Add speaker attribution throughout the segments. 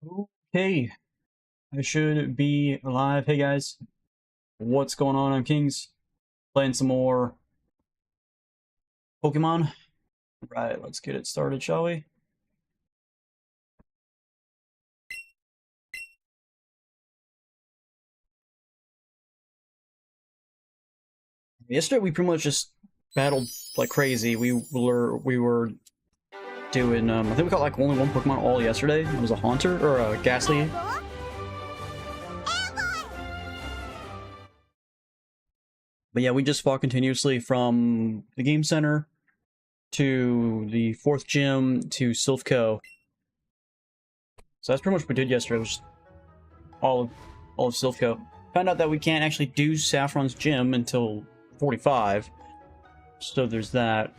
Speaker 1: Okay, I should be alive. Hey guys, what's going on? I'm Kings, playing some more Pokemon. Right, let's get it started, shall we? Yesterday we pretty much just battled like crazy. We were doing I think we got like only one Pokemon all yesterday. It was a Haunter or a Ghastly. But yeah, we just fought continuously from the game center to the fourth gym to Silphco. So that's pretty much what we did yesterday. It was all of all of Silphco. Found out that we can't actually do Saffron's gym until 45. So there's that.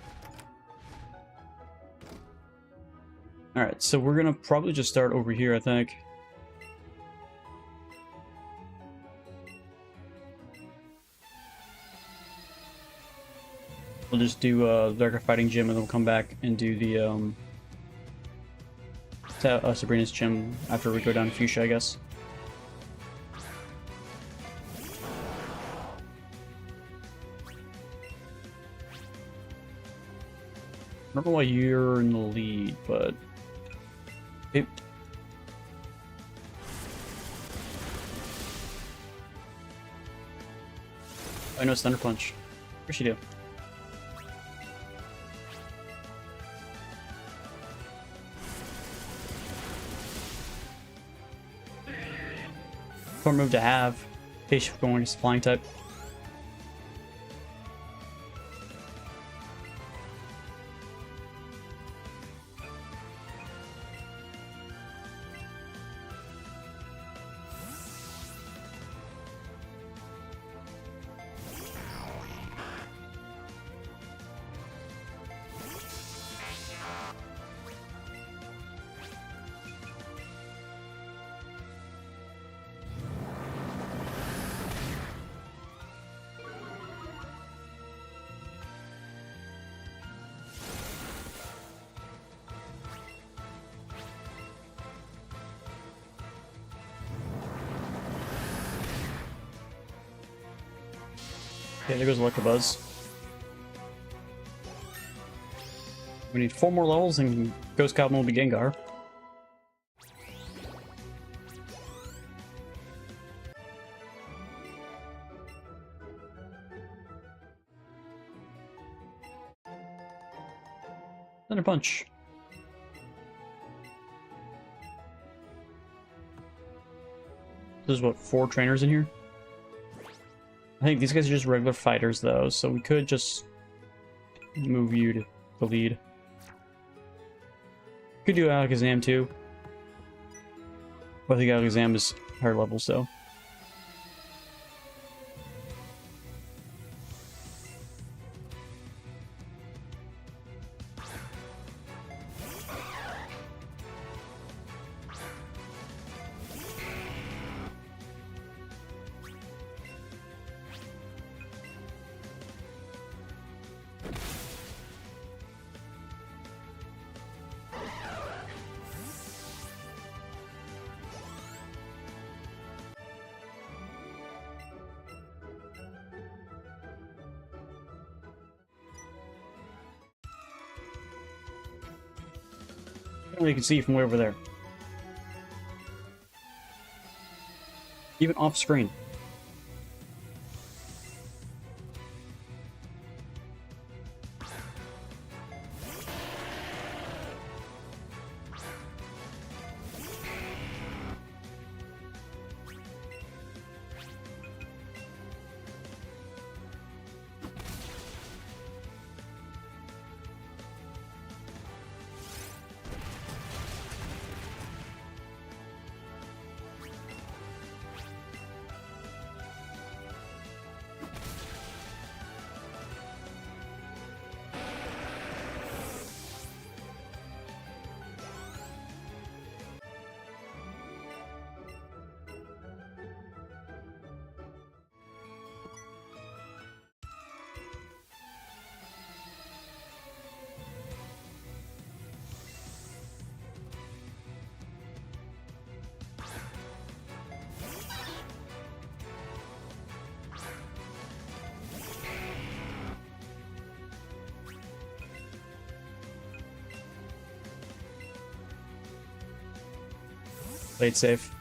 Speaker 1: Alright, so we're gonna probably just start over here, I think. We'll just do Darker Fighting Gym and then we'll come back and do the Sabrina's gym after we go down to Fuchsia, I guess. I don't know why you're in the lead, but... It... I know it's Thunder Punch. What should she do? Fun move to have. In case you're going against Flying type. Okay, there goes Electabuzz. We need 4 more levels and Ghost Goblin will be Gengar. Thunder Punch. There's what, 4 trainers in here? I think these guys are just regular fighters though, so we could just move you to the lead. Could do Alakazam too. But I think Alakazam is higher level, so. You can see from way over there. Even off screen. Play it safe.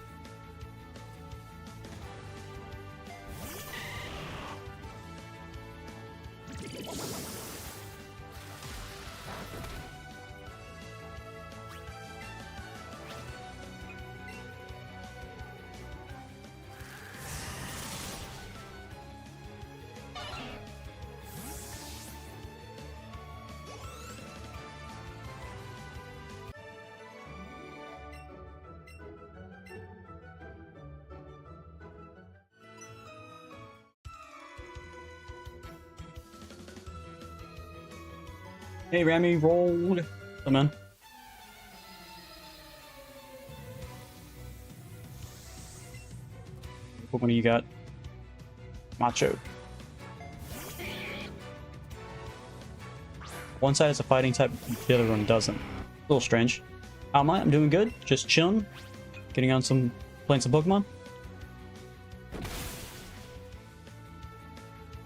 Speaker 1: Hey, Rami, rolled. Come on. What one do you got? Macho. One side is a fighting type, the other one doesn't. A little strange. How am I? I'm doing good. Just chilling. Getting on playing some Pokemon.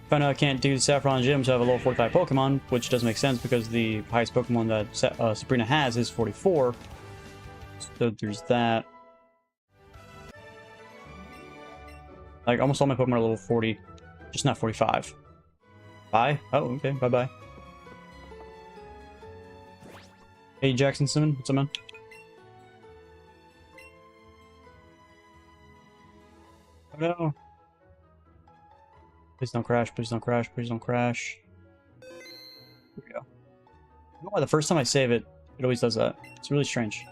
Speaker 1: Found out I can't do Saffron Gym to have a level 45 Pokemon, which doesn't make sense because the highest Pokemon that Sabrina has is 44. So there's that. Like, almost all my Pokemon are level 40, just not 45. Bye? Oh, okay, bye-bye. Hey, Jackson Simmons, what's up, man? Oh, no. Please don't crash, please don't crash, please don't crash. Here we go. I don't know why the first time I save it, it always does that. It's really strange.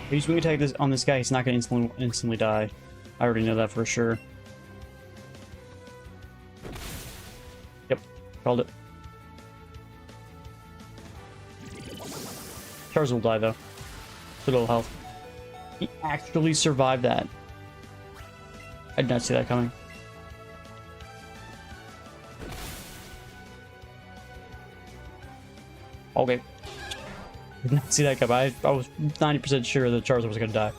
Speaker 1: If you swing attack on this guy, he's not going to instantly die. I already know that for sure. Yep, called it. Charizard will die though. It's a little health. He actually survived that. I did not see that coming. Okay. Did not see that coming. I was 90% sure that Charizard was going to die.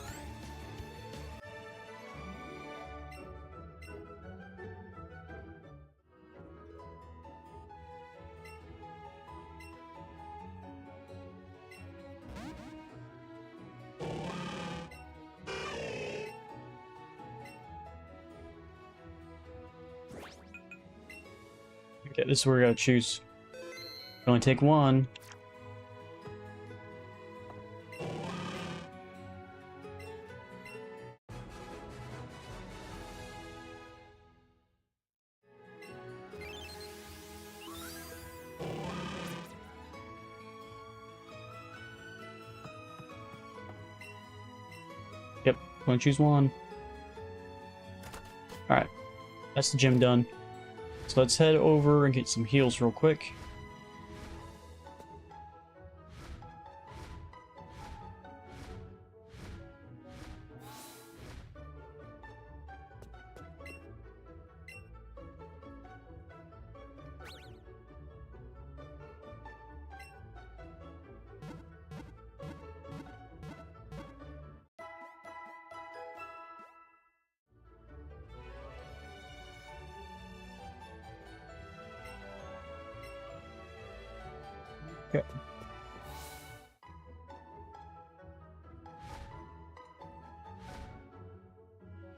Speaker 1: Okay, this is where we gotta choose. Only take one. Yep, only choose one. Alright, that's the gym done. So let's head over and get some heals real quick. Okay.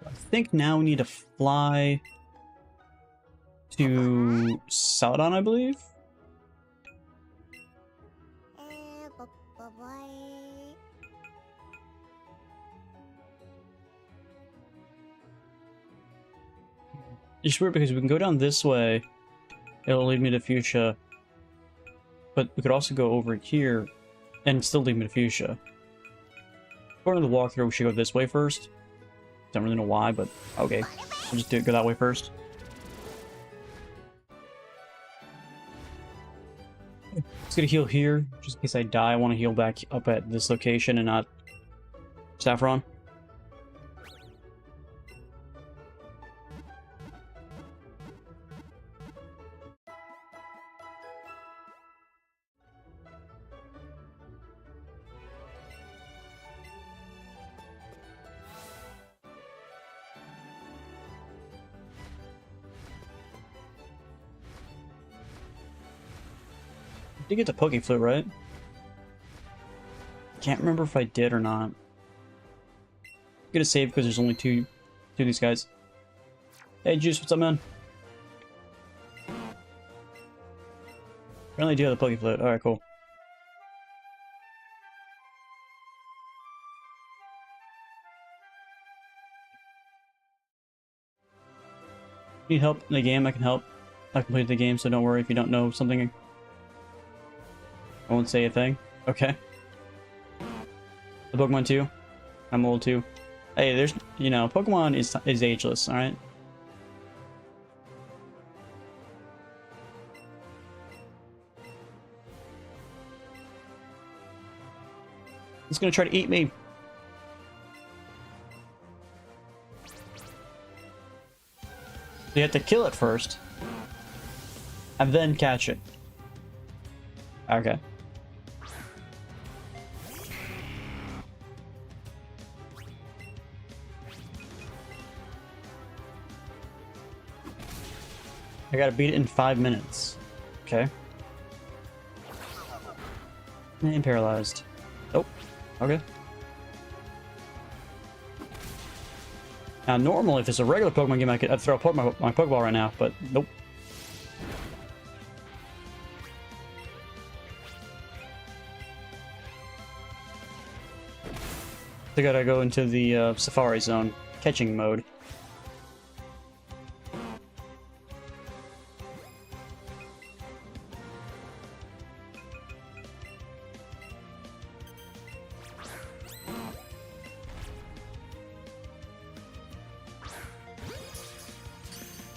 Speaker 1: I think now we need to fly to Saladon, I believe. It's weird because we can go down this way. It'll lead me to Fuchsia. But we could also go over here and still lead me to Fuchsia. According to the walkthrough, we should go this way first. Don't really know why, but okay. We'll just go that way first. Let's get a heal here, just in case I die. I want to heal back up at this location and not Saffron. Did get the Pokeflute, right? Can't remember if I did or not. I'm gonna save because there's only two of these guys. Hey, Juice, what's up, man? Apparently I do have the Pokeflute. Alright, cool. Need help in the game? I can help. I completed the game, so don't worry if you don't know something. I won't say a thing. Okay. The Pokemon too. I'm old too. Hey, there's, you know, Pokemon is ageless, alright? It's gonna try to eat me. You have to kill it first. And then catch it. Okay. I gotta beat it in 5 minutes. Okay. And paralyzed. Oh, okay. Now, normally, if it's a regular Pokemon game, I'd throw my Pokeball right now, but nope. I gotta go into the Safari Zone, catching mode.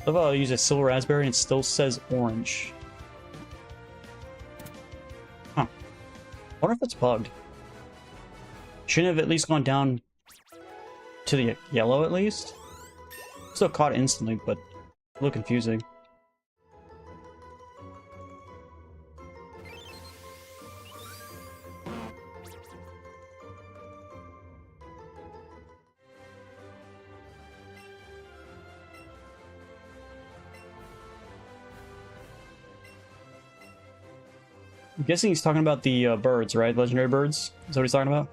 Speaker 1: I love how I use a silver raspberry and it still says orange. Huh. I wonder if it's bugged. Shouldn't have at least gone down to the yellow at least? Still caught it instantly, but a little confusing. I'm guessing he's talking about the birds, right? Legendary birds? Is that what he's talking about?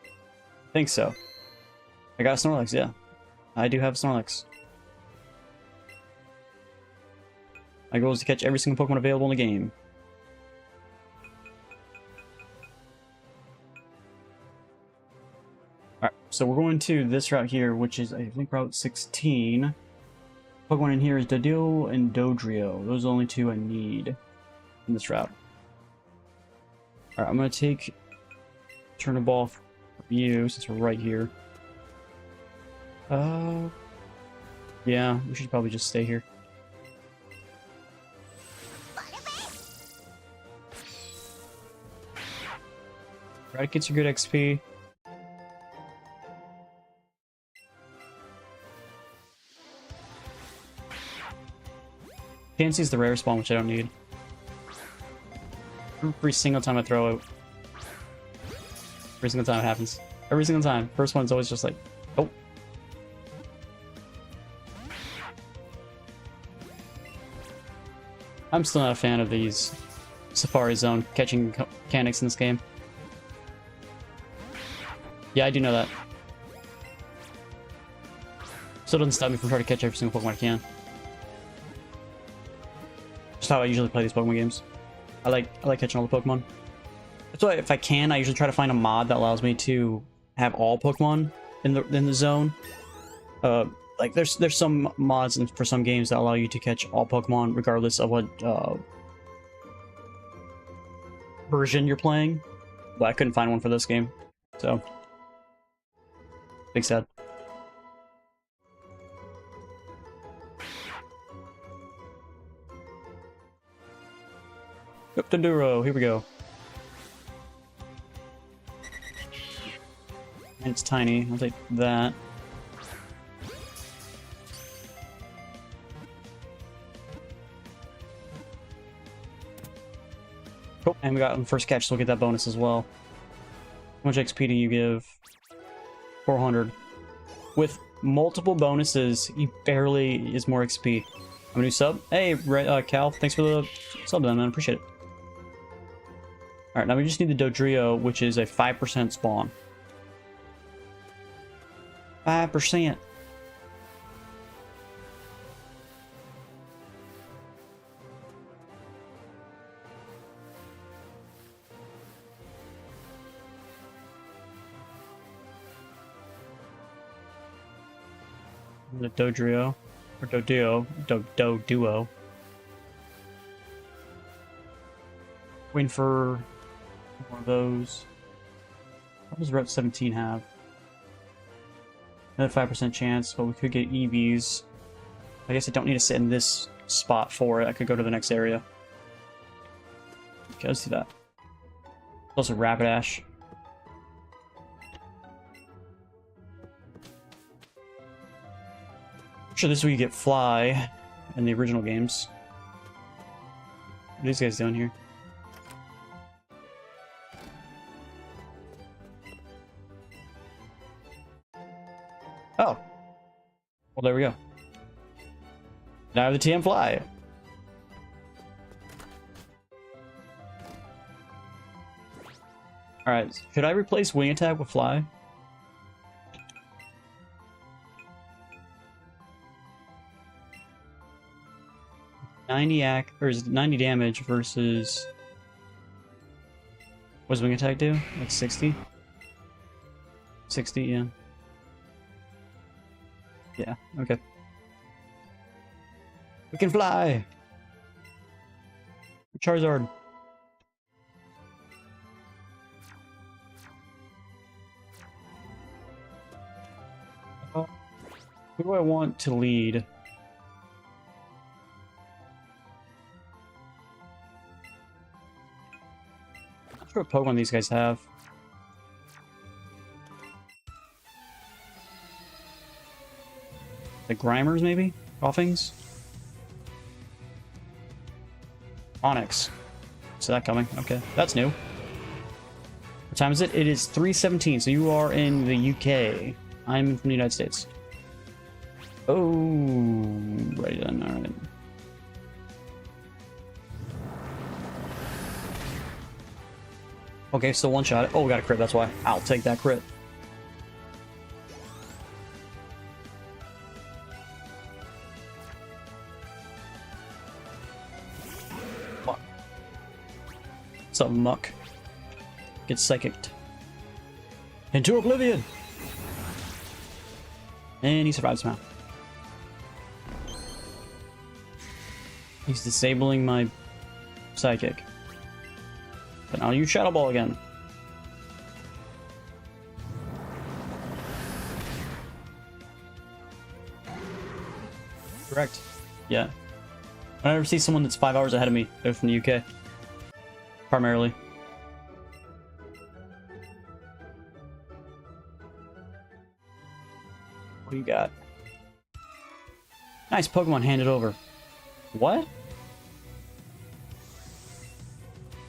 Speaker 1: I think so. I got a Snorlax, yeah. I do have a Snorlax. My goal is to catch every single Pokemon available in the game. Alright, so we're going to this route here, which is, I think, Route 16. Pokemon in here is Dodil and Dodrio. Those are the only two I need in this route. Alright, I'm going to turn the ball for you, since we're right here. Yeah, we should probably just stay here. Right, gets you good XP. Fancy's the rare spawn, which I don't need. Every single time I throw it. Every single time it happens. Every single time. First one's always just like, oh. I'm still not a fan of these Safari Zone catching mechanics in this game. Yeah, I do know that. Still doesn't stop me from trying to catch every single Pokemon I can. Just how I usually play these Pokemon games. I like catching all the Pokemon. That's why, if I can, I usually try to find a mod that allows me to have all Pokemon in the zone. Like there's some mods for some games that allow you to catch all Pokemon regardless of what version you're playing. But I couldn't find one for this game, so big sad. Up to Duro, here we go. And it's tiny, I'll take that. Oh, and we got on first catch, so we'll get that bonus as well. How much XP do you give? 400. With multiple bonuses, he barely is more XP. I'm a new sub. Hey, Cal, thanks for the sub, man. Appreciate it. All right, now we just need the Dodrio, which is a 5% spawn. 5%. The Dodrio. Or Doduo. Waiting for more of those. What does Route 17 have? Another 5% chance, but we could get Eevees. I guess I don't need to sit in this spot for it. I could go to the next area. Okay, let's do that. Also Rapidash. Sure, this is where you get Fly in the original games. What are these guys doing here? Oh. Well, there we go. Now I have the TM Fly. Alright, should I replace Wing Attack with Fly? Is 90 damage versus... What does Wing Attack do? Like 60? 60, yeah. Yeah, okay. We can fly! Charizard. Who do I want to lead? I'm not sure what Pokemon these guys have. The Grimers, maybe? Coughings? Onyx. So that coming. Okay, that's new. What time is it? It is 3:17, so you are in the UK. I'm from the United States. Oh, right then, alright. Okay, still one shot. Oh, we got a crit, that's why. I'll take that crit. Muck. What's up, Muck? Get psychicked. Into oblivion! And he survives somehow. He's disabling my psychic. But now you Shadow Ball again. Correct. Yeah. I never see someone that's 5 hours ahead of me. They're from the UK. Primarily. What do you got? Nice Pokemon handed over. What?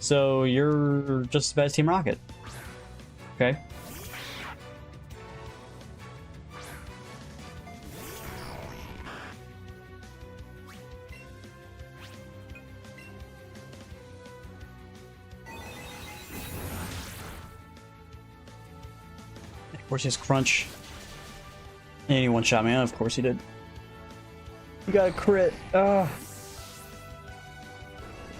Speaker 1: So you're just as bad as Team Rocket. Okay. Of course he has Crunch. And he one-shot me. Of course he did. You got a crit. Ugh.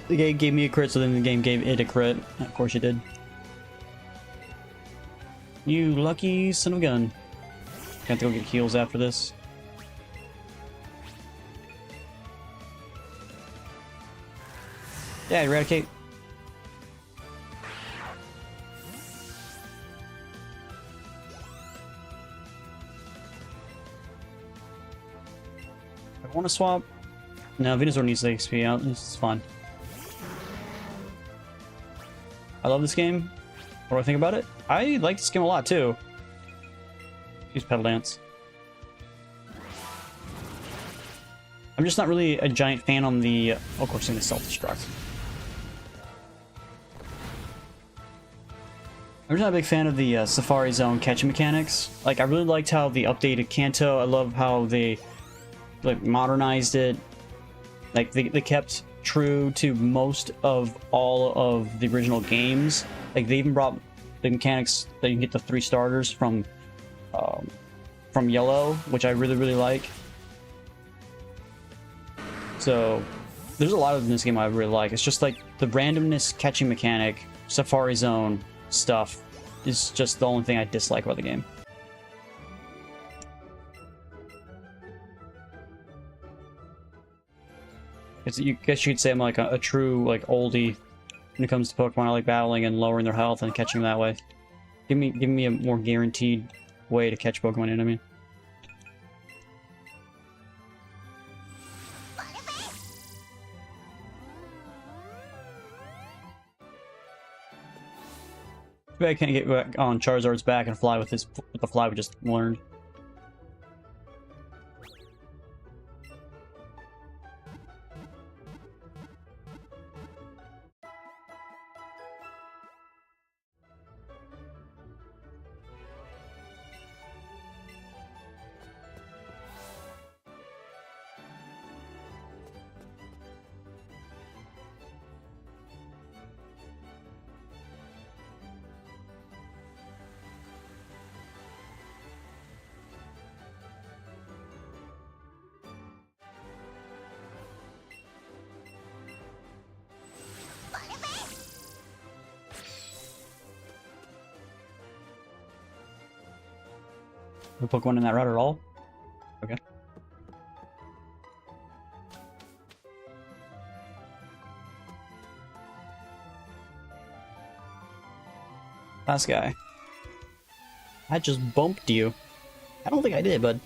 Speaker 1: The game gave me a crit, so then the game gave it a crit. Of course you did. You lucky son of a gun. I have to go get heals after this. Yeah, eradicate. I want to swap. No, Venusaur needs the XP out. It's fine. I love this game. What do I think about it? I like this game a lot too. Use Pedal Dance. I'm just not really a giant fan on the... Oh, of course, I'm going to self-destruct. I'm just not a big fan of the Safari Zone catching mechanics. Like, I really liked how they updated Kanto. I love how they like modernized it. Like, they kept true to most of all of the original games. Like, they even brought the mechanics that you can get the 3 starters from Yellow, which I really, really like. So, there's a lot of in this game I really like. It's just like the randomness catching mechanic, Safari Zone stuff is just the only thing I dislike about the game. You guess you could say I'm like a true like oldie when it comes to Pokemon. I like battling and lowering their health and catching them that way. Give me a more guaranteed way to catch Pokemon, you know what I mean? I can't get back on Charizard's back and fly with the fly we just learned. No Pokemon in that route at all? Okay. Last guy. I just bumped you. I don't think I did, bud.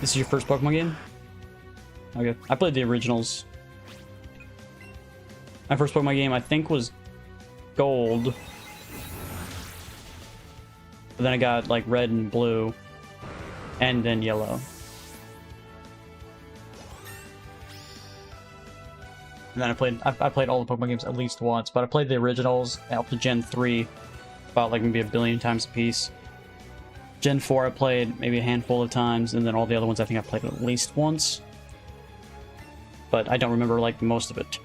Speaker 1: This is your first Pokemon game? Okay. I played the originals. My first Pokemon game, I think, was Gold. But then I got, like, Red and Blue. And then Yellow. And then I played all the Pokemon games at least once, but I played the originals up to Gen 3 about, like, maybe a billion times a piece. Gen 4 I played maybe a handful of times, and then all the other ones I think I played at least once. But I don't remember, like, most of it.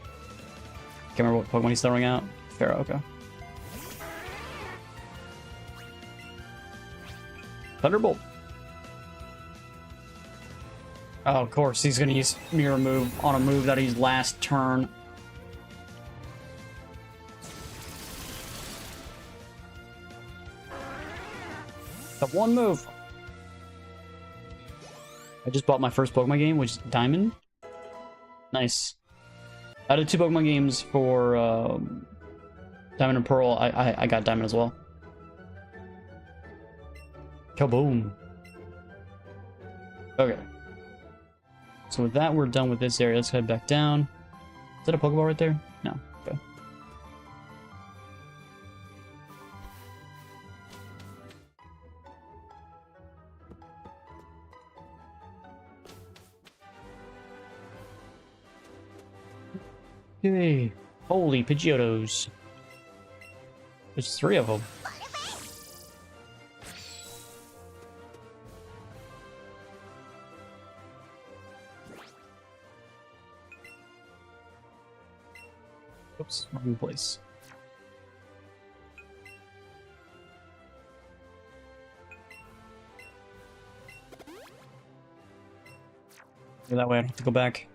Speaker 1: Can't remember what Pokemon he's throwing out. Pharaoh, okay. Thunderbolt. Oh, of course, he's gonna use Mirror Move on a move that he's last turn. The one move. I just bought my first Pokemon game, which is Diamond. Nice. Out of 2 Pokemon games for Diamond and Pearl, I got Diamond as well. Kaboom. Okay. So with that, we're done with this area. Let's head back down. Is that a Pokeball right there? No. Okay. Yay. Holy Pidgeotos. There's 3 of them. Oops, wrong place. That way I don't have to go back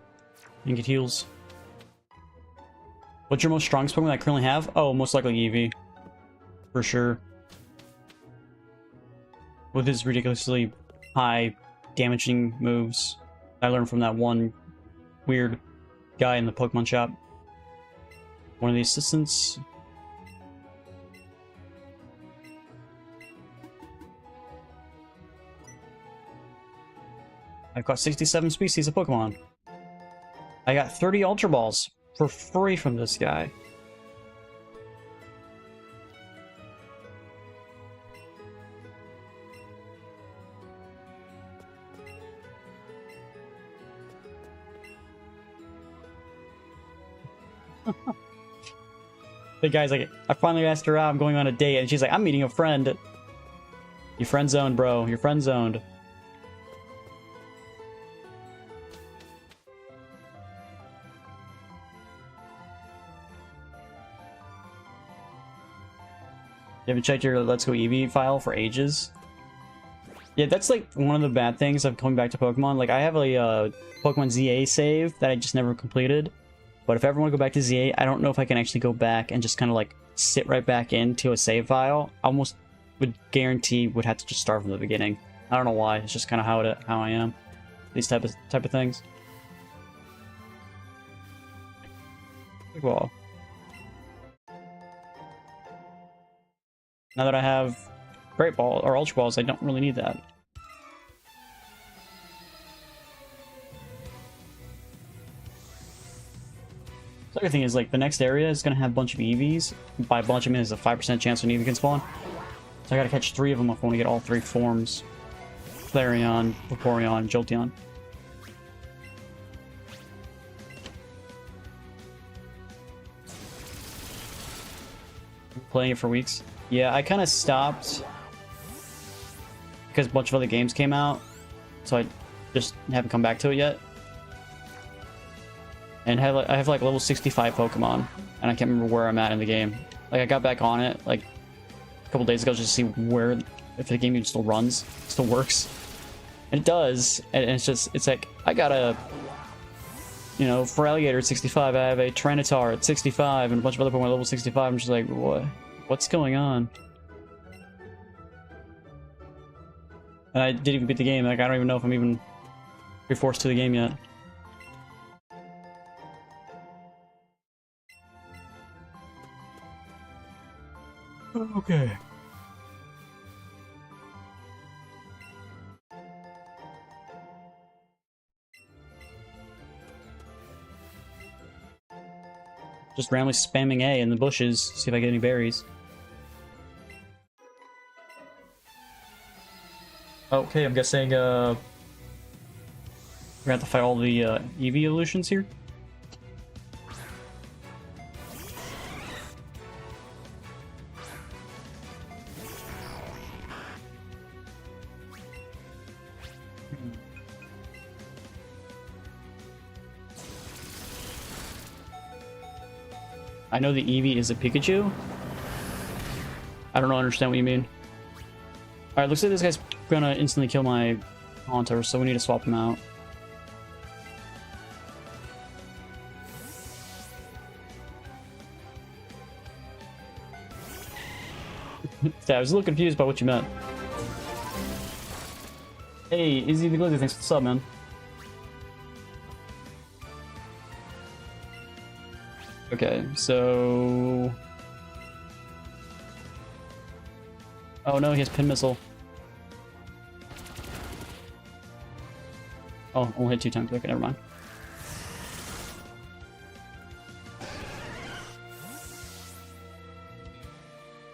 Speaker 1: and get heals. What's your most strongest Pokemon that I currently have? Oh, most likely Eevee. For sure. With his ridiculously high damaging moves. I learned from that one weird guy in the Pokemon shop. One of the assistants. I've got 67 species of Pokemon. I got 30 Ultra Balls for free from this guy. The guy's like, I finally asked her out, I'm going on a date, and she's like, I'm meeting a friend. You're friend zoned, bro. You're friend zoned. You haven't checked your Let's Go Eevee file for ages? Yeah, that's like one of the bad things of coming back to Pokemon. Like, I have a Pokemon ZA save that I just never completed. But if I ever want to go back to ZA, I don't know if I can actually go back and just kind of like sit right back into a save file. I almost would guarantee would have to just start from the beginning. I don't know why. It's just kind of how I am. These type of things. Well, now that I have Great Ball or Ultra Balls, I don't really need that. The other thing is, like, the next area is going to have a bunch of Eevees. By a bunch, I mean there's a 5% chance an Eevee can spawn. So I gotta catch 3 of them if I want to get all 3 forms. Flareon, Vaporeon, Jolteon. Playing it for weeks. Yeah, I kind of stopped because a bunch of other games came out, so I just haven't come back to it yet. And I have like level 65 Pokemon, and I can't remember where I'm at in the game. Like, I got back on it like a couple days ago just to see where, if the game even still runs, still works. And it does, and it's like, I got a, you know, for Alligator at 65, I have a Tyranitar at 65, and a bunch of other Pokemon at level 65. I'm just like, what's going on? And I didn't even beat the game. Like, I don't even know if I'm even forced to the game yet. Okay. Just randomly spamming A in the bushes, see if I get any berries. Okay, I'm guessing we're gonna have to fight all the Eevee evolutions here. I know the Eevee is a Pikachu. I don't understand what you mean. Alright, looks like this guy's gonna instantly kill my Haunter, so we need to swap him out. Yeah, I was a little confused by what you meant. Hey, Izzy the Glizzy, thanks for the sub, man. Okay, so... Oh no, he has Pin Missile. Oh, only hit 2 times. Okay, never mind.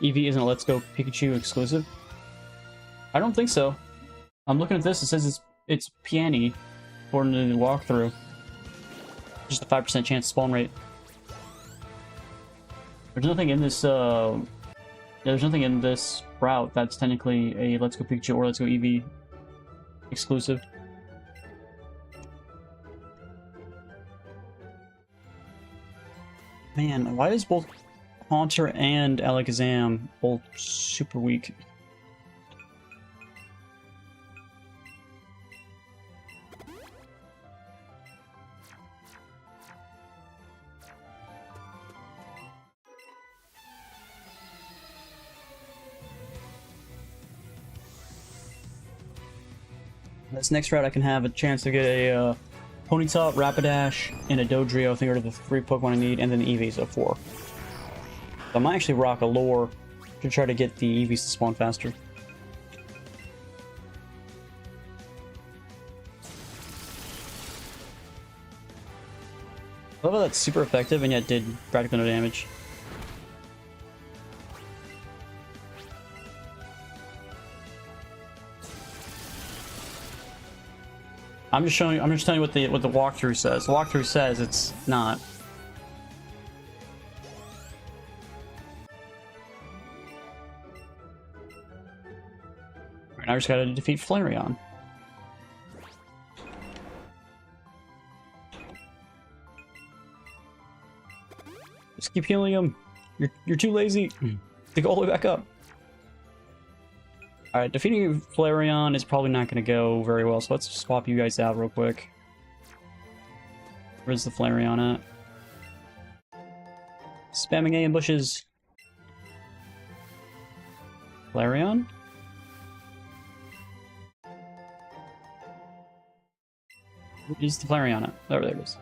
Speaker 1: Eevee isn't a Let's Go Pikachu exclusive? I don't think so. I'm looking at this, it says it's Peony, according to the walkthrough. Just a 5% chance spawn rate. There's nothing in this, there's nothing in this route that's technically a Let's Go Pikachu or Let's Go Eevee exclusive. Man, why is both Haunter and Alakazam both super weak? This next route I can have a chance to get a Ponyta, Rapidash, and a Dodrio. I think are the 3 Pokemon I need, and then the Eevees are 4. So I might actually rock a lure to try to get the Eevees to spawn faster. I love how that's super effective and yet did practically no damage. I'm just telling you what the walkthrough says. The walkthrough says it's not. I just gotta defeat Flareon. Just keep healing him. You're too lazy to go all the way back up. Alright, defeating Flareon is probably not going to go very well, so let's swap you guys out real quick. Where's the Flareon at? Spamming A in bushes. Flareon? Where's the Flareon at? Oh, there it is.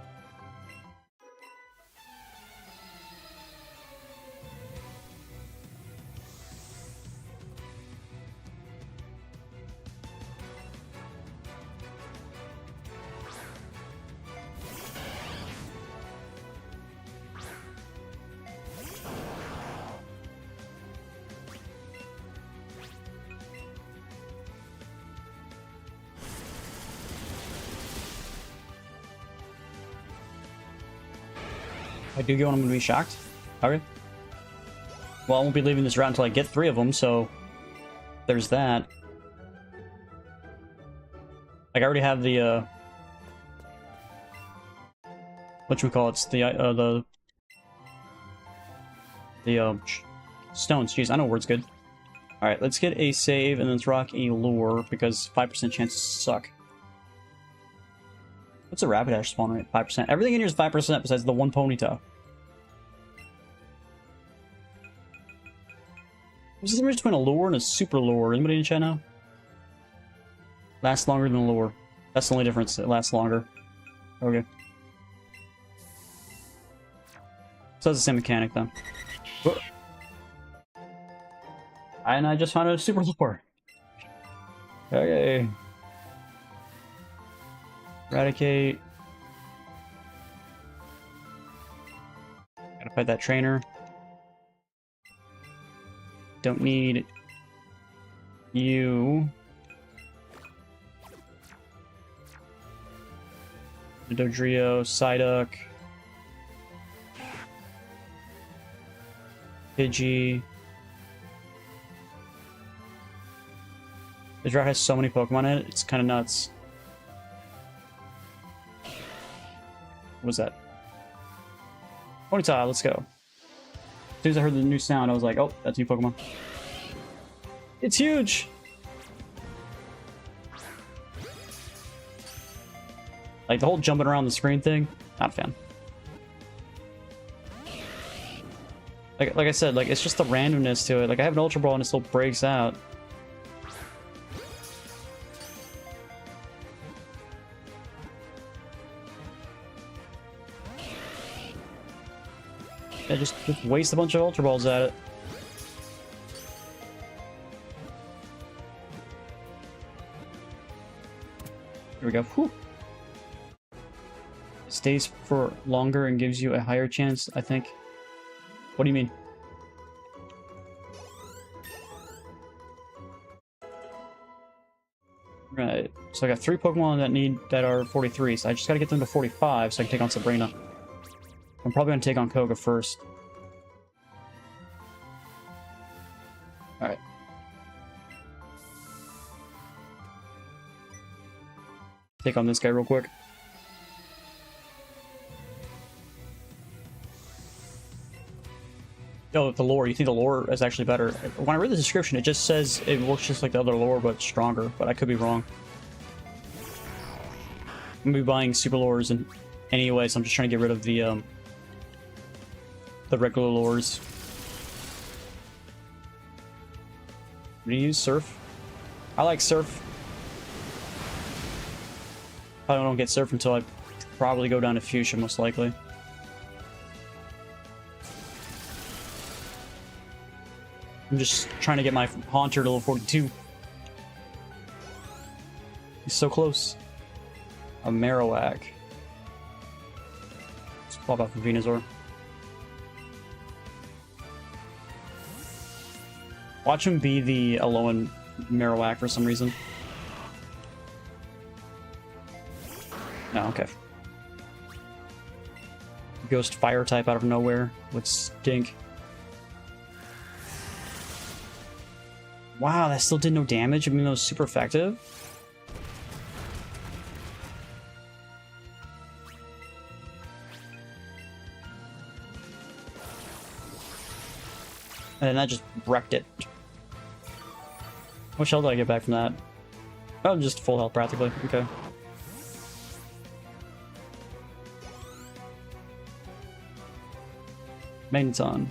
Speaker 1: I do get one, I'm gonna be shocked. Okay. Well, I won't be leaving this route until I get 3 of them, so there's that. Like, I already have the, what we call it? It's the stones. Jeez, I know word's good. Alright, let's get a save, and then let's rock a lure, because 5% chances suck. What's a Rapidash spawn rate? 5%. Everything in here is 5% besides the one Ponyta. What's the difference between a lure and a super lure? Anybody in chat know? Lasts longer than a lure. That's the only difference. It lasts longer. Okay. So it's the same mechanic then. And I just found a super lure. Okay. Eradicate. Gotta fight that trainer. Don't need you. Dodrio, Psyduck. Pidgey. This route has so many Pokemon in it, it's kind of nuts. What was that? Ponyta, let's go. As soon as I heard the new sound, I was like, oh, that's new Pokemon. It's huge! Like, the whole jumping around the screen thing, not a fan. Like I said, like, it's just the randomness to it. Like, I have an Ultra Ball and it still breaks out. Yeah, just waste a bunch of Ultra Balls at it. Here we go. Whew. Stays for longer and gives you a higher chance, I think. What do you mean? Right. So I got 3 Pokemon that are 43, so I just gotta get them to 45 so I can take on Sabrina. I'm probably gonna take on Koga first. Alright. Take on this guy real quick. Oh, the lore. You think the lore is actually better. When I read the description, it just says it works just like the other lore, but stronger. But I could be wrong. I'm gonna be buying super lures and anyway, so I'm just trying to get rid of the regular lures. I'm gonna use Surf. I like Surf. Probably don't get Surf until I probably go down to Fuchsia, most likely. I'm just trying to get my Haunter to level 42. He's so close. A Marowak. Let's swap out for Venusaur. Watch him be the Alolan Marowak for some reason. No, okay. Ghost Fire type out of nowhere would stink. Wow, that still did no damage, even though it was super effective. And that just wrecked it. What shell did I get back from that? Oh, just full health practically. Okay. Maintenance on.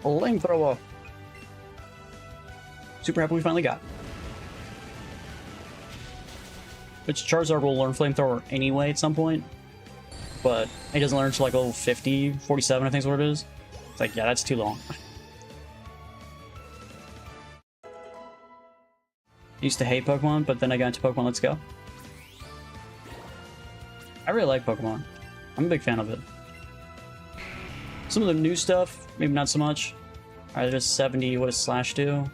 Speaker 1: Flamethrower. Super happy we finally got. Which Charizard will learn Flamethrower anyway at some point. But he doesn't learn until like level 50, 47 I think is what it is. It's like, yeah, that's too long. I used to hate Pokemon, but then I got into Pokemon Let's Go. I really like Pokemon. I'm a big fan of it. Some of the new stuff, maybe not so much. Alright, there's 70. What does Slash do?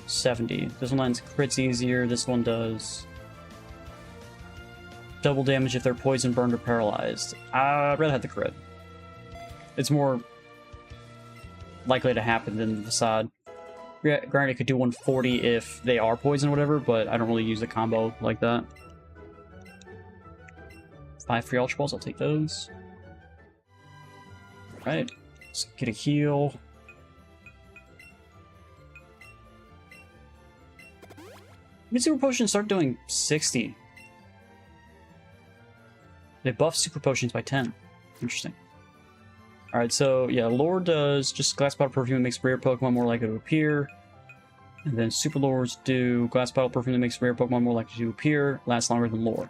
Speaker 1: 70. This one lands crits easier. This one does double damage if they're poisoned, burned, or paralyzed. I'd rather have the crit. It's more likely to happen than the facade. Granted, it could do 140 if they are poisoned or whatever, but I don't really use a combo like that. 5 free Ultra Balls, I'll take those. Alright, let's get a heal. Mid Super Potions start doing 60. They buff Super Potions by 10. Interesting. Alright, so yeah, Lure does just Glass Bottle Perfume that makes rare Pokemon more likely to appear. And then Super Lures do Glass Bottle Perfume that makes rare Pokemon more likely to appear, lasts longer than Lure.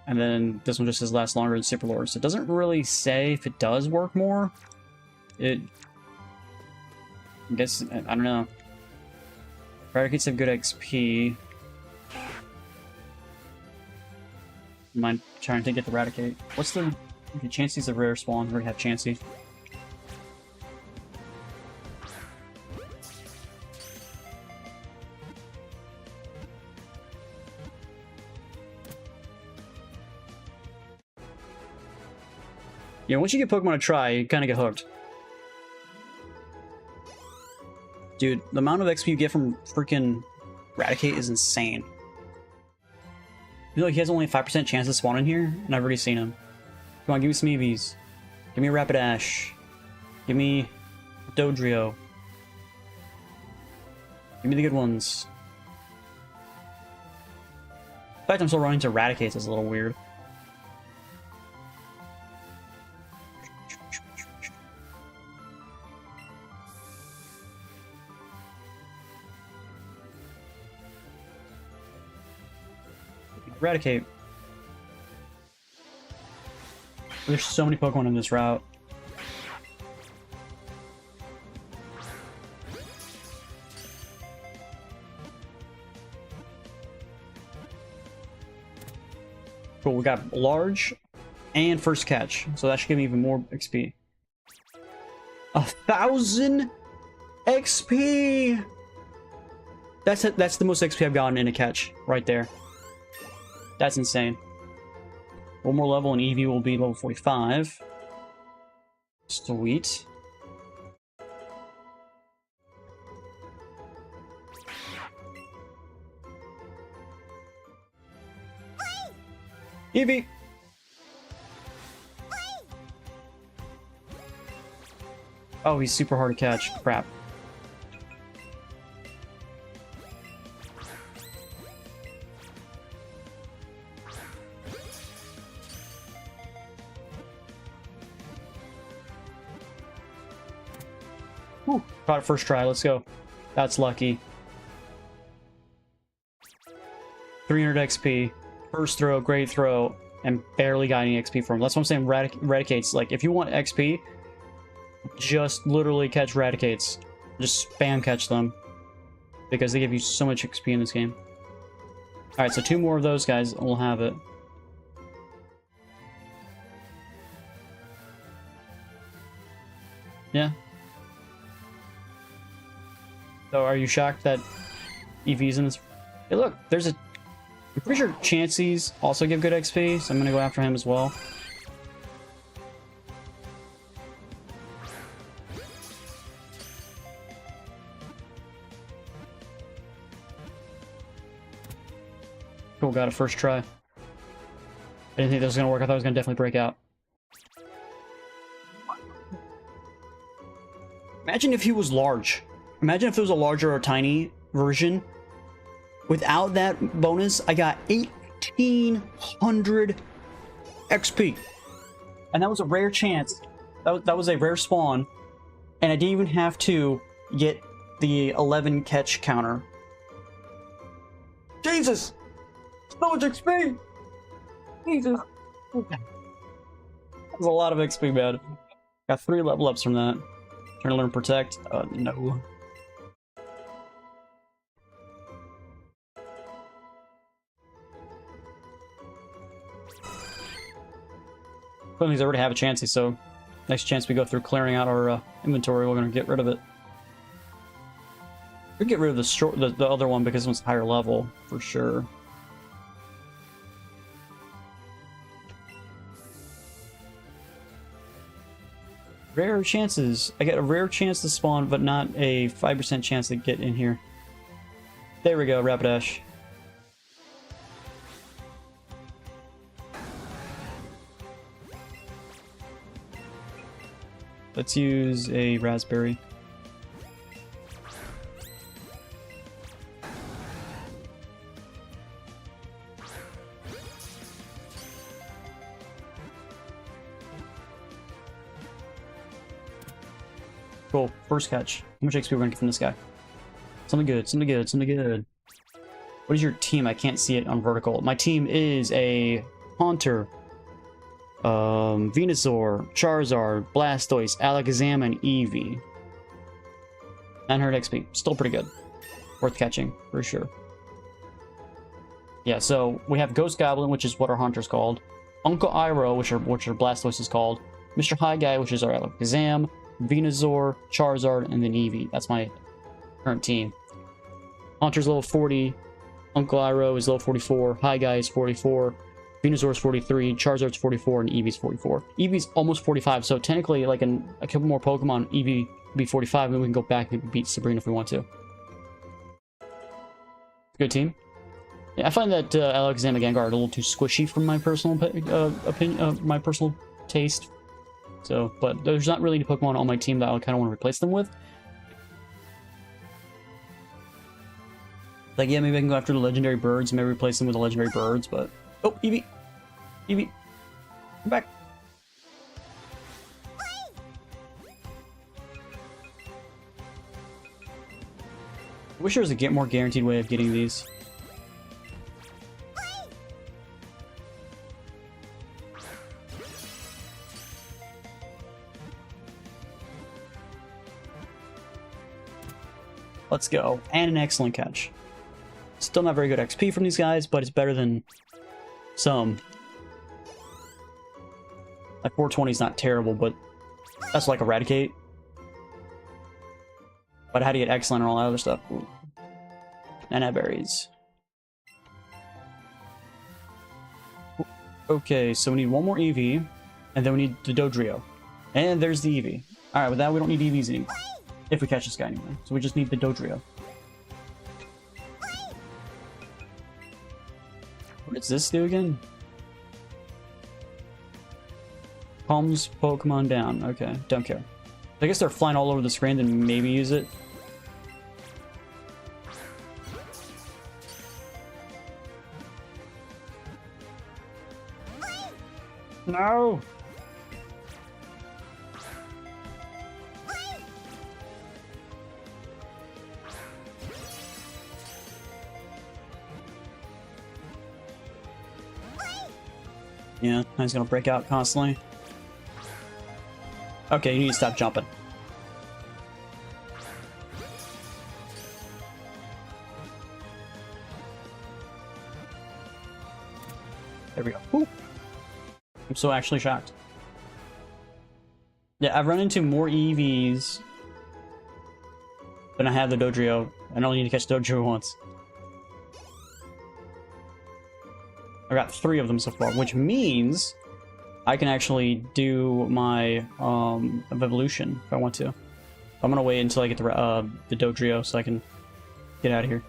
Speaker 1: And then this one just says lasts longer than Super Lures. So it doesn't really say if it does work more. I guess, I don't know. Eradicates have good XP. Mind trying to get the Eradicate. What's the Chansey's a rare spawn? We already have Chansey. Yeah, once you get Pokemon to try, you kind of get hooked. Dude, the amount of XP you get from freaking Eradicate is insane. I feel like he has only a 5% chance to spawn in here, and I've already seen him. Come on, give me some Eevees. Give me a Rapidash. Give me a Dodrio. Give me the good ones. The fact I'm still running to Eradicates is a little weird. Eradicate. There's so many Pokemon in this route. Cool, we got large and first catch, so that should give me even more XP. 1,000 XP! That's the most XP I've gotten in a catch, right there. That's insane. One more level and Eevee will be level 45. Sweet. Eevee! Oh, he's super hard to catch. Crap. Whew, caught it first try. Let's go. That's lucky. 300 XP. First throw, great throw, and barely got any XP from him. That's what I'm saying. Eradicates. Like, if you want XP, just literally catch Eradicates. Just spam catch them. Because they give you so much XP in this game. Alright, so 2 more of those guys, and we'll have it. Yeah. So are you shocked that Eevee's in this? Hey, look, there's a... I'm pretty sure Chansey's also give good XP, so I'm gonna go after him as well. Cool, got it first try. I didn't think that was gonna work. I thought it was gonna definitely break out. Imagine if he was large. Imagine if there was a larger or tiny version. Without that bonus, I got 1,800 XP. And that was a rare chance. That was a rare spawn. And I didn't even have to get the 11 catch counter. Jesus! So much XP! Jesus! That was a lot of XP, man. Got 3 level ups from that. Trying to learn Protect? No. These already have a Chansey, so next chance we go through clearing out our inventory, we're going to get rid of it. We get rid of the other one because it's higher level, for sure. Rare chances. I get a rare chance to spawn, but not a 5% chance to get in here. There we go, Rapidash. Let's use a raspberry. Cool, first catch. How much XP we're gonna get from this guy? Something good, something good, something good. What is your team? I can't see it on vertical. My team is a Haunter, Venusaur, Charizard, Blastoise, Alakazam, and Eevee. 900 XP. Still pretty good. Worth catching, for sure. Yeah, so we have Ghost Goblin, which is what our Haunter's called. Uncle Iroh, which our Blastoise is called. Mr. High Guy, which is our Alakazam. Venusaur, Charizard, and then Eevee. That's my current team. Haunter's level 40. Uncle Iroh is level 44. High Guy is 44. Venusaur's 43, Charizard's 44, and Eevee's 44. Eevee's almost 45, so technically, like in a couple more Pokemon, Eevee would be 45, and then we can go back and beat Sabrina if we want to. Good team. Yeah, I find that Alakazam and Gengar are a little too squishy for my personal opinion, my personal taste. So, but there's not really any Pokemon on my team that I kind of want to replace them with. Like, yeah, maybe I can go after the legendary birds, maybe replace them with the legendary birds, but... Oh, Eevee! Eevee! Come back! I wish there was a more guaranteed way of getting these. Let's go. And an excellent catch. Still not very good XP from these guys, but it's better than some. Like 420 is not terrible, but that's like Eradicate. But how do you get excellent and all that other stuff? Ooh. Nana berries. Okay, so we need one more Eevee, and then we need the Dodrio. And there's the Eevee. Alright, with that we don't need EVs anymore. If we catch this guy anyway. So we just need the Dodrio. What does this do again? Calms Pokemon down. Okay, don't care. I guess they're flying all over the screen, then maybe use it. No! Yeah, he's gonna break out constantly. Okay, you need to stop jumping. There we go. Ooh. I'm so actually shocked. Yeah, I've run into more EVs But I have the Dodrio. I only need to catch Dodrio once. I got 3 of them so far, which means I can actually do my of evolution if I want to. I'm gonna wait until I get the Dodrio so I can get out of here.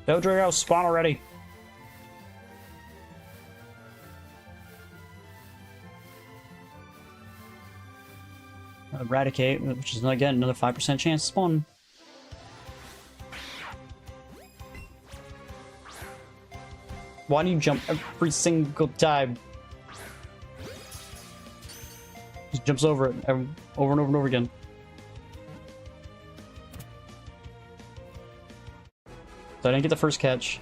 Speaker 1: Dodrio, spawn already! Eradicate, which is again another 5% chance to spawn. Why do you jump every single time? Just jumps over it over and over and over again. So I didn't get the first catch.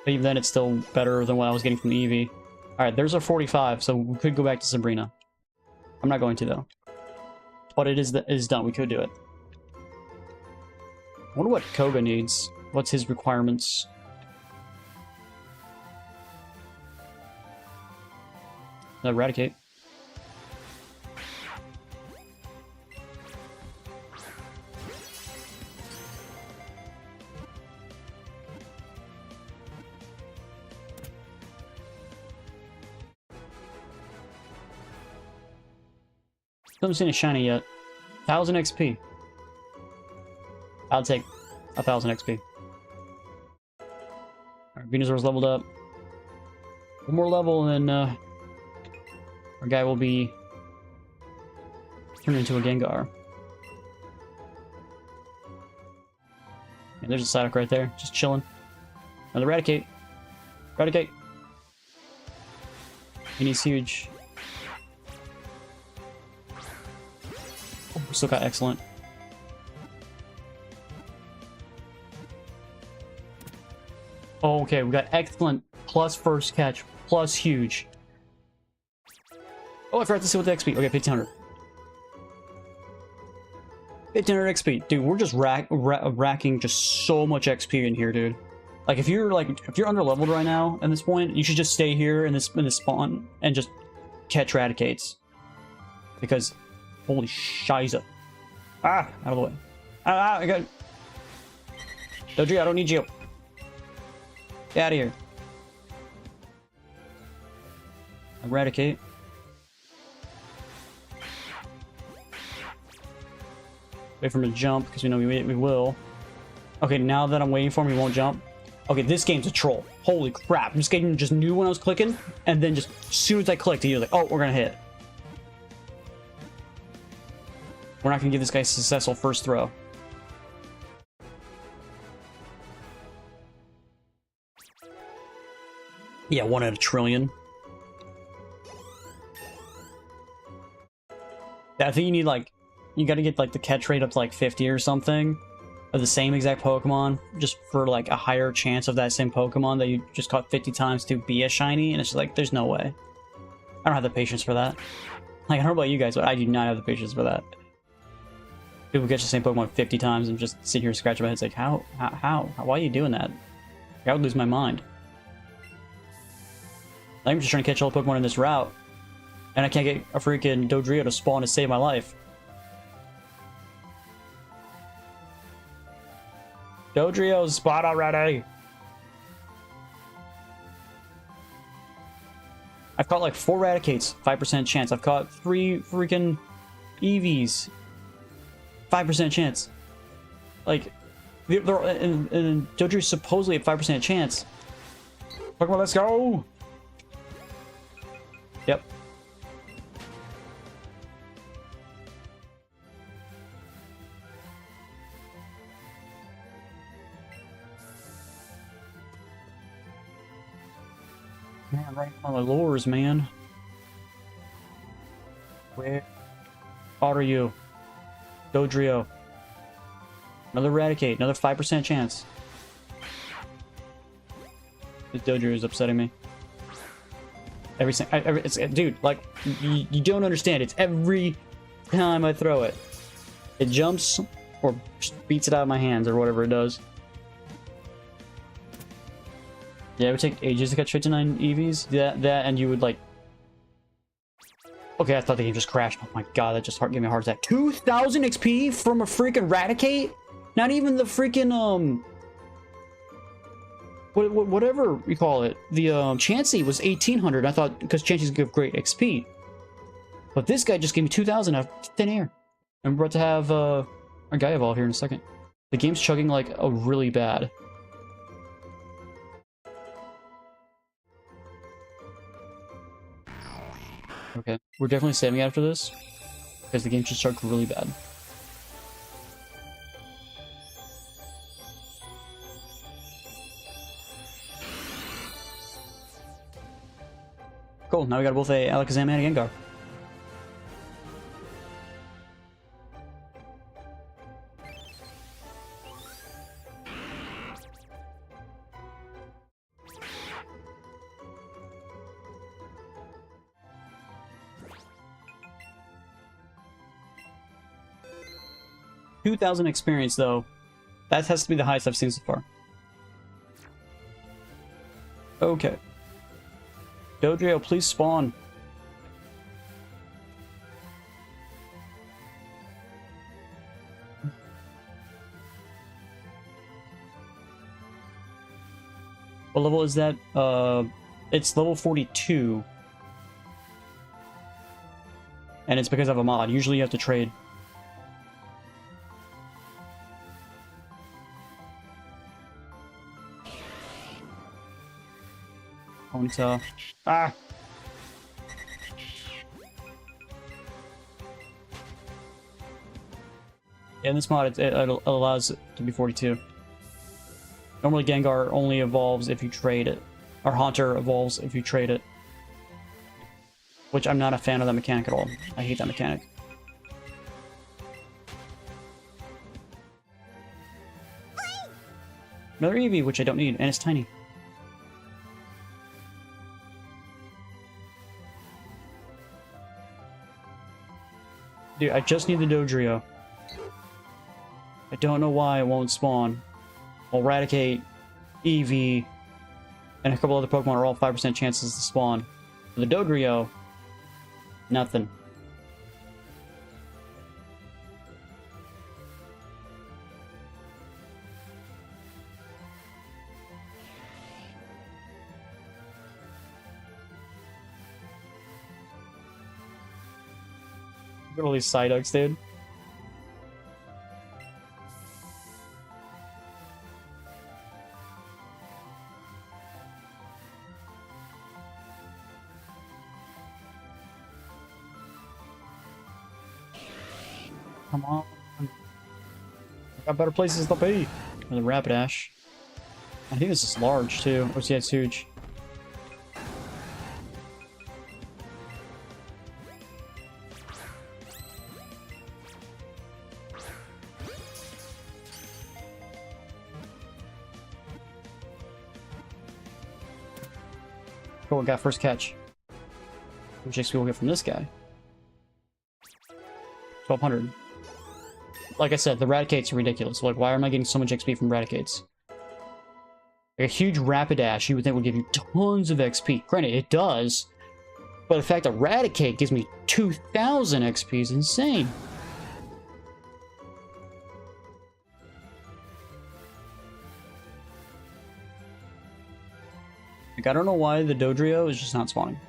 Speaker 1: But even then, it's still better than what I was getting from the Eevee. Alright, there's our 45, so we could go back to Sabrina. I'm not going to, though. But it is done. We could do it. I wonder what Koga needs. What's his requirements? Eradicate. Haven't seen a shiny yet. 1000 XP. I'll take 1000 XP. Alright, Venusaur's leveled up. One more level and then our guy will be turned into a Gengar. Yeah, there's a Psyduck right there, just chilling. Another Eradicate. Eradicate. He needs huge. Oh, we still got excellent. Oh, okay, we got excellent plus first catch plus huge. Oh, I forgot to see what the XP. Okay, 1500. 1500 XP, dude. We're just racking just so much XP in here, dude. Like if you're under leveled right now at this point, you should just stay here in this spawn and just catch Raticates. Because holy shiza. Ah, out of the way. Ah, I got Dodrio, I don't need you. Get out of here. Eradicate. Wait for him to jump, because we know we will. Okay, now that I'm waiting for him, he won't jump. Okay, this game's a troll. Holy crap. This game just knew when I was clicking, and then just as soon as I clicked, he was like, oh, we're gonna hit. We're not gonna give this guy a successful first throw. Yeah, 1 out of a trillion. Yeah, I think you need like, you gotta get like the catch rate up to like 50 or something of the same exact Pokemon, just for like a higher chance of that same Pokemon that you just caught 50 times to be a shiny, and it's just like, there's no way. I don't have the patience for that. Like, I don't know about you guys, but I do not have the patience for that. People catch the same Pokemon 50 times and just sit here and scratch my head. It's like, how? Why are you doing that? I would lose my mind. I'm just trying to catch all the Pokemon in this route, and I can't get a freaking Dodrio to spawn to save my life. Dodrio, spot already! I've caught like 4 Raticates, 5% chance. I've caught 3 freaking Eevees, 5% chance. Like, and Dodrio's supposedly at 5% chance. Pokemon, let's go! Yep. Man, right on the lures, man. Where are you? Dodrio. Another Eradicate, another 5% chance. This Dodrio is upsetting me. Dude, like, you don't understand. It's every time I throw it. It jumps or beats it out of my hands or whatever it does. Yeah, it would take ages to catch 59 Eevees. That and you would, like, Okay, I thought the game just crashed. Oh my god, that just gave me a heart attack. 2,000 XP from a freaking Raticate? Not even the freaking, whatever you call it. The, Chansey was 1,800. I thought, because Chanseys give great XP. But this guy just gave me 2,000 out of thin air. And we're about to have, our guy evolve here in a second. The game's chugging like a really bad. Okay, we're definitely saving after this, because the game just chugged really bad. Cool, now we got both a Alakazam and a Gengar. $2,000 experience, though. That has to be the highest I've seen so far. Okay. Dodrio, please spawn. What level is that? It's level 42. And it's because of a mod. Usually you have to trade. Ponyta. Ah! Yeah, in this mod, it allows it to be 42. Normally, Gengar only evolves if you trade it. Or Haunter evolves if you trade it. Which I'm not a fan of that mechanic at all. I hate that mechanic. Another Eevee, which I don't need, and it's tiny. Dude, I just need the Dodrio. I don't know why it won't spawn. Well, Raticate, Eevee, and a couple other Pokemon are all 5% chances to spawn. For the Dodrio, nothing. Look at all these Psyducks, dude. Come on. I got better places to be. Or the Rapidash. I think this is large, too. Oh, yeah, it's huge. Cool, we got first catch. How much XP we'll get from this guy? 1,200. Like I said, the Raticates are ridiculous. Like, why am I getting so much XP from Raticates? Like a huge Rapidash, you would think would give you tons of XP. Granted, it does. But the fact that Raticate gives me 2,000 XP is insane. Like, I don't know why the Dodrio is just not spawning.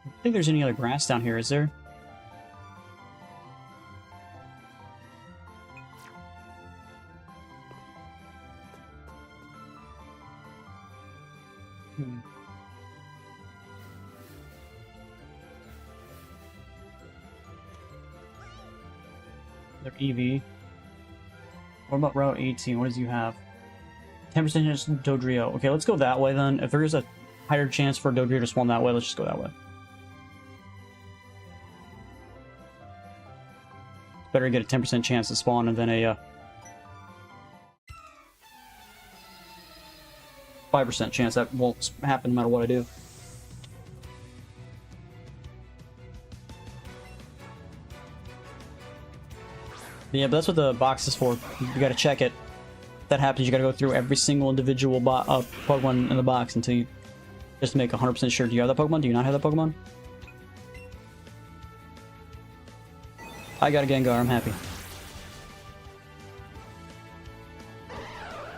Speaker 1: I don't think there's any other grass down here, is there? Another Eevee. What about Route 18? What does you have? 10% chance Dodrio. Okay, let's go that way then. If there is a higher chance for Dodrio to spawn that way, let's just go that way. Better get a 10% chance to spawn and then a 5% chance that won't happen no matter what I do. Yeah, but that's what the box is for. You gotta check it. If that happens, you gotta go through every single individual Pokemon in the box until you just to make 100% sure. Do you have that Pokemon? Do you not have that Pokemon? I got a Gengar. I'm happy.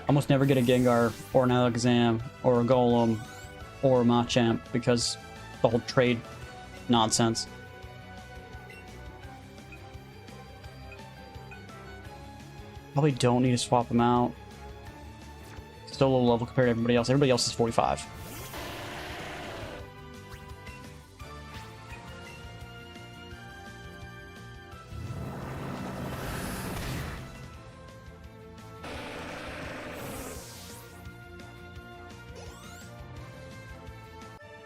Speaker 1: Almost never get a Gengar or an Alakazam or a Golem or a Machamp because the whole trade nonsense. Probably don't need to swap them out. Still a low level compared to everybody else. Everybody else is 45.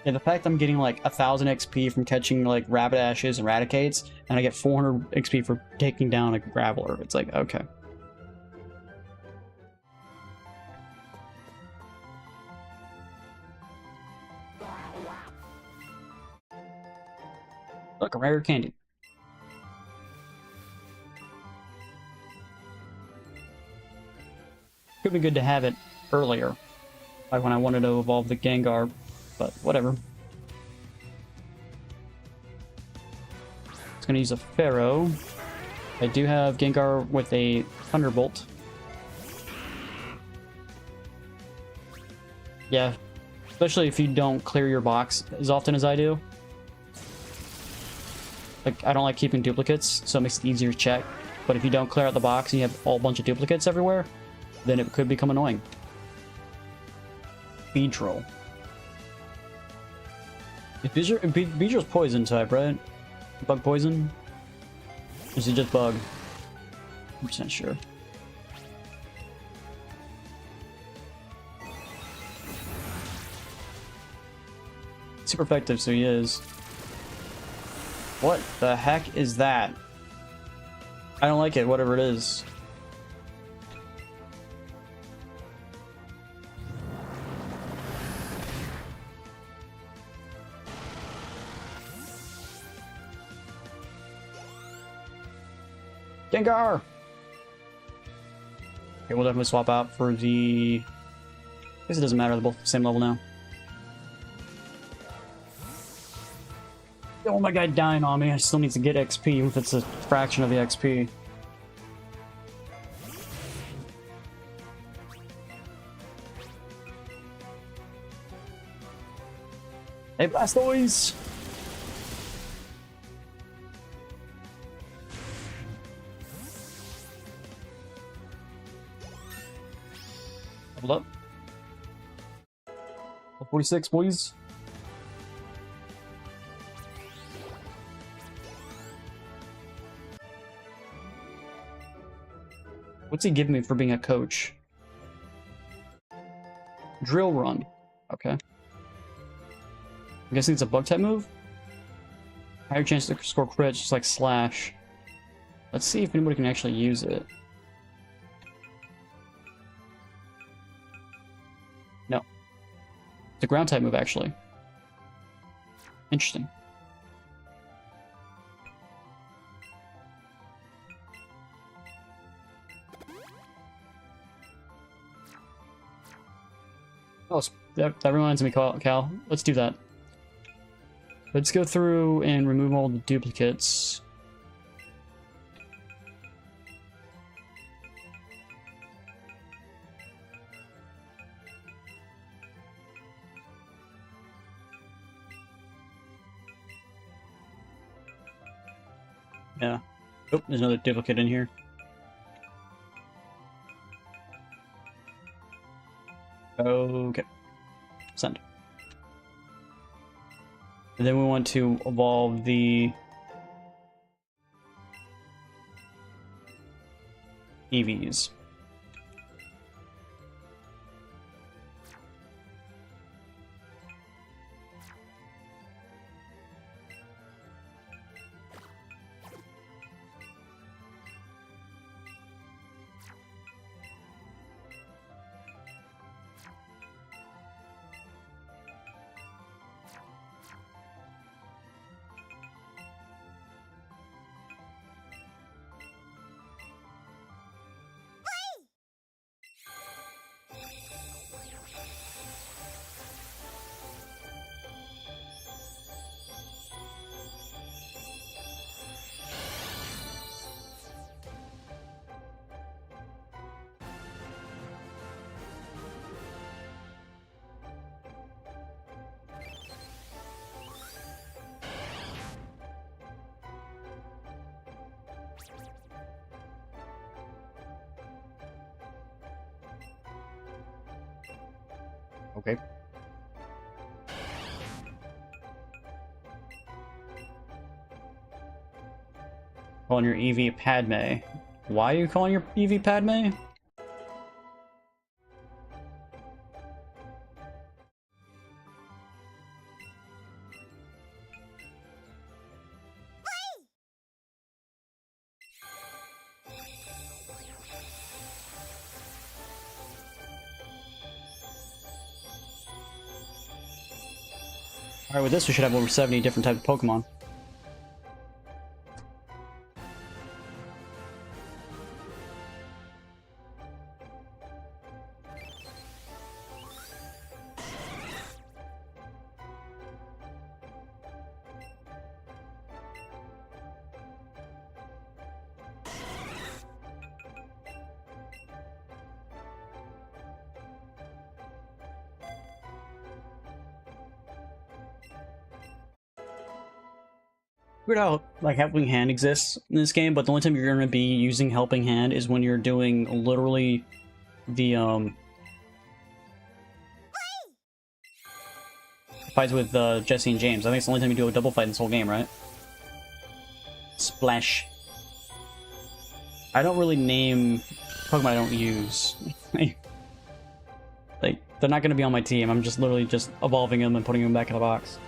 Speaker 1: Yeah, the fact I'm getting like 1,000 XP from catching like Rabbidashes and Raticates, and I get 400 XP for taking down a Graveler. It's like, okay. Look, a rare candy. Could be good to have it earlier, like when I wanted to evolve the Gengar, but whatever. It's gonna use a Pharaoh. I do have Gengar with a Thunderbolt. Yeah, especially if you don't clear your box as often as I do. Like, I don't like keeping duplicates, so it makes it easier to check. But if you don't clear out the box and you have a whole bunch of duplicates everywhere, then it could become annoying. Beedrill. Beedrill's poison type, right? Bug poison? Or is it just bug? 100% sure. Super effective, so he is. What the heck is that? I don't like it, whatever it is. Gengar! Okay, we'll definitely swap out for the... I guess it doesn't matter, they're both the same level now. Oh, my guy dying on me. I still need to get XP, even if it's a fraction of the XP. Hey, Blastoise! Hold up. 46, boys. What's he giving me for being a coach? Drill Run. Okay. I'm guessing it's a bug type move? Higher chance to score crits, just like Slash. Let's see if anybody can actually use it. No. It's a ground type move, actually. Interesting. Oh, that reminds me, Cal. Let's do that. Let's go through and remove all the duplicates. Yeah. Oh, there's another duplicate in here. Okay. Send. And then we want to evolve the Eevees. Okay. Calling your Eevee Padme. Why are you calling your Eevee Padme? Alright, with this we should have over 70 different types of Pokemon. Weird how like Helping Hand exists in this game, but the only time you're going to be using Helping Hand is when you're doing literally the fights with Jesse and James. I think it's the only time you do a double fight in this whole game, right? Splash. I don't really name Pokemon I don't use. Like, they're not going to be on my team. I'm just literally just evolving them and putting them back in the box.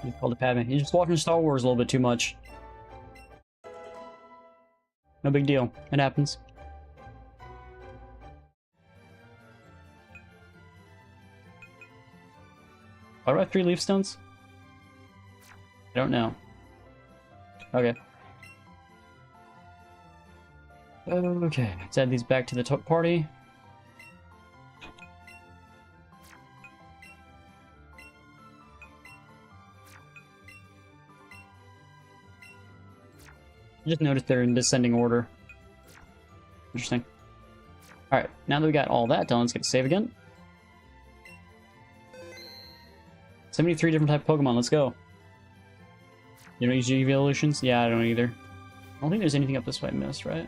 Speaker 1: You called it Padme. You're just watching Star Wars a little bit too much. No big deal. It happens. Why do I have 3 leaf stones? I don't know. Okay. Okay, let's add these back to the top party. Just noticed they're in descending order. Interesting. Alright, now that we got all that done, let's get a save again. 73 different type of Pokemon, let's go. You don't use Eevee evolutions? Yeah, I don't either. I don't think there's anything up this way I missed, right?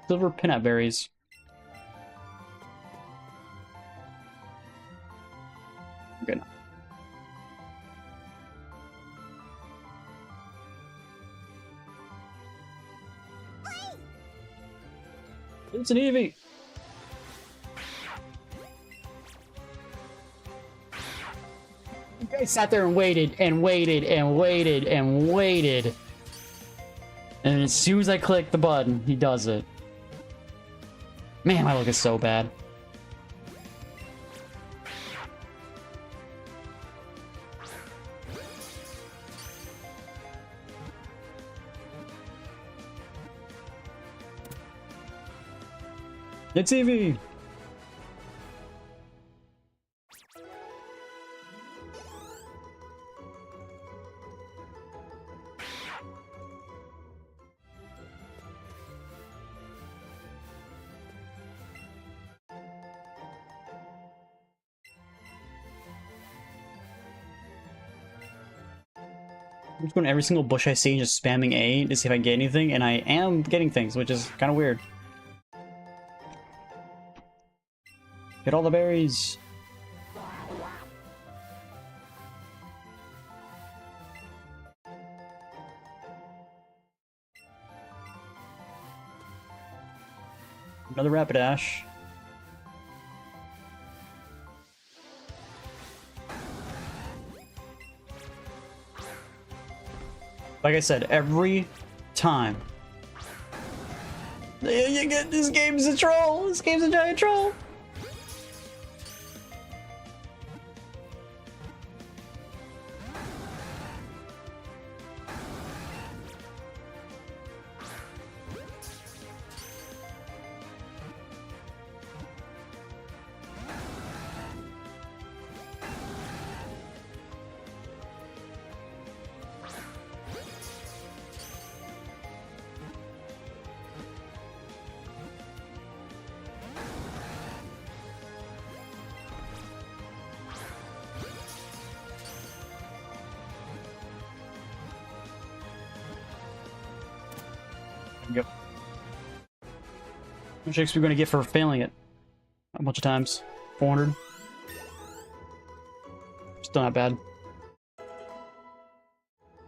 Speaker 1: Silver Pinap Berries. Good. It's an Eevee! You guys sat there and waited and waited and waited and waited. And as soon as I click the button, he does it. Man, my luck is so bad. It's Eevee! I'm just going to every single bush I see and just spamming A to see if I get anything, and I am getting things, which is kind of weird. Get all the berries! Another Rapidash. Like I said, every time. You get this game's a troll! This game's a giant troll! Yep. How much XP are we gonna get for failing it a bunch of times? 400. Still not bad.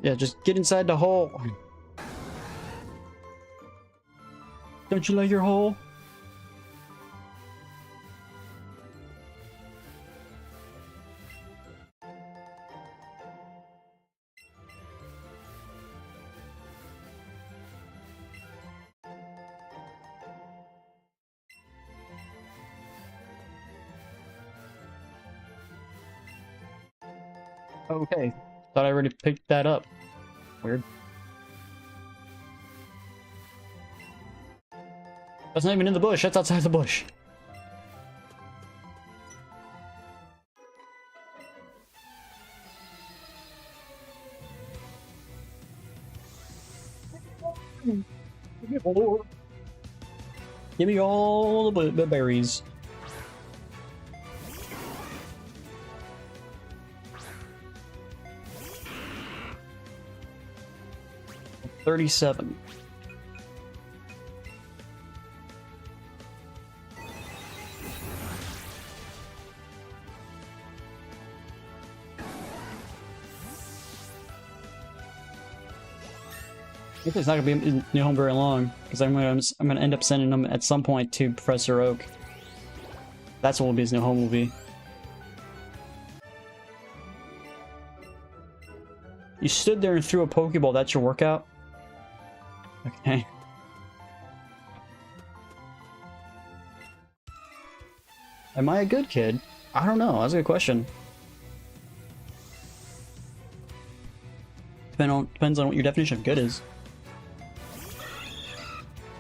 Speaker 1: Yeah, just get inside the hole. Don't you like your hole? Okay. Thought I already picked that up. Weird. That's not even in the bush. That's outside the bush. Give me all the berries. $37. I think it's not gonna be in New Home very long because I'm gonna end up sending them at some point to Professor Oak. That's what will be his new home will be. You stood there and threw a Pokeball. That's your workout? Okay. Am I a good kid? I don't know. That's a good question. Depends on what your definition of good is.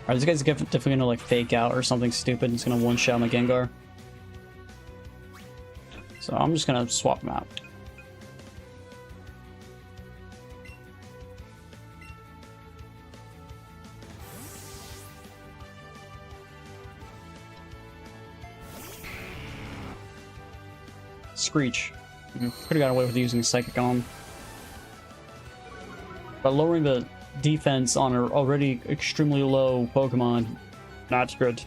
Speaker 1: Alright, this guy's definitely gonna like fake out or something stupid. He's gonna one-shot my Gengar. So I'm just gonna swap him out. Screech. Could have got away with using Psychic on. By lowering the defense on an already extremely low Pokemon, not good.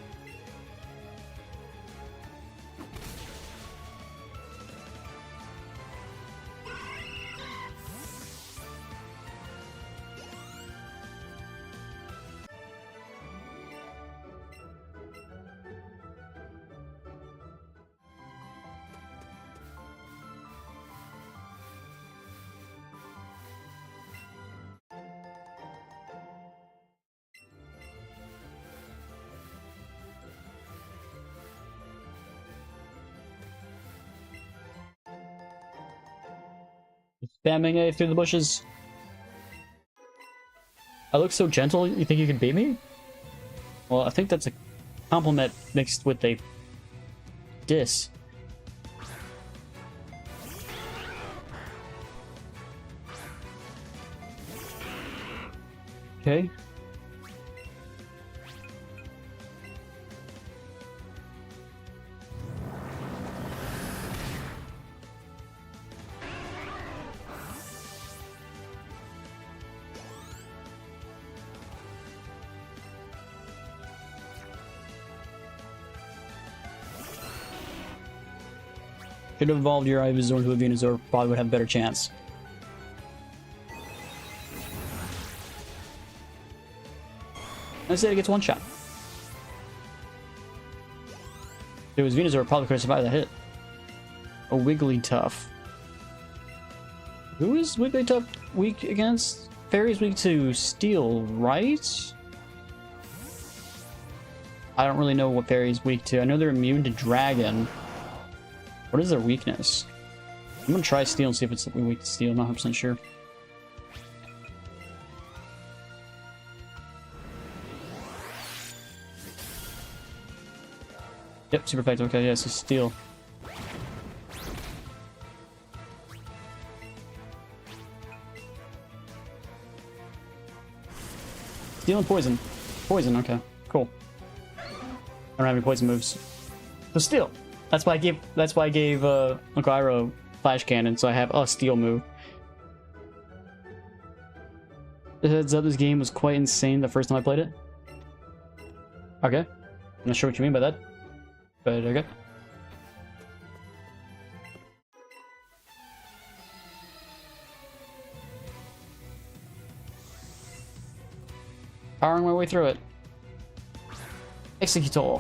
Speaker 1: Spamming A through the bushes. I look so gentle, you think you can beat me? Well, I think that's a compliment mixed with a diss. Okay. Should have evolved your Ivysaur into a Venusaur, probably would have a better chance. Instead, it gets one shot. If it was Venusaur, probably could have survived that hit. A Wigglytuff. Who is Wigglytuff weak against? Fairy's weak to Steel, right? I don't really know what Fairy's weak to. I know they're immune to Dragon. What is their weakness? I'm gonna try Steel and see if it's weak to Steel. I'm not 100% sure. Yep, super effective. Okay, yeah, so Steel. Steel and Poison. Poison, okay. Cool. I don't have any poison moves. So Steel. That's why I gave Lucario Flash Cannon, so I have a Steel move. Heads up, this game was quite insane the first time I played it. Okay. I'm not sure what you mean by that, but okay. Powering my way through it. Executor,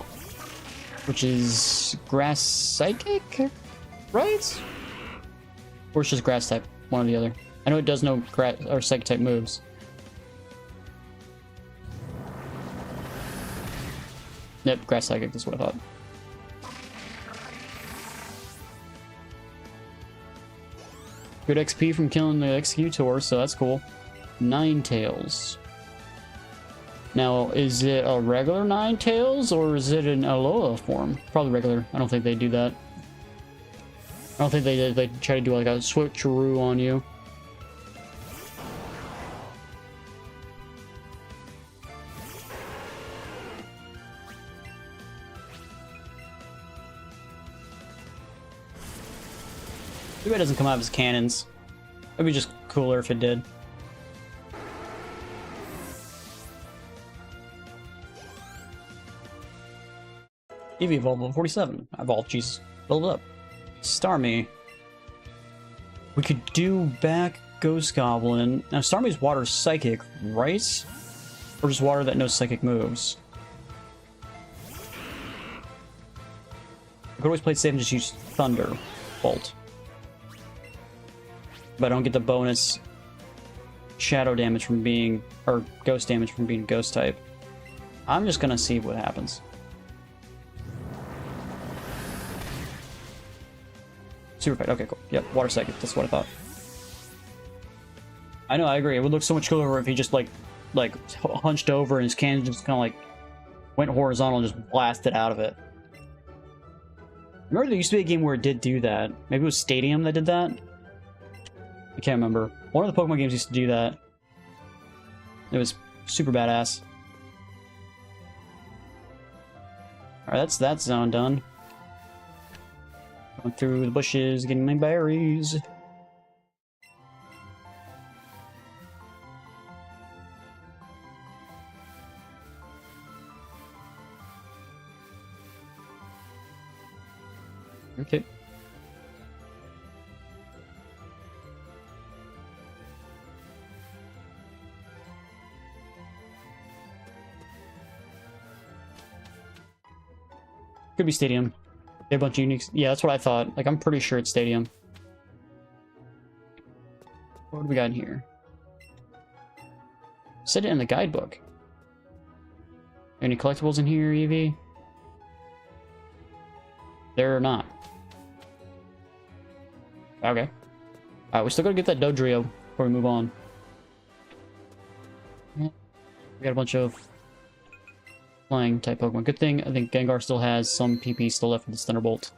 Speaker 1: which is grass psychic, right? Or it's just grass type, one or the other. I know it does no grass or psychic type moves. Yep, grass psychic, that's what I thought. Good XP from killing the Executor, so that's cool. Ninetales. Now, is it a regular Ninetales, or is it an Alola form? Probably regular. I don't think they do that. I don't think they try to do like a switcheroo on you. Maybe it doesn't come out of his cannons. It'd be just cooler if it did. Eevee evolved level 47. I evolved, Jesus. Build it up. Starmie. We could do back Ghost Goblin. Now, Starmie's water psychic, right? Or just water that knows psychic moves? I could always play it safe and just use Thunder Bolt. But I don't get the bonus shadow damage from being, or ghost damage from being ghost type. I'm just gonna see what happens. Super fight. Okay, cool. Yep, water psychic. That's what I thought. I know, I agree. It would look so much cooler if he just like hunched over and his cannon just kind of like went horizontal and just blasted out of it. Remember there used to be a game where it did do that. Maybe it was Stadium that did that? I can't remember. One of the Pokemon games used to do that. It was super badass. Alright, that's that zone done. Going through the bushes, getting my berries. Okay. Could be Stadium. They have a bunch of uniques. Yeah, that's what I thought. Like, I'm pretty sure it's Stadium. What do we got in here? Said it in the guidebook. Any collectibles in here, Eevee? There are not. Okay. Alright, we still gotta get that Dodrio before we move on. We got a bunch of flying type Pokemon. Good thing, I think Gengar still has some PP still left with his Thunderbolt.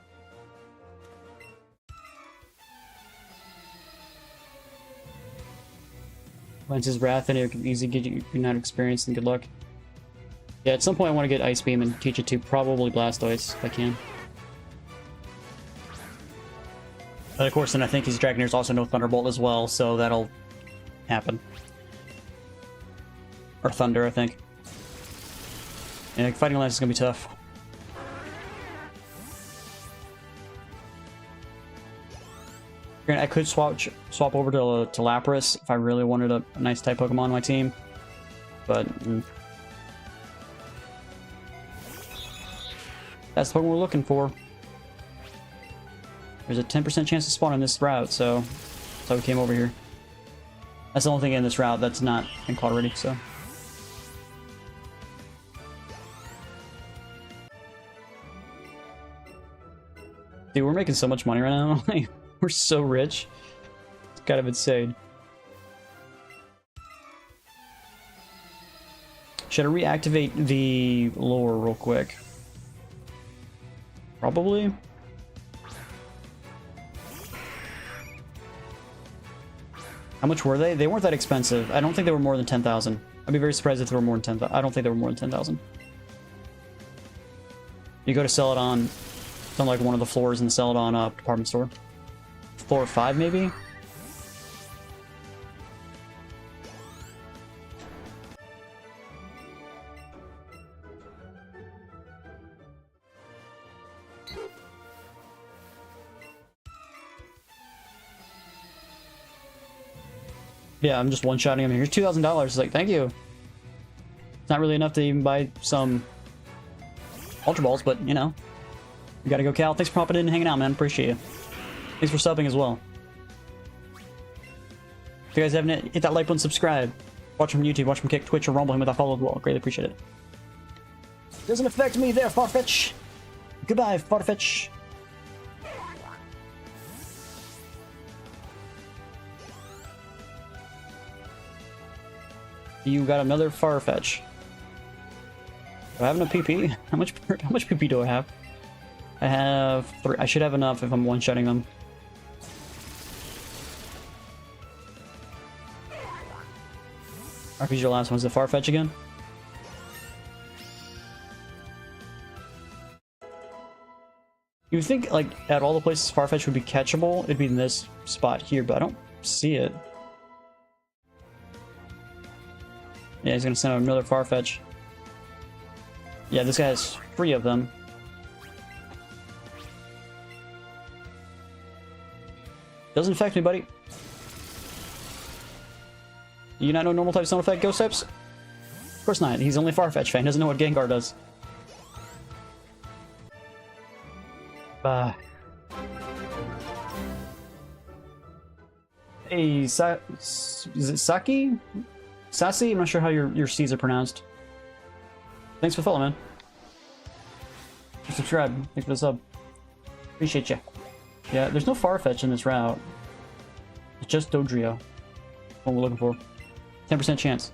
Speaker 1: Lance's Wrath, and it can easily get you United Experience, and good luck. Yeah, at some point I want to get Ice Beam and teach it to probably Blastoise, if I can. Of course, then I think his Dragonair's also no Thunderbolt as well, so that'll happen. Or Thunder, I think. Yeah, fighting Lance is gonna be tough. I could swap over to Lapras if I really wanted a nice type Pokemon on my team, but that's the Pokemon we're looking for. There's a 10% chance to spawn on this route, so that's why we came over here. That's the only thing in this route that's not been caught already, so. Dude, we're making so much money right now. We're so rich. It's kind of insane. Should I reactivate the lure real quick? Probably. How much were they? They weren't that expensive. I don't think they were more than 10,000. I'd be very surprised if they were more than 10,000. I don't think they were more than 10,000. You go to sell it on like one of the floors in the Celadon department store. Floor 5, maybe? Yeah, I'm just one-shotting him. Here's $2,000. It's like, thank you. It's not really enough to even buy some Ultra Balls, but, you know. We gotta go, Cal. Thanks for popping in and hanging out, man. Appreciate you. Thanks for subbing as well. If you guys haven't hit that like button, subscribe. Watch from YouTube, watch from Kick, Twitch, or Rumble him with that follow as well. Greatly appreciate it. Doesn't affect me there, Farfetch. Goodbye, Farfetch. You got another Farfetch. Do I have enough PP? How much PP do I have? I have 3. I should have enough if I'm one-shotting them. RP's your last one. Is it Farfetch again? You would think, like, at all the places Farfetch would be catchable, it'd be in this spot here, but I don't see it. Yeah, he's gonna send out another Farfetch. Yeah, this guy has 3 of them. Doesn't affect me, buddy. Do you not know normal types don't affect ghost types? Of course not. He's only Farfetch fan. Doesn't know what Gengar does. Hey, is it Saki? Sassy? I'm not sure how your C's are pronounced. Thanks for the follow, man. Subscribe. Thanks for the sub. Appreciate you. Yeah, there's no Farfetch in this route. It's just Dodrio. What we're looking for. 10% chance.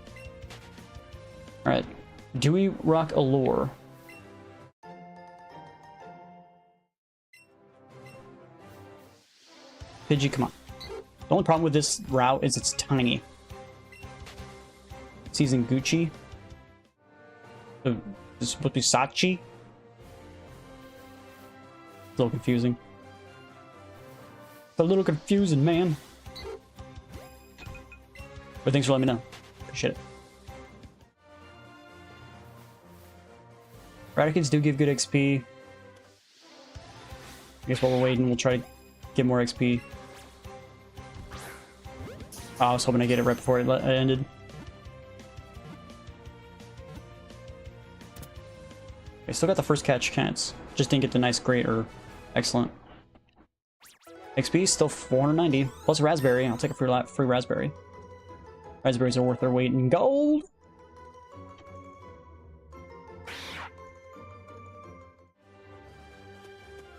Speaker 1: Alright. Do we rock a lure? Pidgey, come on. The only problem with this route is it's tiny. Season Gucci. This is supposed to be Sachi. It's a little confusing. It's a little confusing, man. But thanks for letting me know. Appreciate it. Ratikids do give good XP. I guess while we're waiting, we'll try to get more XP. Oh, I was hoping I get it right before it ended. I still got the first catch chance. Just didn't get the nice, great, or excellent. XP still 490 plus raspberry. I'll take a free raspberry. Raspberries are worth their weight in gold.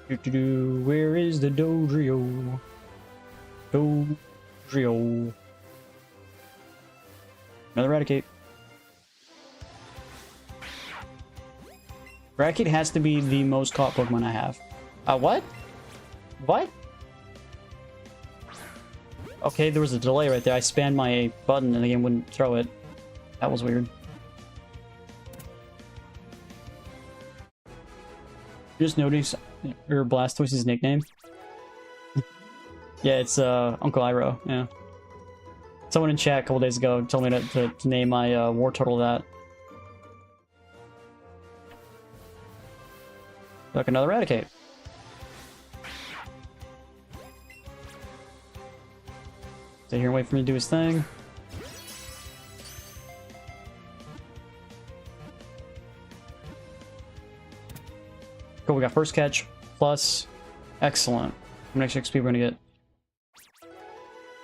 Speaker 1: Where is the Dodrio? Dodrio. Another Raticate. Raticate has to be the most caught Pokemon I have. What? What? Okay, there was a delay right there. I spammed my button and the game wouldn't throw it. That was weird. Just notice your Blastoise's nickname. Yeah, it's Uncle Iroh. Yeah. Someone in chat a couple days ago told me to name my war turtle that. Look, another Raticate. Stay here and wait for me to do his thing. Cool, we got first catch plus. Excellent. How much XP we're gonna get?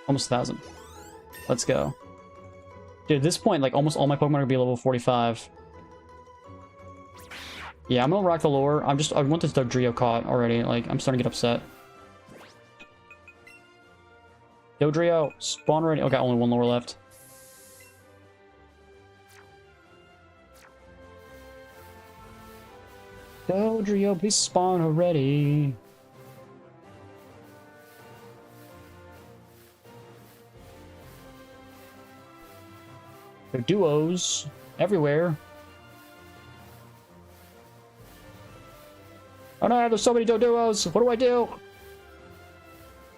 Speaker 1: Almost 1,000. Let's go. Dude, at this point, like, almost all my Pokemon are gonna be level 45. Yeah, I'm gonna rock the lure. I want this Dodrio caught already. Like, I'm starting to get upset. Dodrio, spawn already. Okay, only one lure left. Dodrio, please spawn already. There are duos everywhere. Oh no, there's so many duos. What do I do?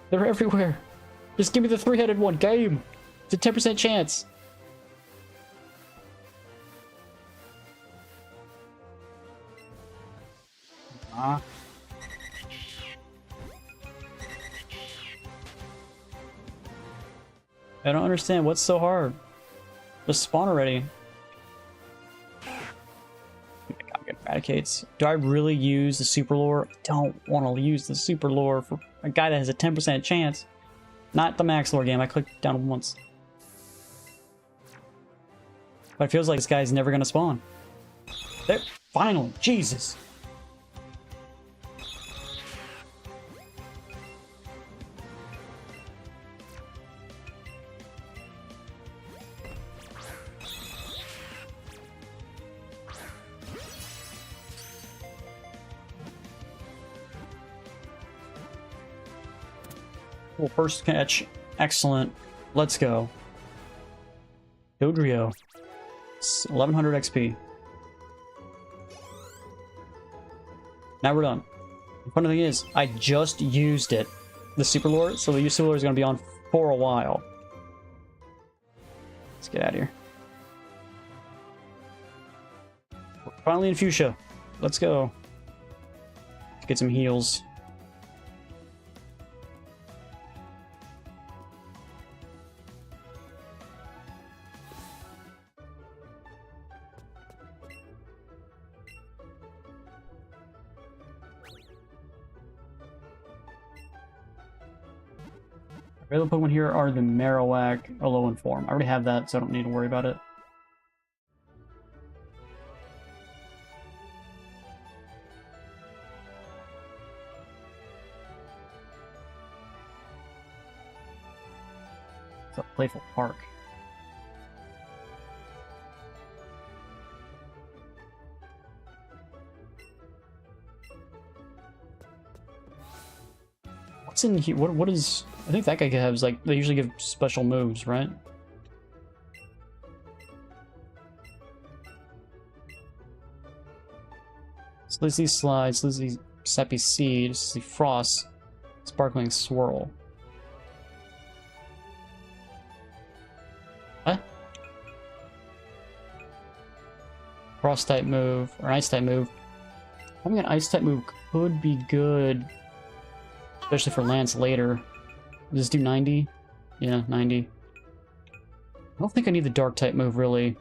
Speaker 1: They're everywhere. Just give me the 3-headed one. Game. It's a 10% chance. I don't understand. What's so hard? Just spawn already. Eradicates. Do I really use the super lure? I don't want to use the super lure for a guy that has a 10% chance. Not the max lure game. I clicked down once. But it feels like this guy's never going to spawn. There. Finally. Jesus. Well, first catch. Excellent. Let's go. Dodrio. 1100 XP. Now we're done. The funny thing is, I just used it. The super lure, so the super lure is going to be on for a while. Let's get out of here. We're finally in Fuchsia. Let's go. Let's get some heals. Available Pokemon here are the Marowak, Alolan form. I already have that, so I don't need to worry about it. It's a playful park. What's in here? What is... I think that guy has, like, they usually give special moves, right? Slizzy Slide, Slizzy Sappy Seed, Slizzy Frost, Sparkling Swirl. What? Frost type move, or Ice type move. Having an Ice type move could be good, especially for Lance later. Does this do 90? Yeah, 90. I don't think I need the Dark type move, really.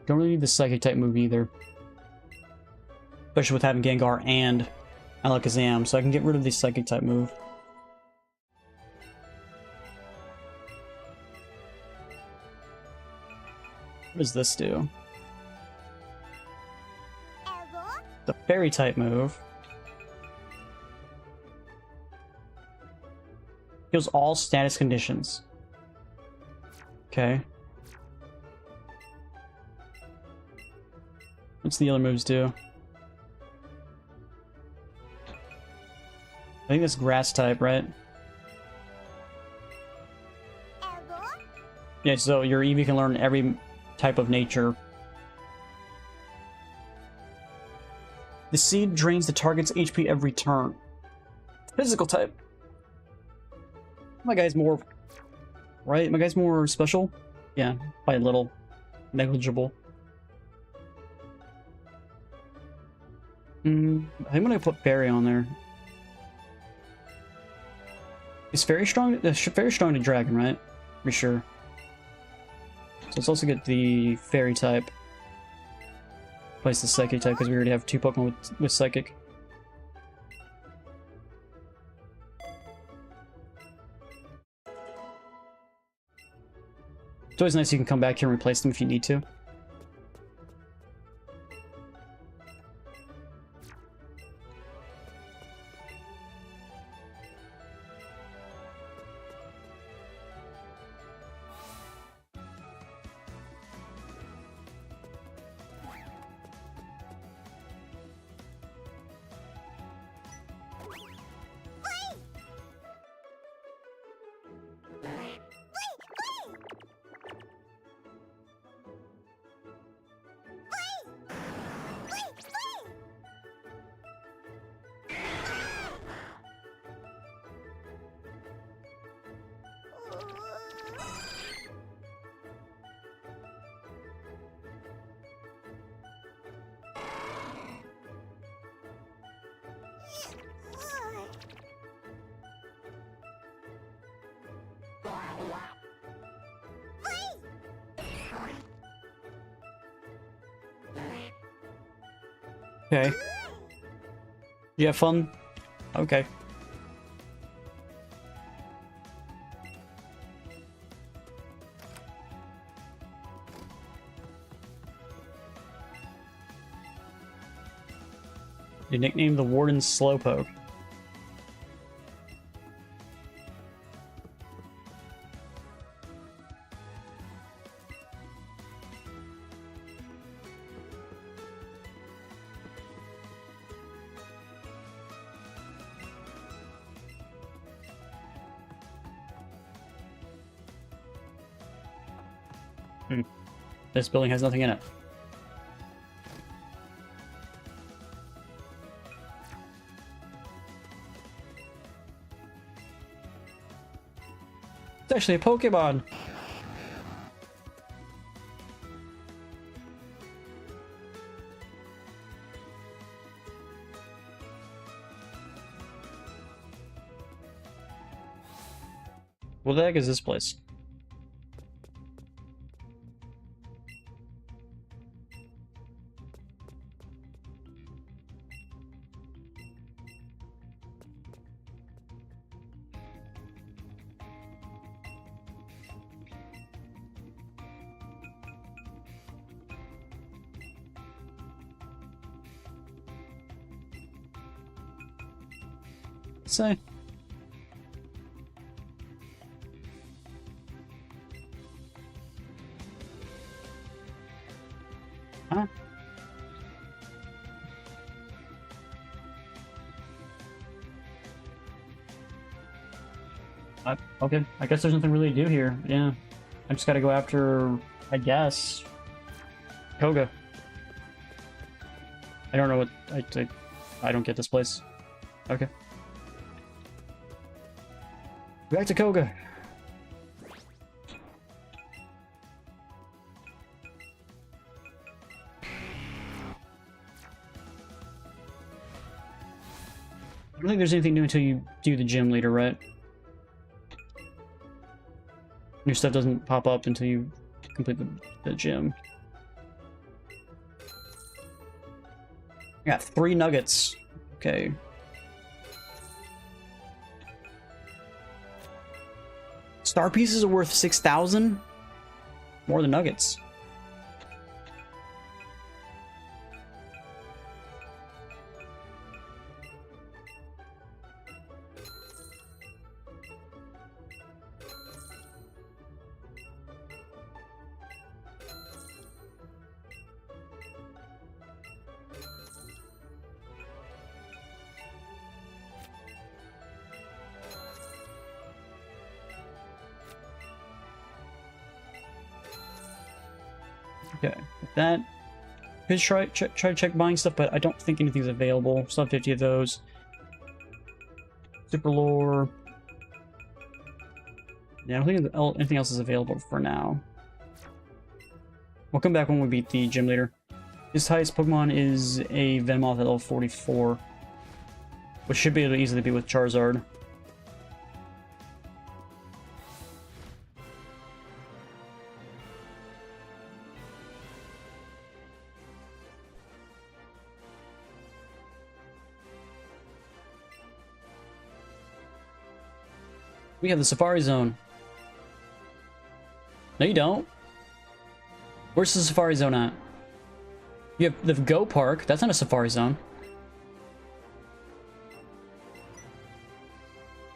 Speaker 1: Don't really need the Psychic type move either. Especially with having Gengar and Alakazam, so I can get rid of the Psychic type move. What does this do? The Fairy type move. Heals all status conditions. Okay. What's the other moves do? I think that's grass type, right? Yeah, so your Eevee can learn every type of nature. The seed drains the target's HP every turn. Physical type. My guy's more... Right? My guy's more special? Yeah, by a little. Negligible. I'm gonna put Fairy on there. Is Fairy strong? Fairy strong to Dragon, right? For sure. So let's also get the Fairy type. Place the Psychic type because we already have 2 Pokemon with Psychic. It's always nice you can come back here and replace them if you need to. Okay. You have fun? Okay. You nicknamed the Warden Slowpoke. This building has nothing in it. It's actually a Pokemon. What the heck is this place? Say. Huh? Okay, I guess there's nothing really to do here. Yeah. I just gotta go after, I guess, Koga. I don't know what... I don't get this place. Okay. Back to Koga. I don't think there's anything new until you do the gym leader, right? Your stuff doesn't pop up until you complete the gym. I got 3 nuggets. Okay. Star pieces are worth 6,000? More than nuggets. Okay, with that, could try to check buying stuff, but I don't think anything's available. Still have 50 of those. Super lore. Yeah, I don't think anything else is available for now. We'll come back when we beat the gym leader. His highest Pokemon is a Venomoth at level 44, which should be able to easily beat with Charizard. We have the Safari Zone. No, you don't. Where's the Safari Zone at? You have the Go Park. That's not a Safari Zone.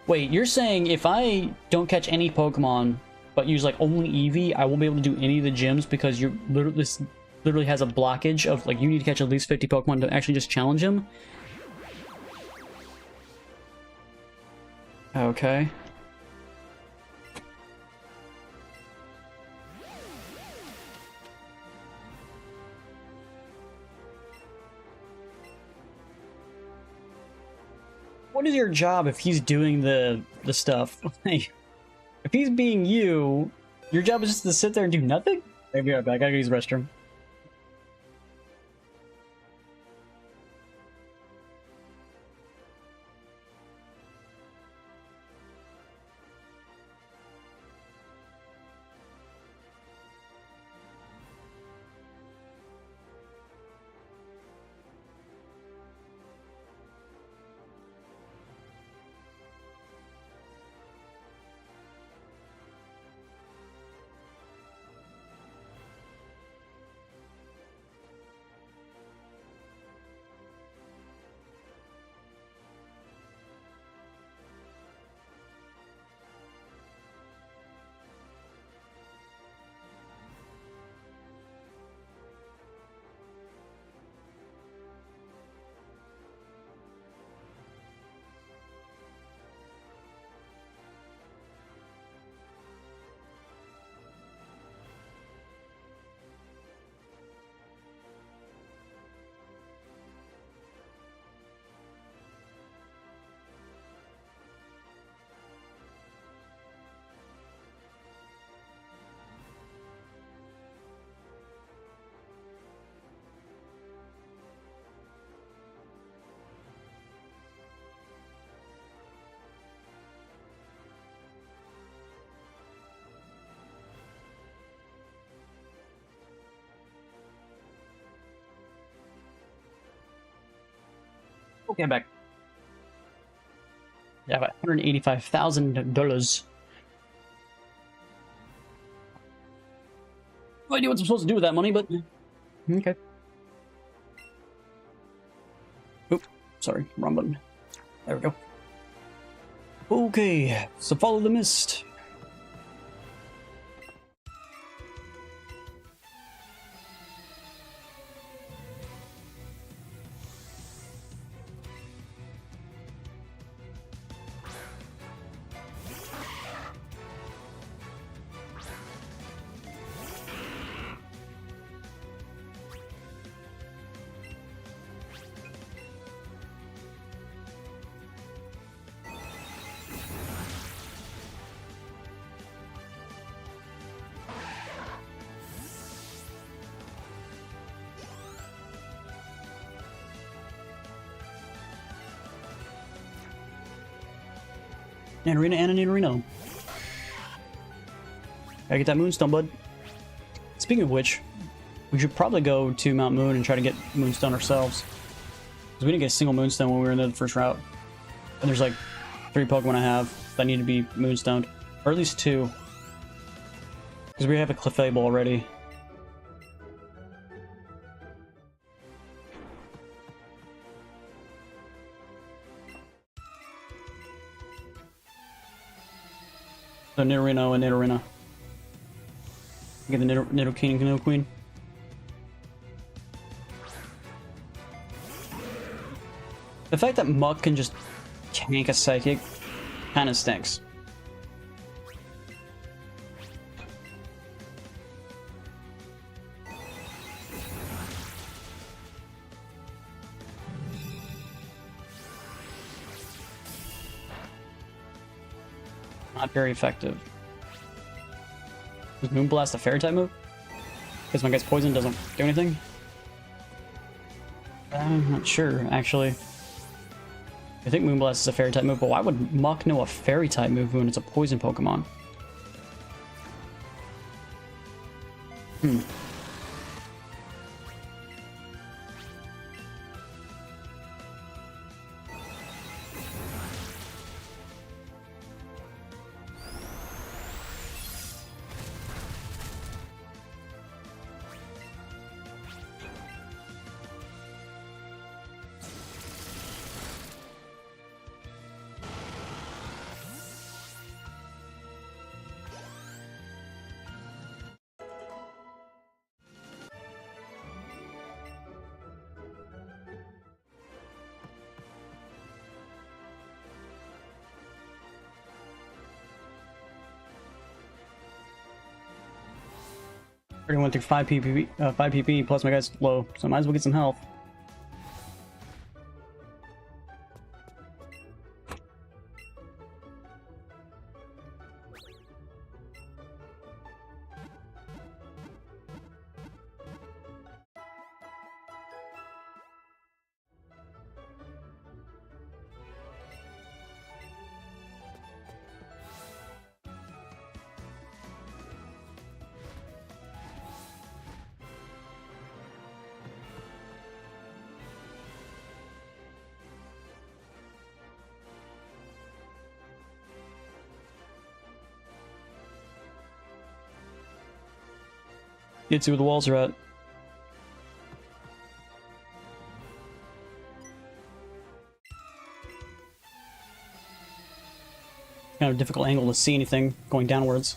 Speaker 1: Wait, you're saying if I don't catch any Pokemon, but use like only Eevee, I won't be able to do any of the gyms because you're literally, this literally has a blockage of like you need to catch at least 50 Pokemon to actually just challenge him? Okay. What is your job if he's doing the stuff? Like, if he's being you, your job is just to sit there and do nothing? I'll be right back. I gotta use the restroom. Okay, I'm back. Yeah, about $185,000. No idea what I'm supposed to do with that money, but okay. Oop, sorry, wrong button. There we go. Okay, so follow the mist. Nidorino and a Nidorino. Gotta get that Moonstone, bud. Speaking of which, we should probably go to Mount Moon and try to get Moonstone ourselves. Because we didn't get a single Moonstone when we were in the first route. And there's like 3 Pokemon I have that need to be Moonstoned. Or at least 2. Because we have a Clefable already. So Nidorino and Nidorina. Get the Nidoking and Nidoqueen. The fact that Muck can just tank a Psychic kind of stinks. Not very effective. Is Moonblast a fairy type move? Because my guy's poison doesn't do anything? I'm not sure, actually. I think Moonblast is a fairy type move, but why would Muck know a fairy type move when it's a poison Pokemon? Already went through 5 PP plus my guy's low, so I might as well get some health. Let's see where the walls are at. Kind of a difficult angle to see anything going downwards.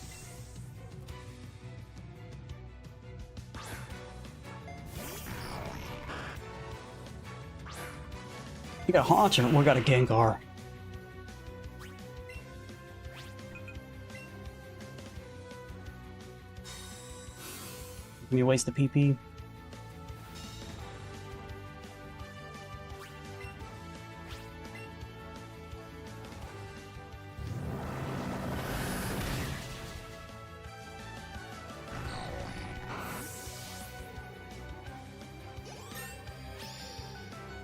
Speaker 1: We got a Haunter, we got a Gengar. Can you waste the PP?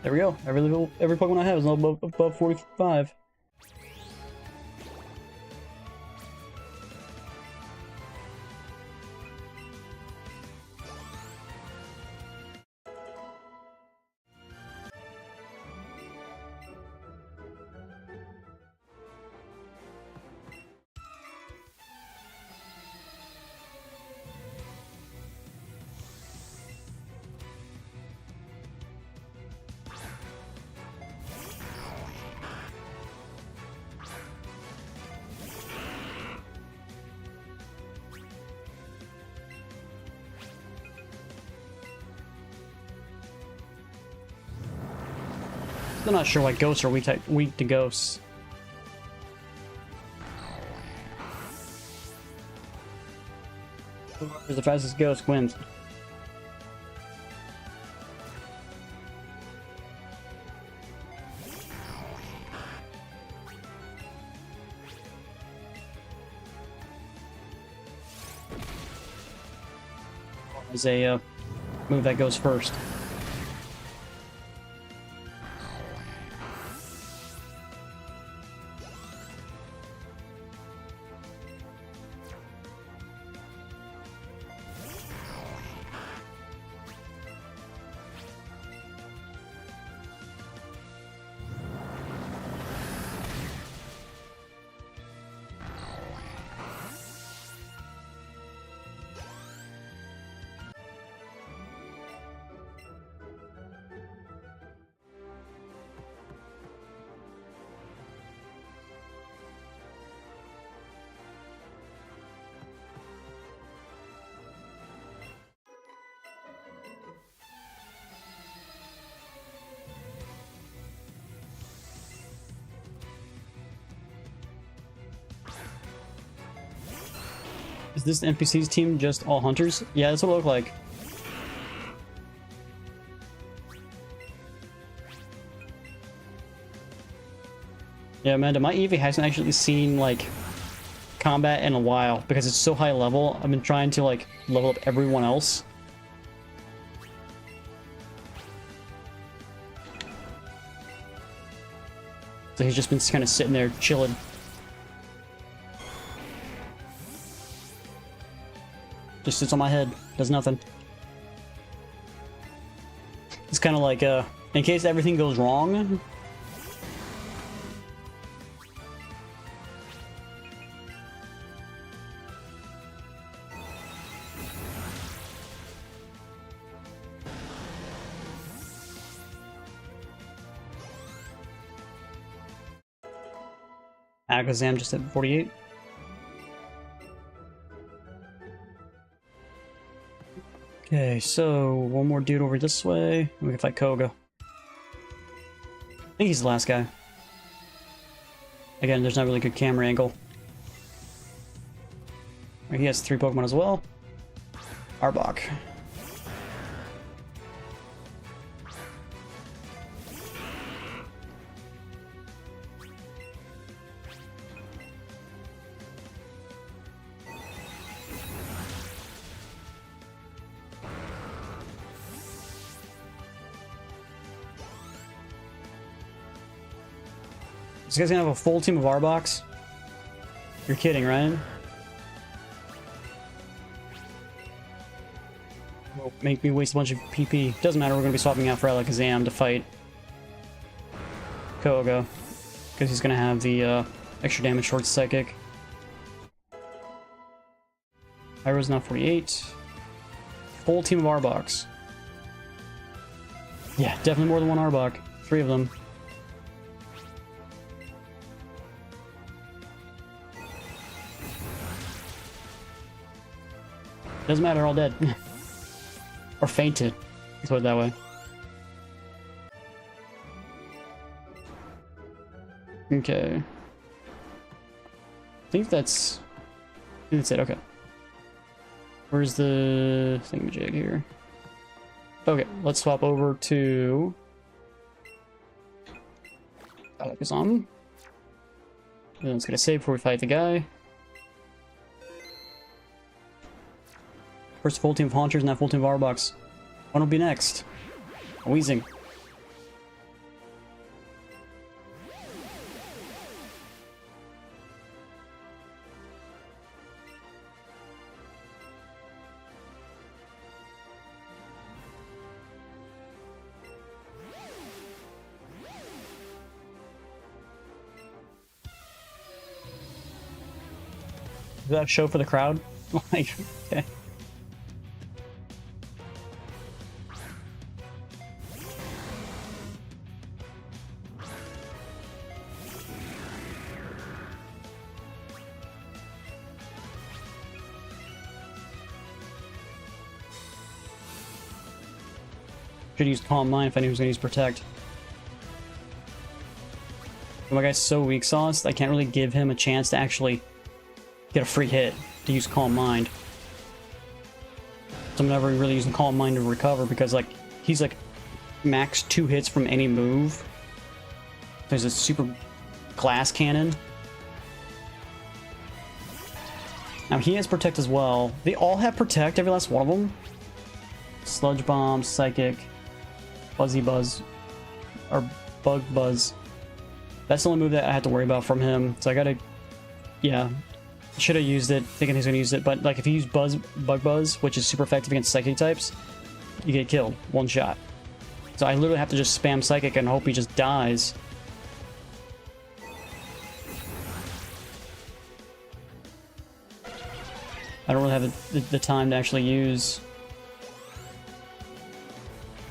Speaker 1: There we go. Every Pokemon I have is above 45. Still not sure why ghosts are weak to ghosts. Whoever's the fastest ghost wins. Is a move that goes first. Is this the NPC's team just all hunters? Yeah, that's what it looked like. Yeah, Amanda, my Eevee hasn't actually seen, like, combat in a while because it's so high level. I've been trying to, like, level up everyone else. So he's just been kind of sitting there chilling. Just sits on my head, does nothing. It's kind of like, in case everything goes wrong. Alakazam just at 48. Okay, so one more dude over this way. We can fight Koga. I think he's the last guy. Again, there's not really good camera angle. He has 3 Pokemon as well. Arbok. This guy's gonna have a full team of Arboks? You're kidding, right? Will make me waste a bunch of PP. Doesn't matter, we're gonna be swapping out for Alakazam to fight Koga. Because he's gonna have the extra damage towards Psychic. Iroh's now 48. Full team of Arboks. Yeah, definitely more than one Arbok. 3 of them. Doesn't matter, they're all dead. Or fainted. Let's put it that way. Okay. I think that's it, okay. Where's the thingamajig here? Okay, let's swap over to Alakazam. And it's gonna save before we fight the guy. First full team of Haunters, now full team of Arboks. One will be next. Wheezing. Is that a show for the crowd? Like, okay. Should use Calm Mind if I knew he was going to use Protect. My guy's so weak sauced, I can't really give him a chance to actually get a free hit to use Calm Mind. So I'm never really using Calm Mind to recover because, like, he's like max 2 hits from any move. There's a super glass cannon. Now he has Protect as well. They all have Protect, every last one of them. Sludge Bomb, Psychic, Buzzy Buzz, or Bug Buzz. That's the only move that I had to worry about from him. So I gotta, yeah, should have used it, thinking he's gonna use it. But like if you use Bug Buzz, which is super effective against Psychic types, you get killed, 1 shot. So I literally have to just spam Psychic and hope he just dies. I don't really have the time to actually use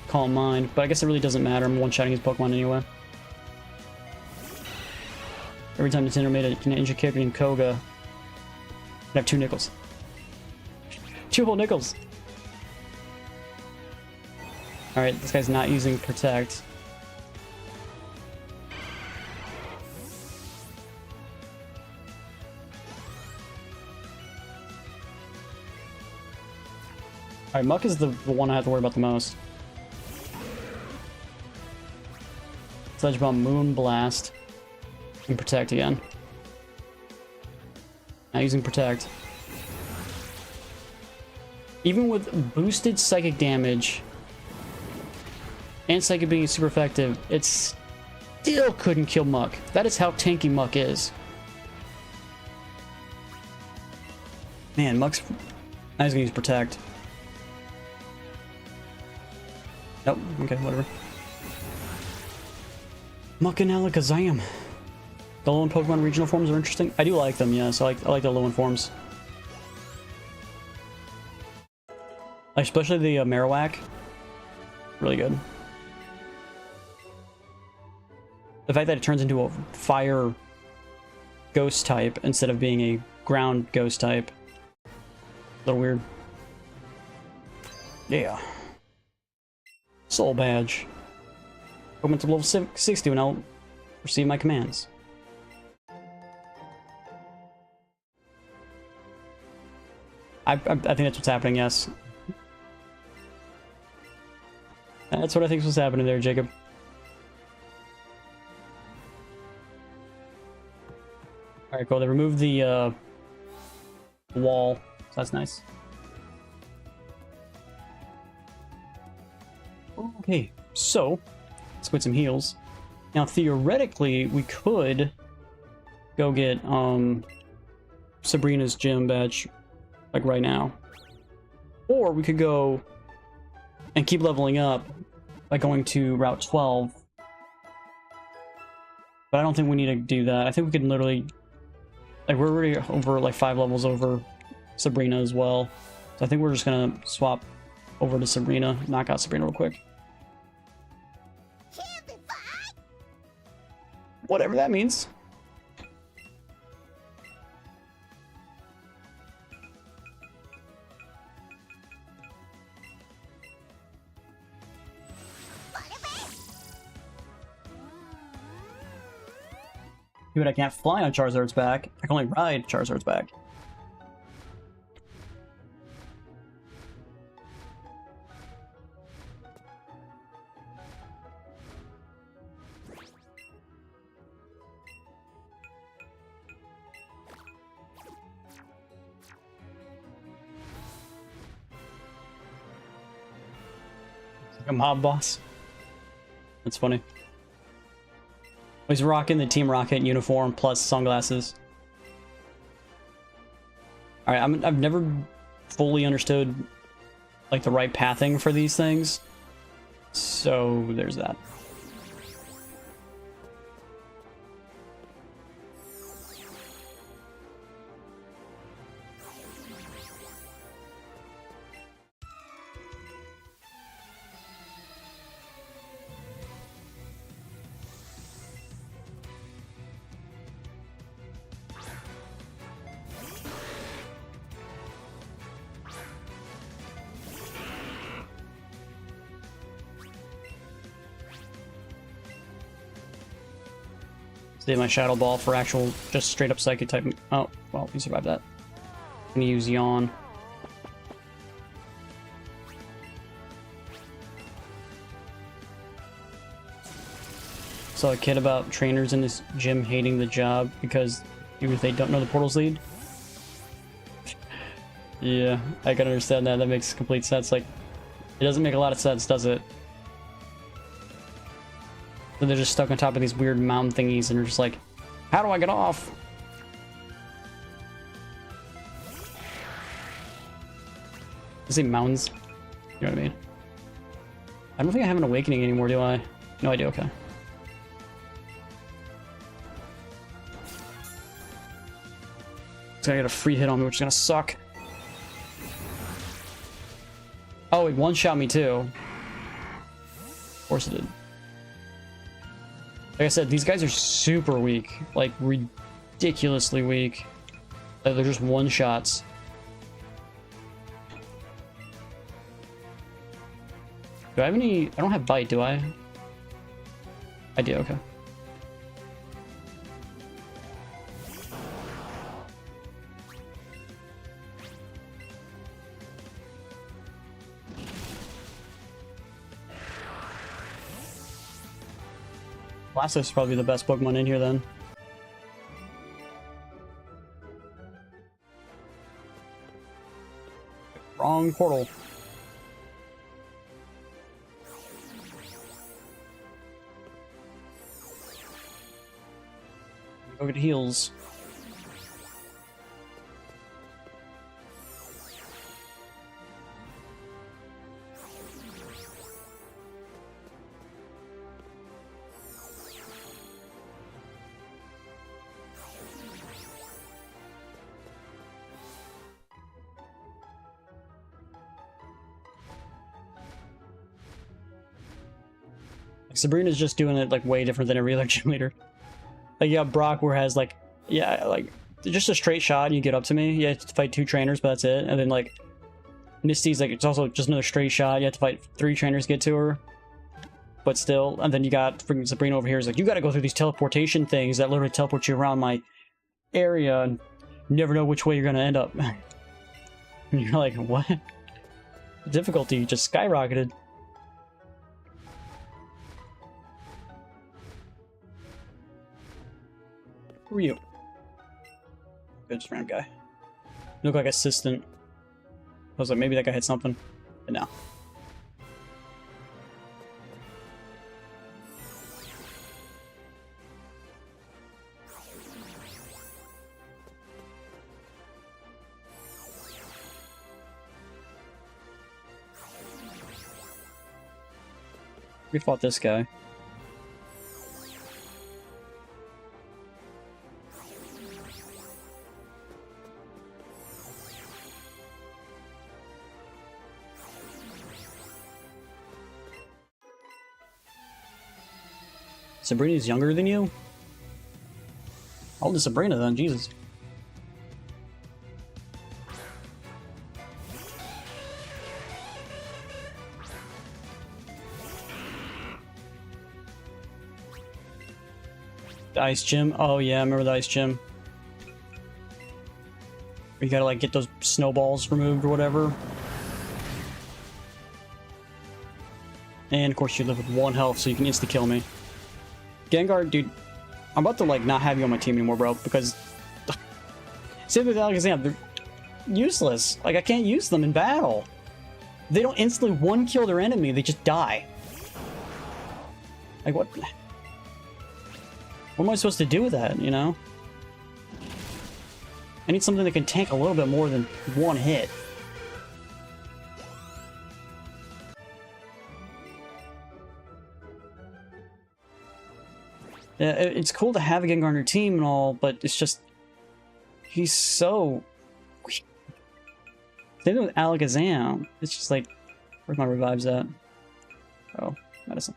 Speaker 1: Calm Mind, but I guess it really doesn't matter. I'm one-shotting his Pokemon anyway. Every time Nintendo made a ninja character named Koga, I'd have 2 nickels. 2 whole nickels! Alright, this guy's not using Protect. Alright, Muck is the one I have to worry about the most. Sludge Bomb, Moon Blast, and Protect again. Not using Protect. Even with boosted Psychic damage, and Psychic being super effective, it still couldn't kill Muck. That is how tanky Muck is. Man, Muck's... I was gonna use Protect. Nope, okay, whatever. Muck and Alakazam. The low-end Pokemon regional forms are interesting. I do like them, yeah, so I like the low-end forms. Especially the Marowak. Really good. The fact that it turns into a fire ghost type instead of being a ground ghost type. A little weird. Yeah. Soul Badge. Pokemon to level 60 and I'll receive my commands. I think that's what's happening, yes. That's what I think was happening there, Jacob. Alright, cool. They removed the wall, so that's nice. Okay, so let's get some heals. Now, theoretically, we could go get Sabrina's gym badge, like right now. Or we could go and keep leveling up by going to Route 12. But I don't think we need to do that. I think we can literally... Like, we're already over, like, 5 levels over Sabrina as well. So I think we're just gonna swap over to Sabrina. Knock out Sabrina real quick. Whatever that means. Dude, I can't fly on Charizard's back. I can only ride Charizard's back. A mob boss. That's funny. He's rocking the Team Rocket uniform plus sunglasses. Alright, I've never fully understood like the right pathing for these things. So there's that. Did my Shadow Ball for actual, just straight up Psychic type. Oh, well, we survived that. I'm gonna use Yawn. Saw a kid about trainers in this gym hating the job because even if they don't know the portals lead. Yeah, I can understand that. That makes complete sense. Like, it doesn't make a lot of sense, does it? But they're just stuck on top of these weird mountain thingies and they're just like, how do I get off? I say mountains. You know what I mean? I don't think I have an awakening anymore, do I? No, I do, okay. So I got a free hit on me, which is gonna suck. Oh, it one-shot me too. Of course it did. Like I said, these guys are super weak. Like, ridiculously weak. Like, they're just one-shots. Do I have any... I don't have bite, do I? I do, okay. Blastoise is probably the best Pokemon in here then. Wrong portal. Go get heals. Sabrina's just doing it like way different than every other gym leader. Like, you have Brock where it has like, yeah, like just a straight shot and you get up to me. You have to fight 2 trainers, but that's it. And then like Misty's like, it's also just another straight shot. You have to fight 3 trainers to get to her. But still, and then you got freaking Sabrina over here is like, you gotta go through these teleportation things that literally teleport you around my area and you never know which way you're gonna end up. And you're like, what? The difficulty just skyrocketed. Who are you? Good, just random guy. You look like assistant. I was like, maybe that guy had something. But no. We fought this guy. Sabrina's younger than you? How old is Sabrina then? Jesus. The ice gym? Oh yeah, I remember the ice gym. You gotta like get those snowballs removed or whatever. And of course you live with 1 health, so you can insta-kill me. Gengar, dude, I'm about to like not have you on my team anymore, bro, because same with Alakazam, they're useless. Like, I can't use them in battle. They don't instantly one-kill their enemy, they just die. Like, what? What am I supposed to do with that, you know? I need something that can tank a little bit more than 1 hit. Yeah, it's cool to have a Gengar on your team and all, but it's just... He's so... Same with Alakazam. It's just like... Where's my revives at? Oh, medicine.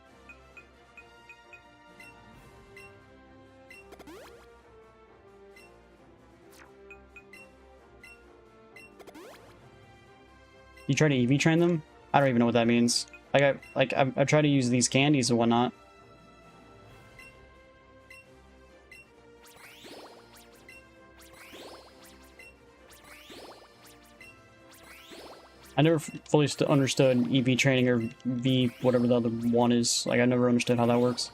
Speaker 1: You try to EV train them? I don't even know what that means. I've tried to use these candies and whatnot. I never fully understood Eevee training or V, whatever the other one is. Like, I never understood how that works.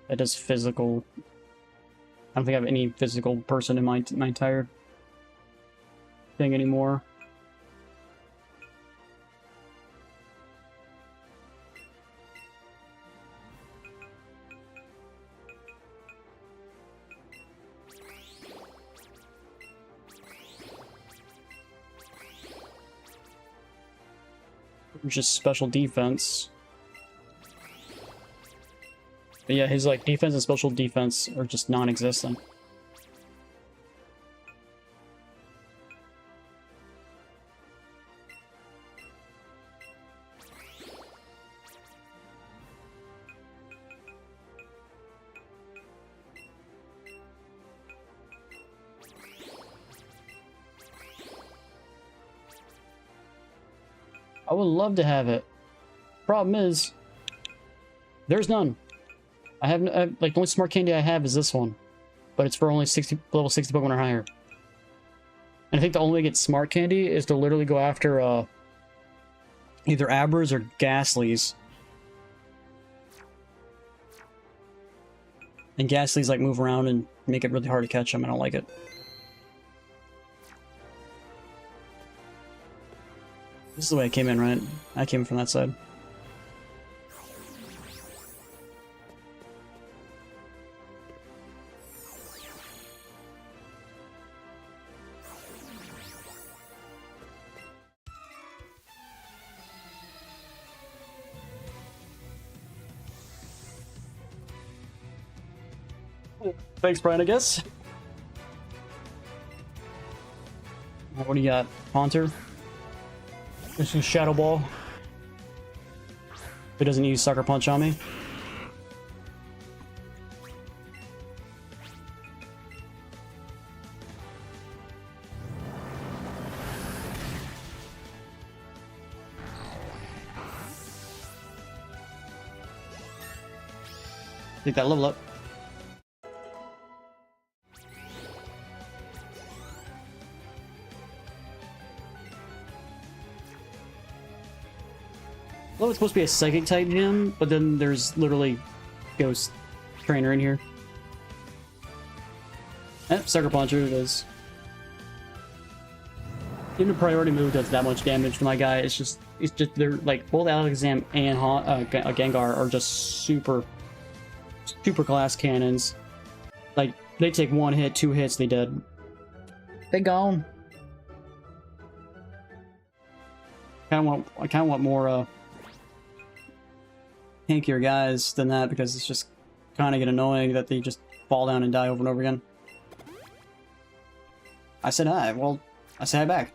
Speaker 1: That does physical. I don't think I have any physical person in my entire thing anymore. Just special defense. But yeah, his like defense and special defense are just non-existent. I would love to have it. Problem is, there's none. I have like the only smart candy I have is this one, but it's for only level 60 Pokemon or higher. And I think the only way to get smart candy is to literally go after either Abras or Ghastlies. And Ghastlies like move around and make it really hard to catch them. I don't like it. This is the way I came in, right? I came from that side. Thanks, Brian, I guess. What do you got? Haunter? Just use Shadow Ball. If it doesn't use Sucker Punch on me. Take that level up. Well, it's supposed to be a Psychic type gym, but then there's literally Ghost Trainer in here. Sucker Puncher it is. Even a priority move does that much damage to my guy. It's just they're like both Alakazam and Gengar are just super class cannons. Like they take one hit, 2 hits, they dead. They gone. I kind of want more tankier guys than that, because it's just kind of get annoying that they just fall down and die over and over again. I said hi. Well, I said hi back.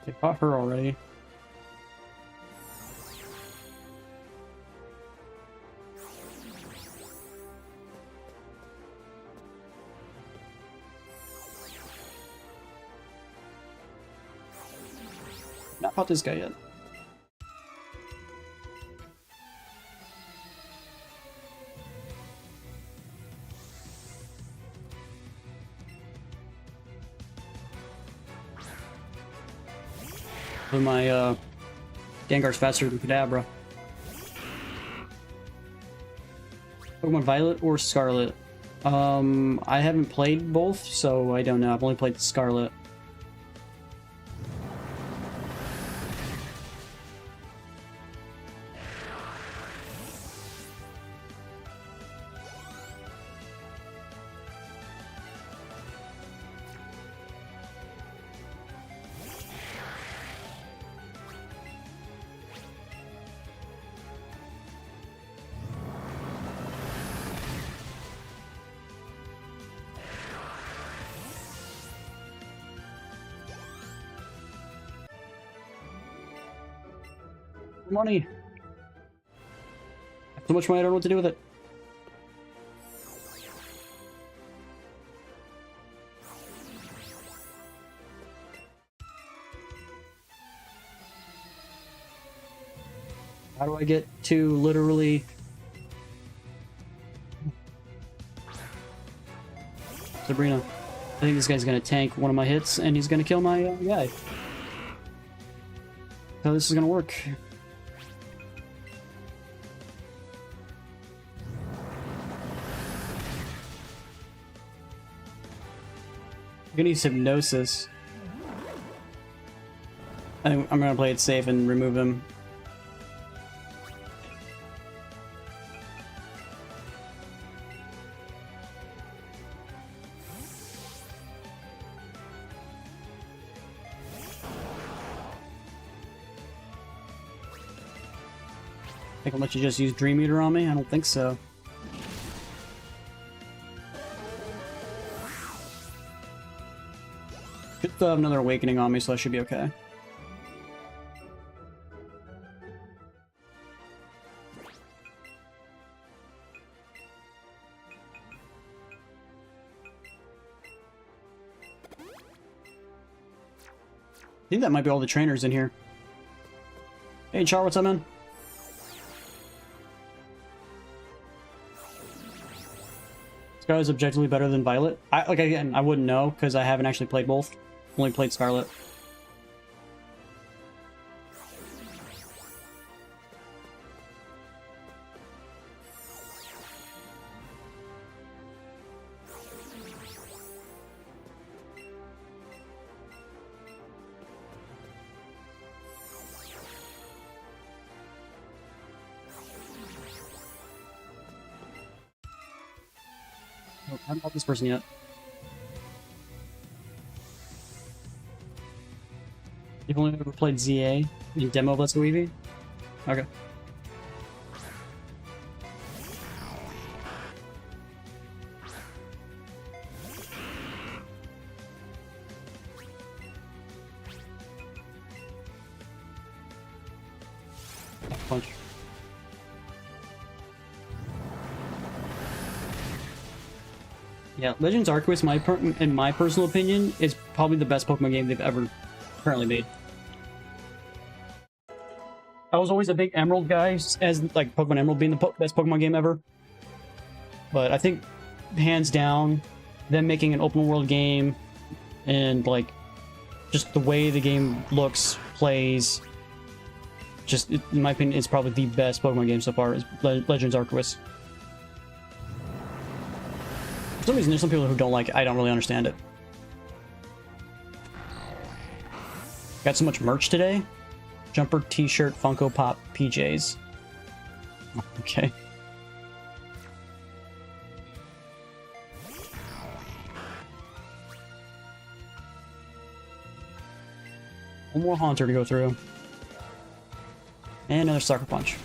Speaker 1: They caught her already. Not caught this guy yet. But my Gengar's faster than Kadabra. Pokemon Violet or Scarlet? I haven't played both, so I don't know. I've only played Scarlet. Money. So much money, I don't know what to do with it. How do I get to literally... Sabrina. I think this guy's gonna tank one of my hits, and he's gonna kill my guy. So this is gonna work. I'm gonna use Hypnosis. I think I'm gonna play it safe and remove him. I think I'll let you just use Dream Eater on me? I don't think so. Should still have another Awakening on me, so I should be okay. I think that might be all the trainers in here. Hey, Char, what's up, man? Scarlet is objectively better than Violet. Again, I wouldn't know because I haven't actually played both. Only played Scarlet. Oh, I haven't fought this person yet. You've only ever played ZA in demo of Let's Go Eevee? Okay. Punch. Yeah, Legends Arceus, in my personal opinion, is probably the best Pokemon game they've ever currently made. I was always a big Emerald guy, as like Pokemon Emerald being the best Pokemon game ever. But I think, hands down, them making an open world game and like just the way the game looks, plays, just in my opinion, it's probably the best Pokemon game so far. Is Legends Arceus. For some reason, there's some people who don't like it. I don't really understand it. Got so much merch today. Jumper, t-shirt, Funko Pop, PJs. Okay. One more Haunter to go through. And another Sucker Punch.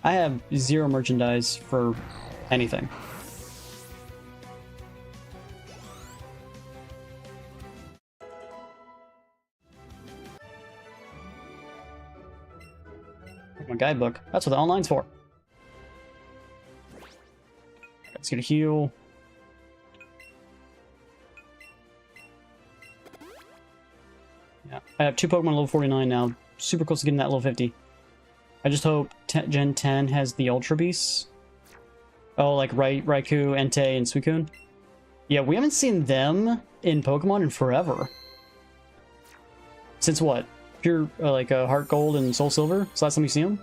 Speaker 1: I have zero merchandise for anything. My guidebook. That's what the online's for. Let's get a heal. Yeah, I have 2 Pokemon level 49 now. Super close to getting that level 50. I just hope Gen 10 has the Ultra Beasts. Oh, like Raikou, Entei, and Suicune. Yeah, we haven't seen them in Pokemon in forever. Since what? Pure, like, Heart Gold and Soul Silver? So last time we see them?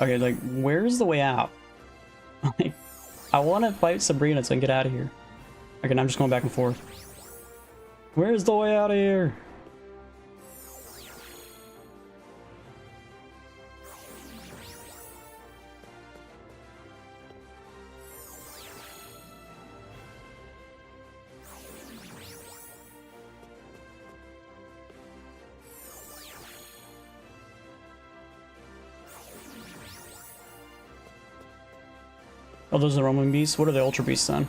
Speaker 1: Okay, like, where's the way out? Like, I want to fight Sabrina so I can get out of here. Okay, now I'm just going back and forth. Where's the way out of here? Oh, those are the roaming beasts? What are the ultra beasts then?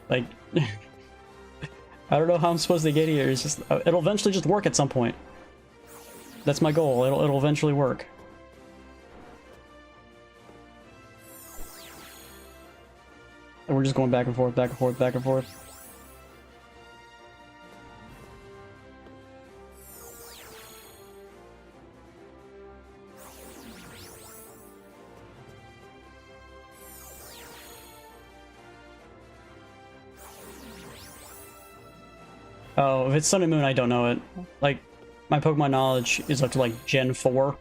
Speaker 1: Like, I don't know how I'm supposed to get here. It's just, it'll eventually just work at some point. That's my goal. It'll eventually work. And we're just going back and forth, back and forth, back and forth. Oh, if it's Sun and Moon, I don't know it. Like, my Pokemon knowledge is up to, like, Gen 4.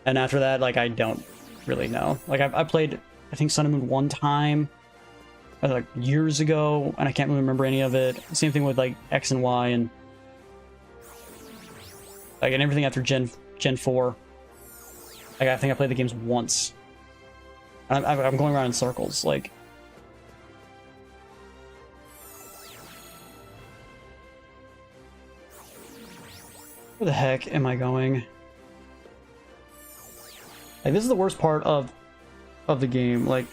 Speaker 1: And after that, like, I don't really know. Like, I played, I think, Sun and Moon one time, like, years ago, and I can't really remember any of it. Same thing with, like, X and Y, and... like, and everything after Gen 4. Like, I think I played the games once. And I'm going around in circles, like... Where the heck am I going? Like, this is the worst part of the game. Like,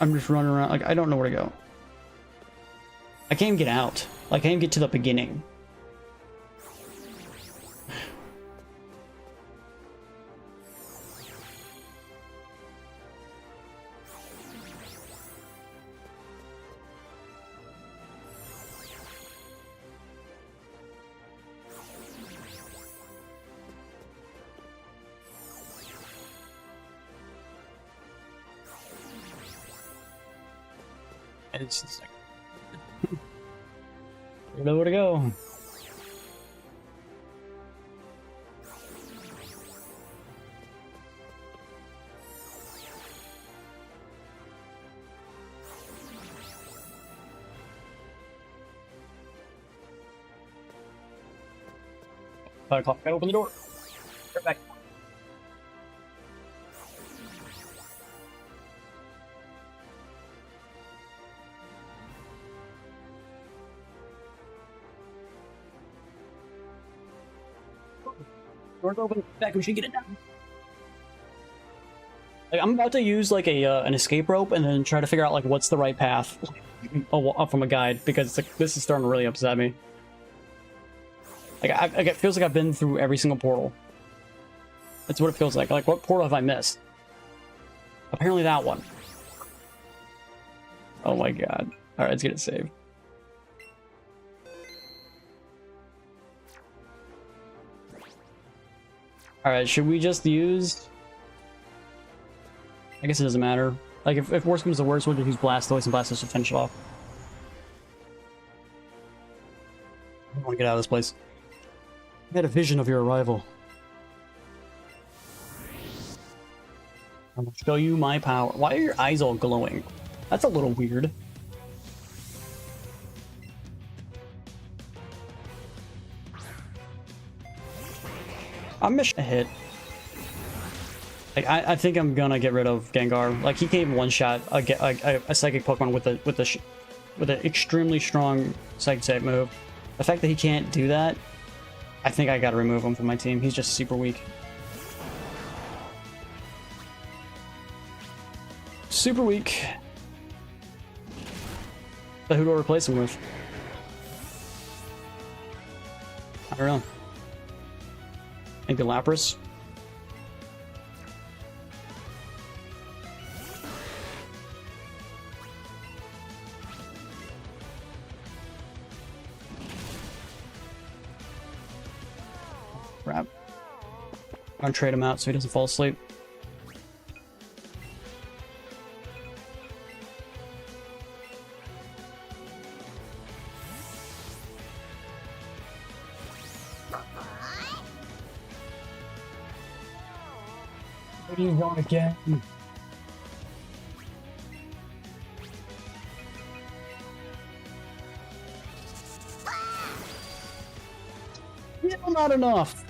Speaker 1: I'm just running around. Like, I don't know where to go. I can't even get out. Like, I can't even get to the beginning. It's just like, I don't know where to go. I gotta open the door. Right back. Door's open. Back. We should get it down. Like, I'm about to use like a an escape rope and then try to figure out like what's the right path from a guide, because it's like, this is starting to really upset me. Like, it feels like I've been through every single portal. That's what it feels like. Like, what portal have I missed? Apparently that one. Oh my god. Alright, let's get it saved. Alright, should we just use... I guess it doesn't matter. Like, if worse comes to worse, we'll just use Blastoise and Blastoise to finish it off. I want to get out of this place. I had a vision of your arrival. I'm gonna show you my power. Why are your eyes all glowing? That's a little weird. I'm missing a hit. Like, I think I'm gonna get rid of Gengar. Like, he can't even one-shot a psychic Pokemon with an extremely strong psychic type move. The fact that he can't do that, I think I gotta remove him from my team. He's just super weak. Super weak. But who do I replace him with? I don't know. Maybe Lapras? Crap. I'm gonna trade him out so he doesn't fall asleep. What are you going again? Still not enough.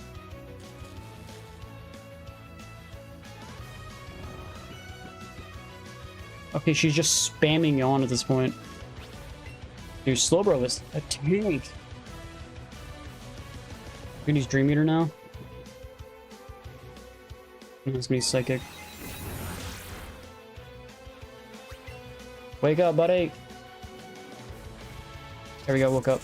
Speaker 1: Okay, she's just spamming Yawn at this point. Dude, Slowbro is a tank. can use Dream Eater now. It's gonna be Psychic. Wake up, buddy! There we go, woke up.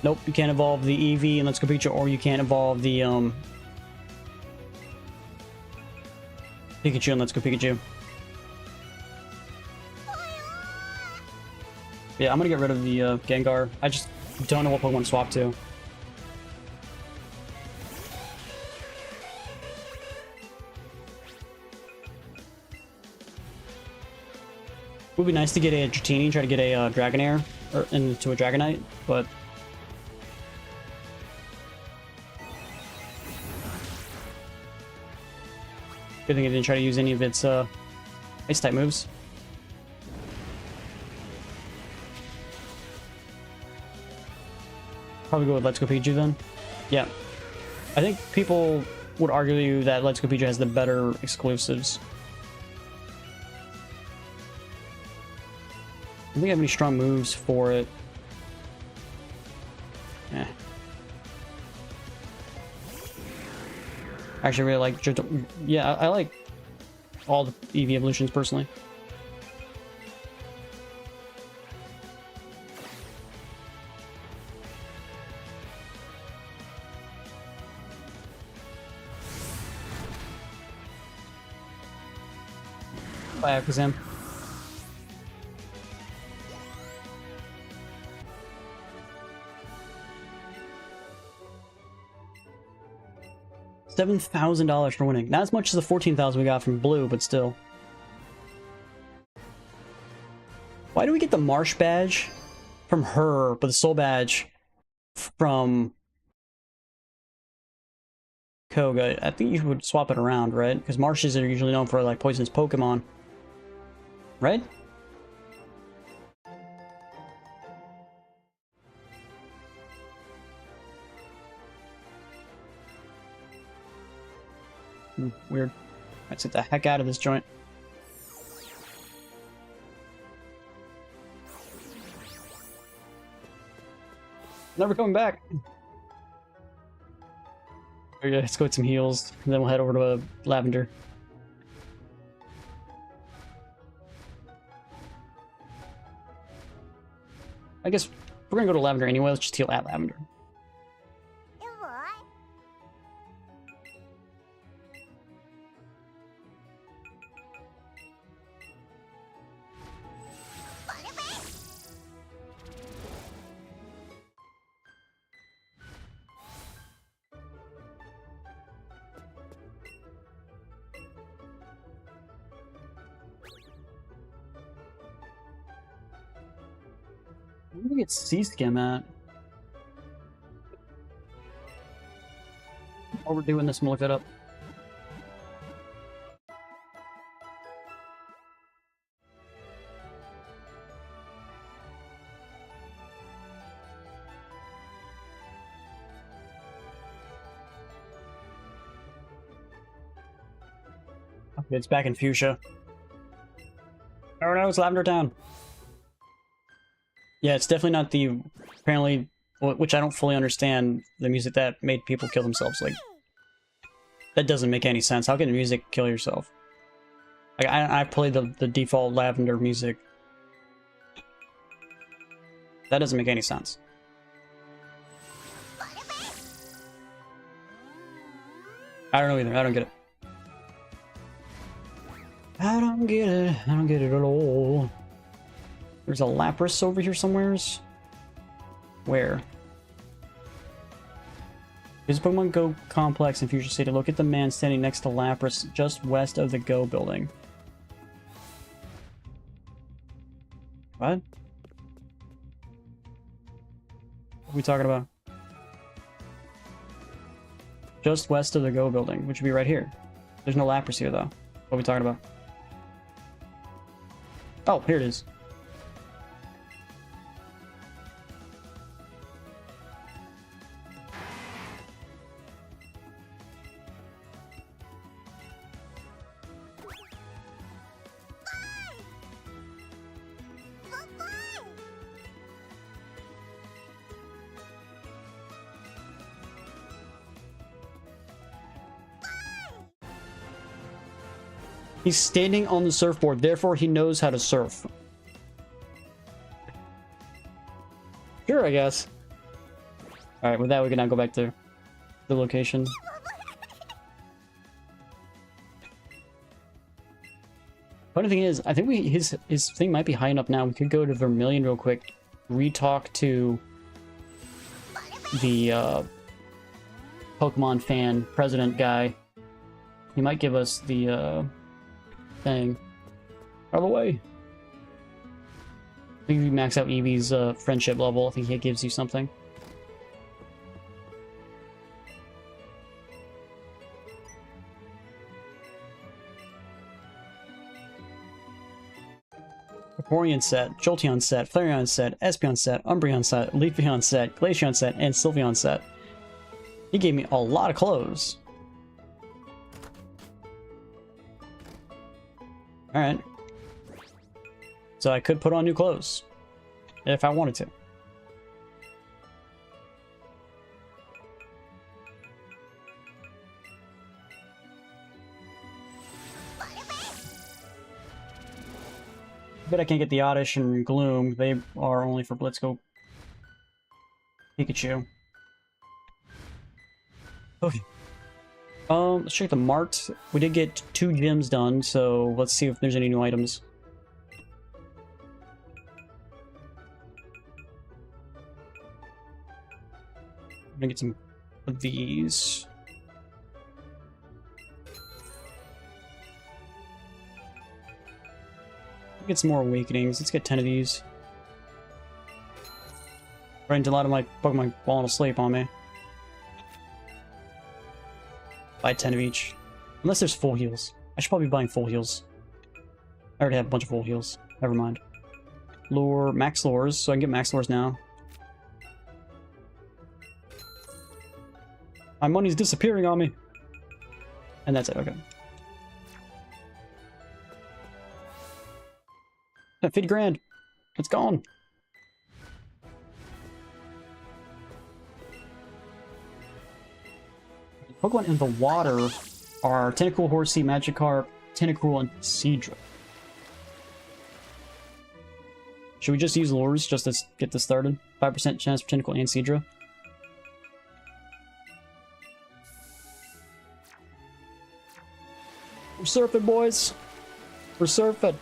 Speaker 1: Nope, you can't evolve the Eevee and Let's Go Pikachu, or you can't evolve the Pikachu and Let's Go Pikachu. Yeah, I'm gonna get rid of the Gengar. I just don't know what Pokemon to swap to. It would be nice to get a Dratini, try to get a Dragonair or into a Dragonite, but good thing I didn't try to use any of its ice type moves. Probably go with Let's Go Pikachu then. Yeah. I think people would argue that Let's Go Pikachu has the better exclusives. I don't think I have any strong moves for it. Yeah. Actually, I really like... Yeah, I like all the Eevee evolutions, personally. Bye, Akazam. $7,000 for winning. Not as much as the $14,000 we got from Blue, but still. Why do we get the Marsh badge from her, but the Soul badge from Koga? I think you would swap it around, right? Because Marshes are usually known for like poisonous Pokemon, right? Weird. Let's get the heck out of this joint. Never coming back. Okay, let's go get some heals, and then we'll head over to Lavender. I guess we're gonna go to Lavender anyway. Let's just heal at Lavender. Where do we get C-Skim at? While we're doing this, I'm gonna look that up. Okay, it's back in Fuchsia. Oh no, it's Lavender Town. Yeah, it's definitely not the, apparently, which I don't fully understand, the music that made people kill themselves. Like, that doesn't make any sense. How can the music kill yourself? Like, I played the default Lavender music. That doesn't make any sense. I don't know either. I don't get it. I don't get it. I don't get it at all. There's a Lapras over here somewheres. Where? There's a Pokemon Go complex in Fuchsia City. Look at the man standing next to Lapras just west of the Go building. What? What are we talking about? Just west of the Go building, which would be right here. There's no Lapras here, though. What are we talking about? Oh, here it is. He's standing on the surfboard, therefore he knows how to surf. Sure, I guess. Alright, with that we can now go back to the location. Funny thing is, I think his thing might be high enough now. We could go to Vermilion real quick, re-talk to the Pokemon fan president guy. He might give us the thing. Out of the way. I think if you max out Eevee's friendship level, I think he gives you something. Vaporeon set, Jolteon set, Flareon set, Espeon set, Umbreon set, Leafeon set, Glaceon set, and Sylveon set. He gave me a lot of clothes. Alright. So I could put on new clothes. If I wanted to. Bet I can't get the Oddish and Gloom. They are only for Blitzscope. Pikachu. Okay. Let's check the Mart. We did get 2 gyms done, so let's see if there's any new items. I'm gonna get some of these. Get some more awakenings. Let's get 10 of these. Right into a lot of my Pokemon falling asleep on me. Buy 10 of each. Unless there's full heals. I should probably be buying full heals. I already have a bunch of full heals. Never mind. Lure, max lures, so I can get max lures now. My money's disappearing on me. And that's it, okay. 50 grand. It's gone. Pokemon in the water are Tentacool, Horsea, Magikarp, Tentacruel, and Seadra. Should we just use lures just to get this started? 5% chance for Tentacool and Seadra. We're surfing, boys. We're surfing.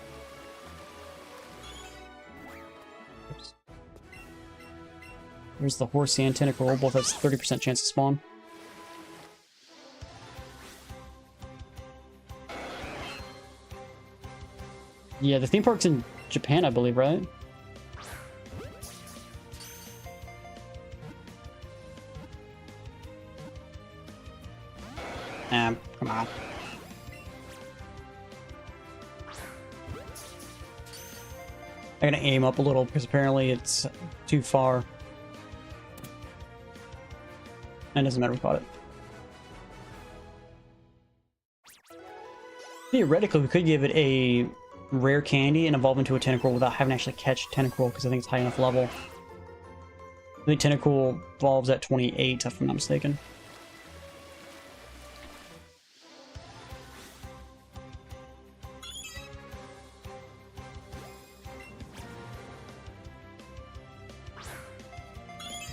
Speaker 1: Oops. Here's the Horsea and Tentacruel. Both have 30% chance to spawn. Yeah, the theme park's in Japan, I believe, right? Come on. I'm gonna aim up a little because apparently it's too far. And it doesn't matter, we caught it. Theoretically, we could give it a rare candy and evolve into a Tentacruel without having to actually catch Tentacruel because I think it's high enough level. I think Tentacruel evolves at 28, if I'm not mistaken.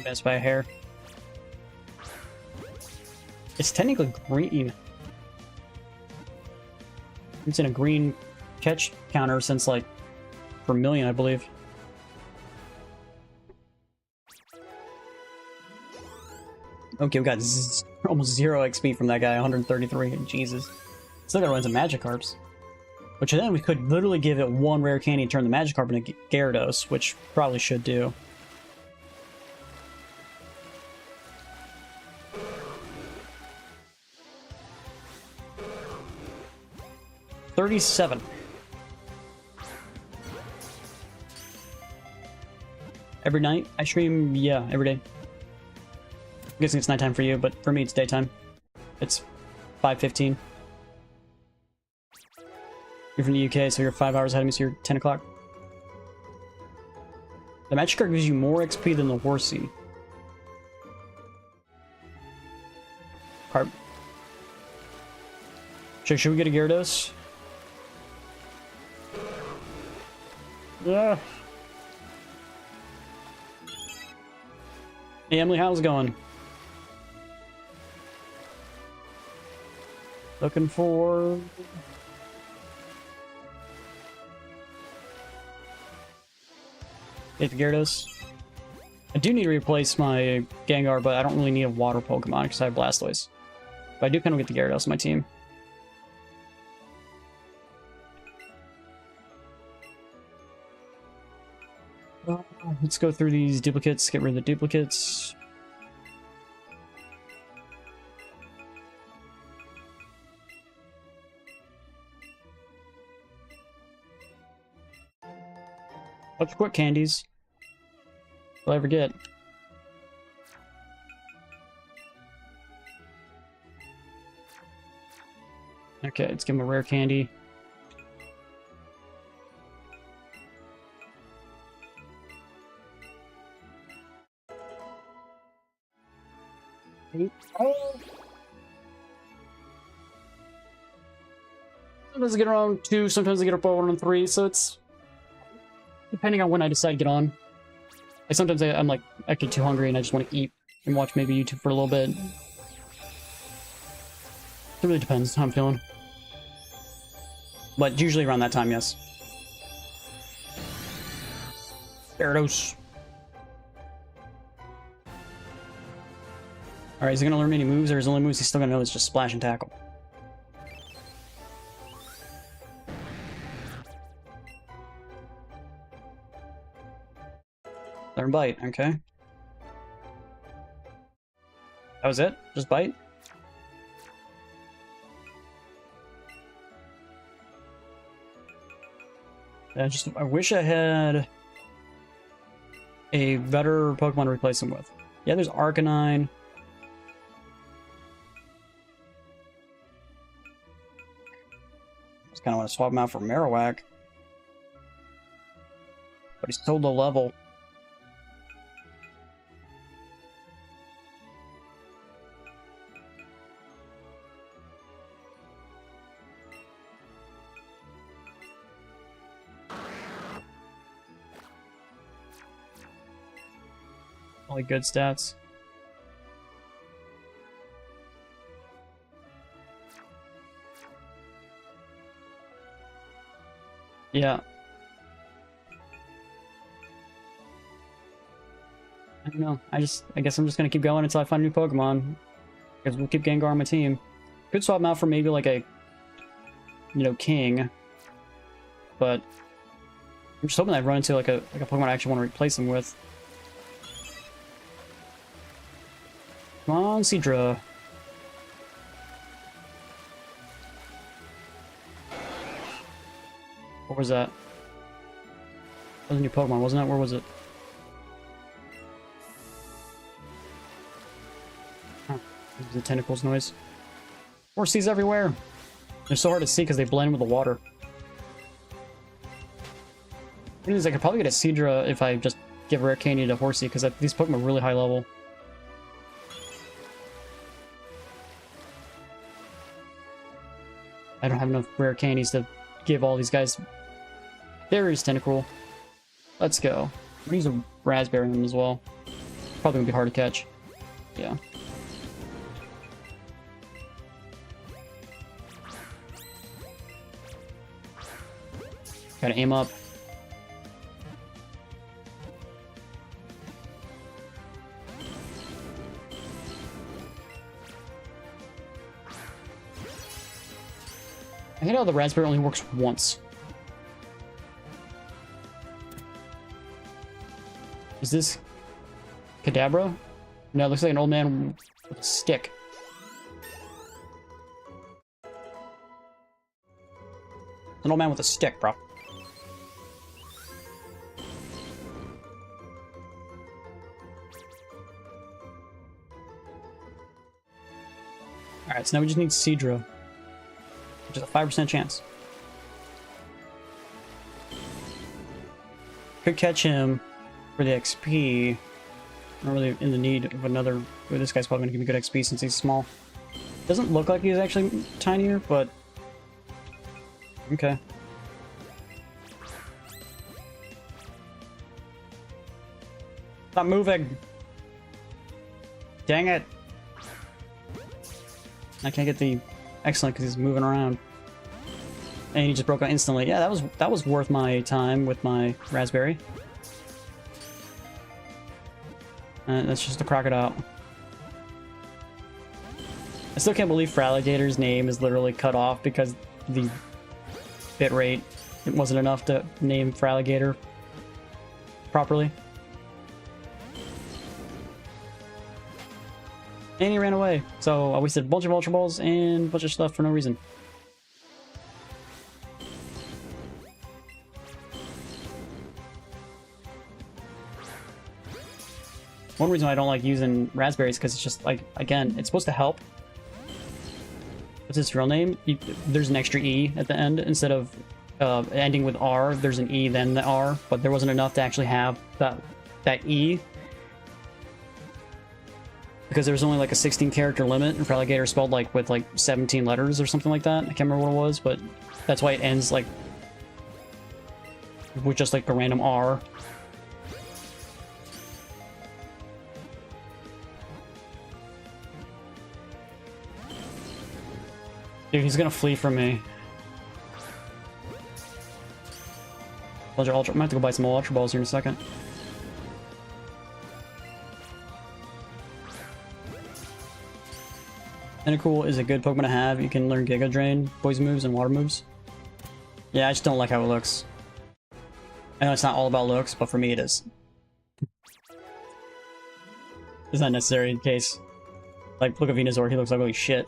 Speaker 1: Best by a hair. It's technically green. It's in a green catch counter since like Vermilion, I believe. Okay, we got almost 0 XP from that guy, 133. Jesus. Still gotta run some Magikarps. Which then we could literally give it 1 rare candy and turn the Magikarp into Gyarados, which probably should do. $37. Every night? I stream, yeah, every day. I'm guessing it's nighttime for you, but for me it's daytime. It's 5:15. You're from the UK, so you're 5 hours ahead of me, so you're 10 o'clock. The Magikarp gives you more XP than the Horsea. Carp. Should we get a Gyarados? Yeah. Hey Emily, how's it going? Looking for... Hit the Gyarados. I do need to replace my Gengar, but I don't really need a water Pokemon because I have Blastoise. But I do kind of get the Gyarados in my team. Let's go through these duplicates, get rid of the duplicates. Bunch of quick candies. Will I ever get? Okay, let's give him a rare candy. Sometimes I get around 2, sometimes I get up over on 3, so it's depending on when I decide to get on. Like sometimes I'm like, I get too hungry and I just want to eat and watch maybe YouTube for a little bit. It really depends how I'm feeling. But usually around that time, yes. Gyarados. Alright, is he gonna learn any moves, or his only moves he's still gonna know is just Splash and Tackle? Learn Bite, okay. That was it? Just Bite? I wish I had a better Pokemon to replace him with. Yeah, there's Arcanine. Just kind of want to swap him out for Marowak. But he's so low level. Only good stats. Yeah. I don't know. I guess I'm just gonna keep going until I find a new Pokemon. Because we'll keep Gengar on my team. Could swap him out for maybe like a, King. But I'm just hoping I run into like a Pokemon I actually want to replace him with. Come on, Seadra. What was that? That was a new Pokemon, wasn't it? Where was it? Huh. This is the tentacles noise. Horsey's everywhere! They're so hard to see because they blend with the water. The thing is, I could probably get a Seadra if I just give Rare Candy to Horsey, because these Pokemon are really high level. I don't have enough rare candies to give all these guys. There is Tentacruel. Let's go. I'm gonna use a Raspberry on them as well. Probably gonna be hard to catch. Yeah. Gotta aim up. I hate how the Raspberry only works once. Is this Kadabra? No, it looks like an old man with a stick. An old man with a stick, bro. Alright, so now we just need Seadra. Which is a 5% chance. Could catch him for the XP. Not really in the need of another... Ooh, this guy's probably going to give me good XP since he's small. Doesn't look like he's actually tinier, but... Okay. Stop moving! Dang it! I can't get the excellent because he's moving around. And he just broke out instantly. Yeah, that was worth my time with my raspberry. That's just a crocodile. I still can't believe Fraligator's name is literally cut off because the bitrate it wasn't enough to name Fraligator properly. And he ran away. So I wasted a bunch of Ultra Balls and a bunch of stuff for no reason. One reason why I don't like using raspberries because it's just like, again, it's supposed to help. What's its real name? There's an extra E at the end instead of ending with R. There's an E then the R, but there wasn't enough to actually have that E because there was only like a 16 character limit, and Fraligator spelled like with like 17 letters or something like that. I can't remember what it was, but that's why it ends like with just like a random R. Dude, he's gonna flee from me. Ultra, I'm gonna have to go buy some more Ultra Balls here in a second. Tentacool is a good Pokemon to have. You can learn Giga Drain, Poison moves, and Water moves. Yeah, I just don't like how it looks. I know it's not all about looks, but for me it is. It's not necessary in case. Like, look at Venusaur, he looks ugly as shit.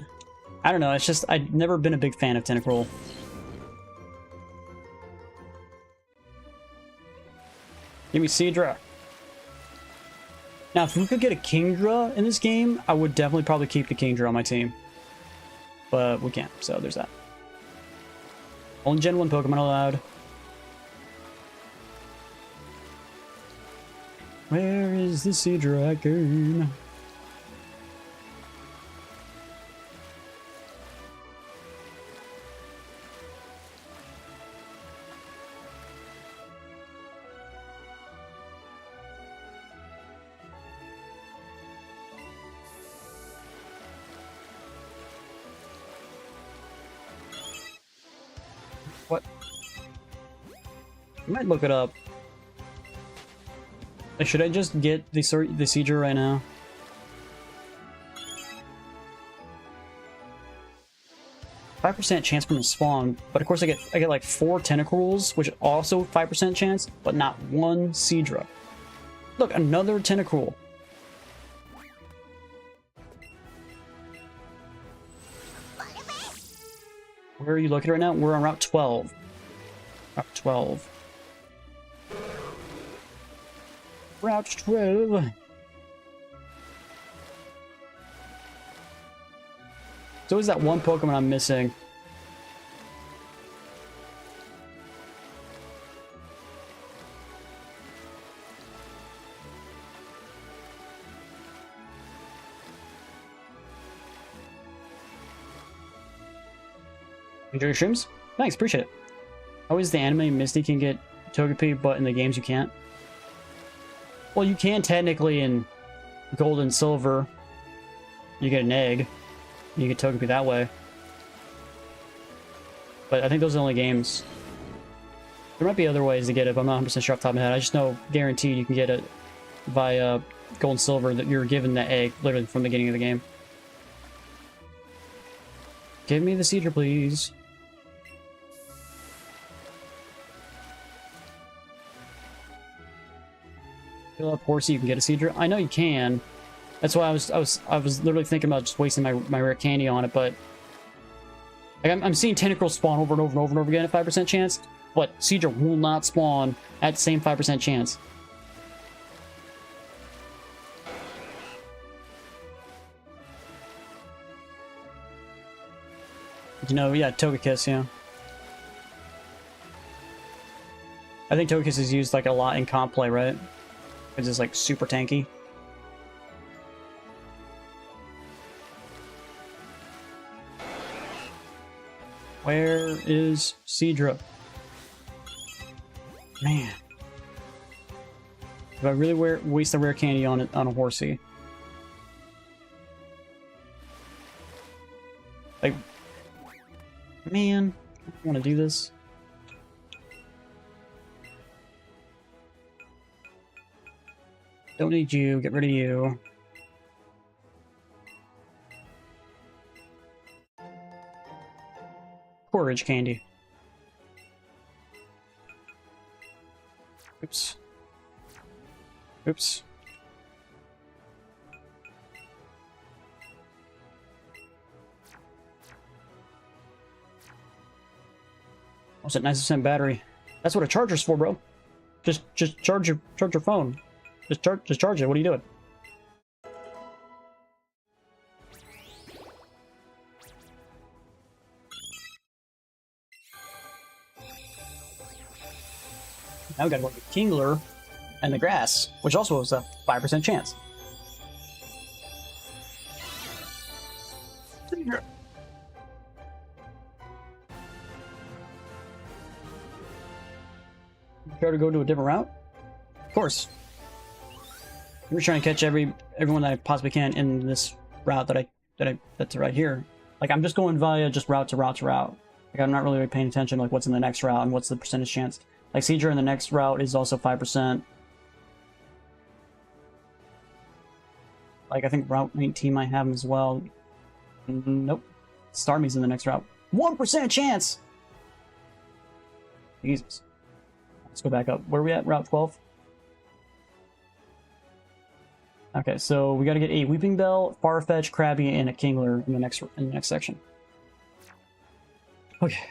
Speaker 1: I don't know, it's just, I've never been a big fan of Tentacruel. Give me Seadra. Now, if we could get a Kingdra in this game, I would definitely probably keep the Kingdra on my team. But we can't, so there's that. Only Gen 1 Pokemon allowed. Where is the Seadragon? What? I might look it up. Should I just get the Seadra right now? %5 chance from the spawn, but of course I get like 4 Tentacruels, which also 5% chance, but not one Seadra. Look, another Tentacruel. Where are you looking right now? We're on Route 12. Route 12. Route 12. So is that one Pokemon I'm missing? Enjoy your streams? Thanks, appreciate it. How is the anime Misty can get Togepi, but in the games you can't? Well, you can technically in Gold and Silver. You get an egg. You get Togepi that way. But I think those are the only games. There might be other ways to get it, but I'm not 100% sure off the top of my head. I just know guaranteed you can get it via Gold and Silver, that you're given the egg literally from the beginning of the game. Give me the Seadra, please. Fill up Horsey, you can get a Seadra. I know you can. That's why I was literally thinking about just wasting my rare candy on it, but like, I'm seeing Tentacruel spawn over and over and over and over again at 5% chance, but Seadra will not spawn at the same 5% chance. You know, yeah, Togekiss, yeah. I think Togekiss is used like a lot in comp play, right? It's just like super tanky. Where is Seadra? Man. If I really waste a rare candy on it on a horsey. Like, man, I don't want to do this. Don't need you. Get rid of you. Porridge candy. Oops. Oops. What's that 90% battery? That's what a charger's for, bro. Just charge your phone. Just charge it. What are you doing? Now we gotta go to Kingler and the grass, which also has a 5% chance. Try to go to a different route? Of course. I'm just trying to catch everyone that I possibly can in this route that's right here. Like, I'm just going via just route to route to route. Like, I'm not really paying attention to like what's in the next route and what's the percentage chance. Like, Seedra in the next route is also 5%. Like, I think Route 19 might have him as well. Nope. Starmie's in the next route. 1% chance! Jesus. Let's go back up. Where are we at? Route 12? Okay, so we gotta get a Weeping Bell, Farfetch, Krabby, and a Kingler in the next section. Okay.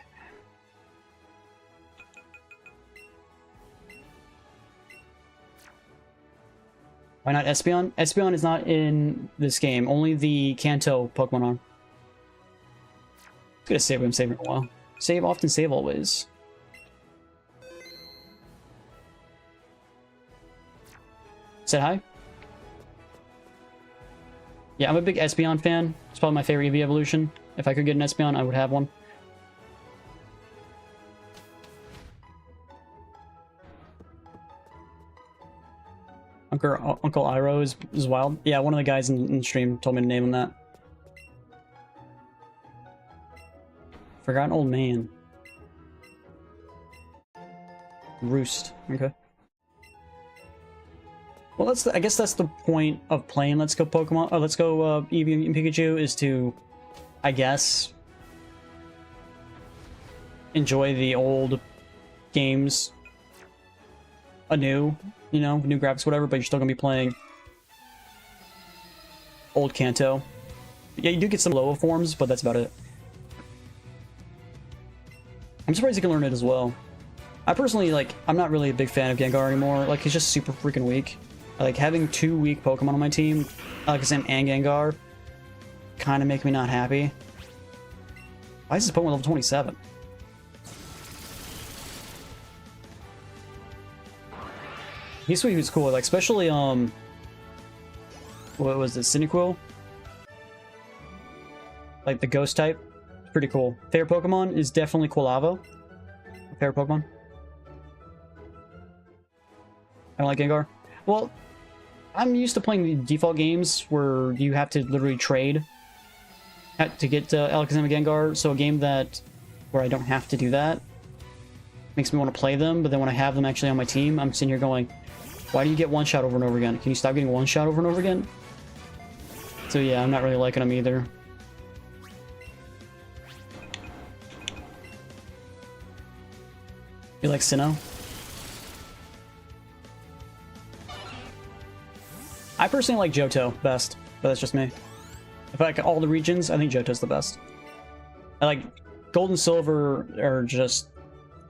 Speaker 1: Why not Espeon? Espeon is not in this game. Only the Kanto Pokemon are. I'm gonna save him, save him a while. Save often, save always. Say hi. Yeah, I'm a big Espeon fan. It's probably my favorite Eevee evolution. If I could get an Espeon, I would have one. Uncle Iroh is wild. Yeah, one of the guys in the stream told me to name him that. Forgotten Old Man. Roost. Okay. Well, I guess that's the point of playing Let's Go Pokemon. Let's Go Eevee and Pikachu is to, I guess, enjoy the old games anew. You know, new graphics, whatever, but you're still gonna be playing old Kanto. Yeah, you do get some Loa forms, but that's about it. I'm surprised you can learn it as well. I personally, like, I'm not really a big fan of Gengar anymore. Like, he's just super freaking weak. Like, having 2 weak Pokemon on my team, Alakazam and Gengar, kind of make me not happy. Why is this Pokemon level 27? He's sweet, he's cool, like, especially, what was it, Cyndaquil? Like, the ghost type. Pretty cool. Favorite Pokemon is definitely Quilava. Favorite Pokemon? I don't like Gengar. Well, I'm used to playing the default games where you have to literally trade to get Alakazam and Gengar, so a game where I don't have to do that makes me want to play them, but then when I have them actually on my team, I'm sitting here going, why do you get one shot over and over again? Can you stop getting one shot over and over again? So yeah, I'm not really liking them either. You like Sinnoh? I personally like Johto best, but that's just me. If I like all the regions, I think Johto's the best. I like Gold and Silver are just,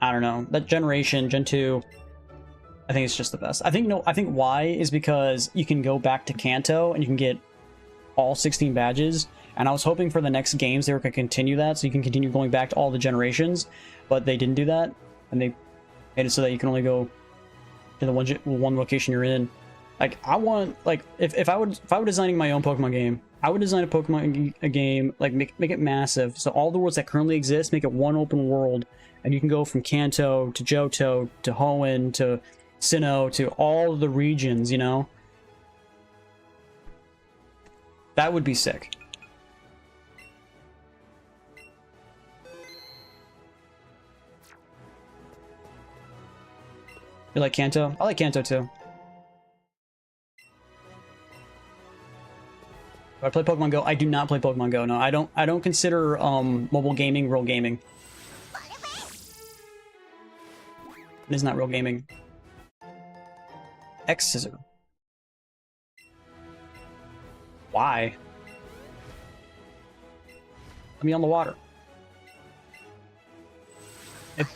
Speaker 1: I don't know, that generation, Gen 2, I think it's just the best. I think why is because you can go back to Kanto and you can get all 16 badges, and I was hoping for the next games they were going to continue that, so you can continue going back to all the generations, but they didn't do that, and they made it so that you can only go to the one location you're in. Like, I want, like, if I were designing my own Pokemon game, I would design a game, like, make it massive, so all the worlds that currently exist, make it one open world, and you can go from Kanto to Johto to Hoenn to Sinnoh to all the regions, you know? That would be sick. You like Kanto? I like Kanto too. Do I play Pokemon Go? I do not play Pokemon Go. No, I don't consider mobile gaming real gaming. It is not real gaming. X Scissor. Why? Let me on the water. If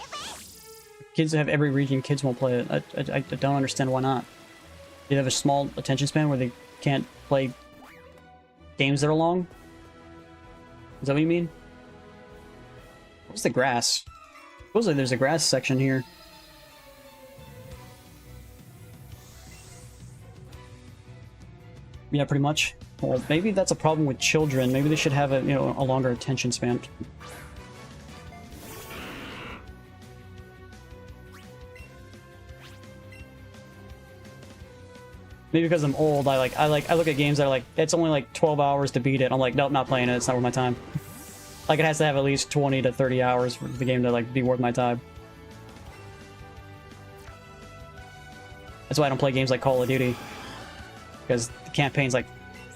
Speaker 1: kids have every region, kids won't play it. I don't understand why not. They have a small attention span where they can't play games that are long? Is that what you mean? What's the grass? Supposedly there's a grass section here. Yeah, pretty much. Well, maybe that's a problem with children. Maybe they should have a, you know, a longer attention span. Maybe because I'm old, I look at games that are like, it's only like 12 hours to beat it. I'm like, nope, not playing it. It's not worth my time. Like, it has to have at least 20 to 30 hours for the game to like be worth my time. That's why I don't play games like Call of Duty, because the campaign's like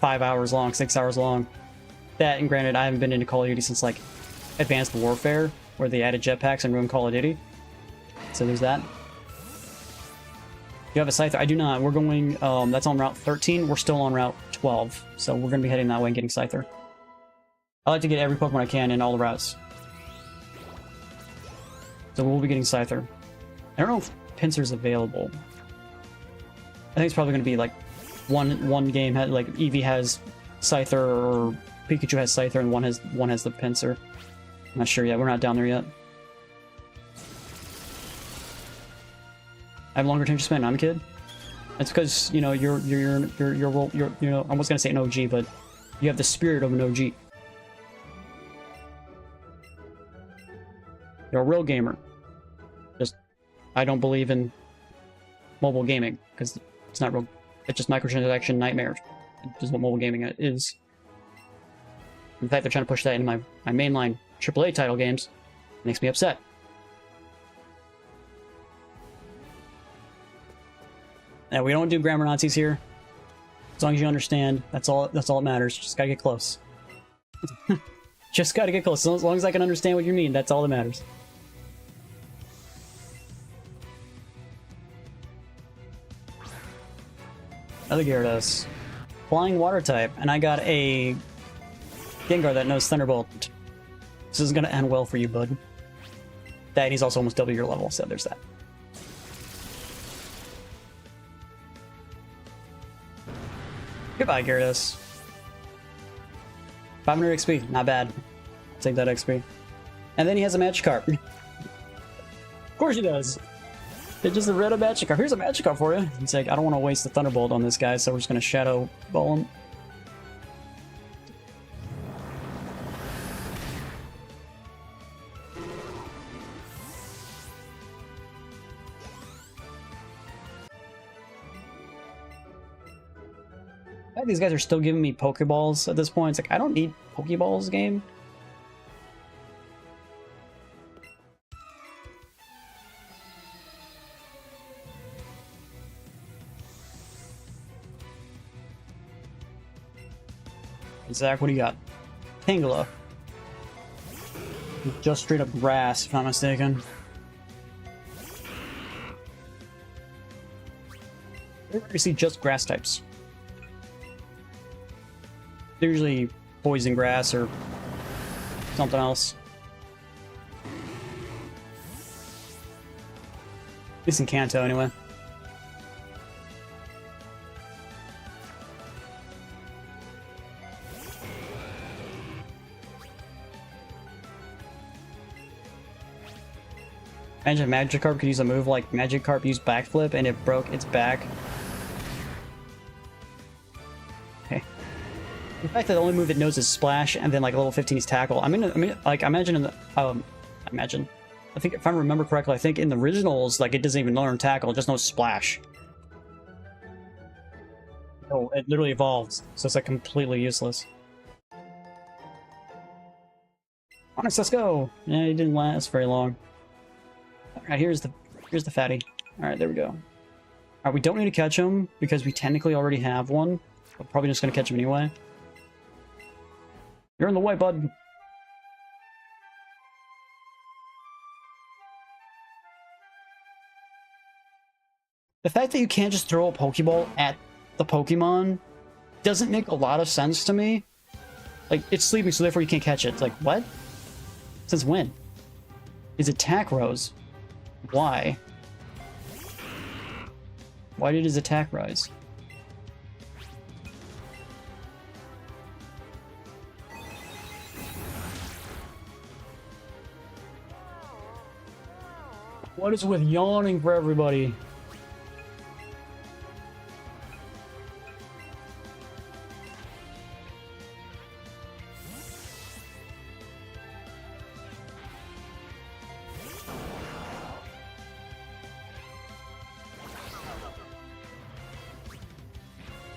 Speaker 1: 5 hours long, 6 hours long. That, and granted, I haven't been into Call of Duty since like Advanced Warfare, where they added jetpacks and ruined Call of Duty. So there's that. You have a Scyther? I do not. We're going, that's on Route 13. We're still on Route 12. So we're going to be heading that way and getting Scyther. I like to get every Pokemon I can in all the routes. So we'll be getting Scyther. I don't know if Pinsir's available. I think it's probably going to be like one game, like Eevee has Scyther or Pikachu has Scyther and one has the Pinsir. I'm not sure yet. We're not down there yet. I have longer attention span. I'm a kid. That's because, you know, you're you know, I was gonna say an OG, but you have the spirit of an OG. You're a real gamer. Just, I don't believe in mobile gaming because it's not real. It's just microtransaction nightmares. It's what mobile gaming is. In fact, they're trying to push that into my mainline AAA title games. It makes me upset. Yeah, we don't do grammar Nazis here. As long as you understand, that's all that matters. Just gotta get close. Just gotta get close. As long as I can understand what you mean, that's all that matters. Another Gyarados. Flying water type, and I got a Gengar that knows Thunderbolt. This is gonna end well for you, bud. That, and he's also almost double your level, so there's that. Goodbye, Gyarados. 500 XP, not bad. I'll take that XP. And then he has a Magikarp. Of course he does. They just read a Magikarp. Here's a Magikarp for you. He's like, I don't want to waste the Thunderbolt on this guy, so we're just going to Shadow Ball him. These guys are still giving me Pokeballs at this point. It's like, I don't need Pokeballs game. Zach, what do you got? Tangela. Just straight up grass, if I'm not mistaken. You see just grass types. They're usually poison grass or something else. At least in Kanto, anyway. Imagine Magikarp could use a move like Magikarp used Backflip and it broke its back. The fact that the only move it knows is Splash, and then like level 15 is Tackle. I mean, like imagine in the imagine I think if I remember correctly, I think in the originals, like, it doesn't even learn tackle, it just knows splash. Oh, it literally evolves, so it's like completely useless. Onyx, let's go! Yeah, it didn't last very long. Alright, here's the fatty. Alright, there we go. Alright, we don't need to catch him, because we technically already have one. We're probably just gonna catch him anyway. You're in the way, bud. The fact that you can't just throw a Pokeball at the Pokemon doesn't make a lot of sense to me. Like, it's sleeping, so therefore you can't catch it. It's like, what? Since when? His attack rose. Why? Why did his attack rise? What is with yawning for everybody?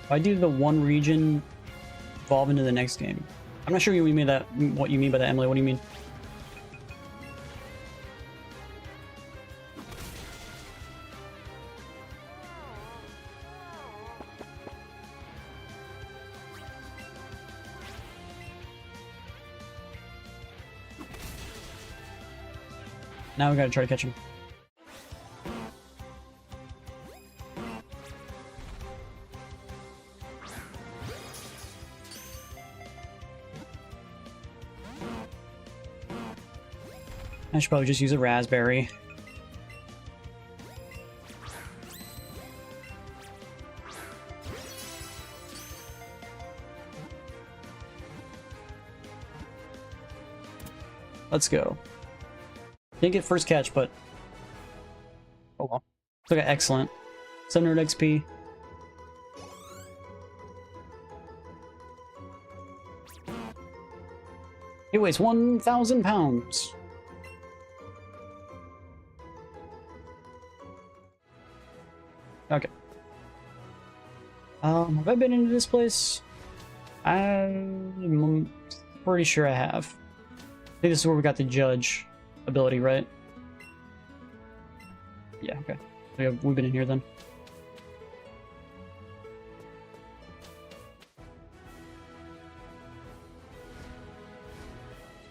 Speaker 1: Why do the one region evolve into the next game? I'm not sure what you mean by that, Emily. What do you mean? Now we gotta try to catch him. I should probably just use a raspberry. Let's go. Didn't get first catch, but oh well. Look at excellent. 700 XP. It weighs 1,000 pounds. Okay. Have I been into this place? I'm pretty sure I have. I think this is where we got the judge ability, right? Yeah, okay. We've been in here then.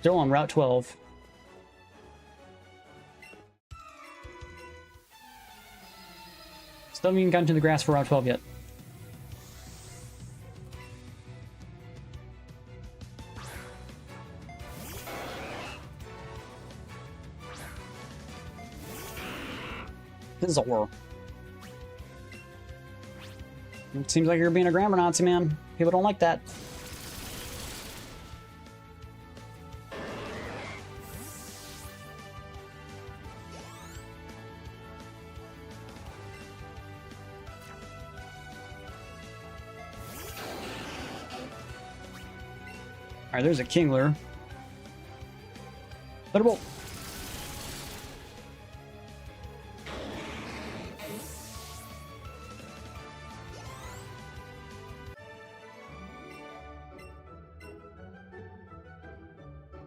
Speaker 1: Still on Route 12. Still haven't even gotten to the grass for Route 12 yet. This is a horror. It seems like you're being a grammar Nazi, man. People don't like that. Alright, there's a Kingler. Thunderbolt!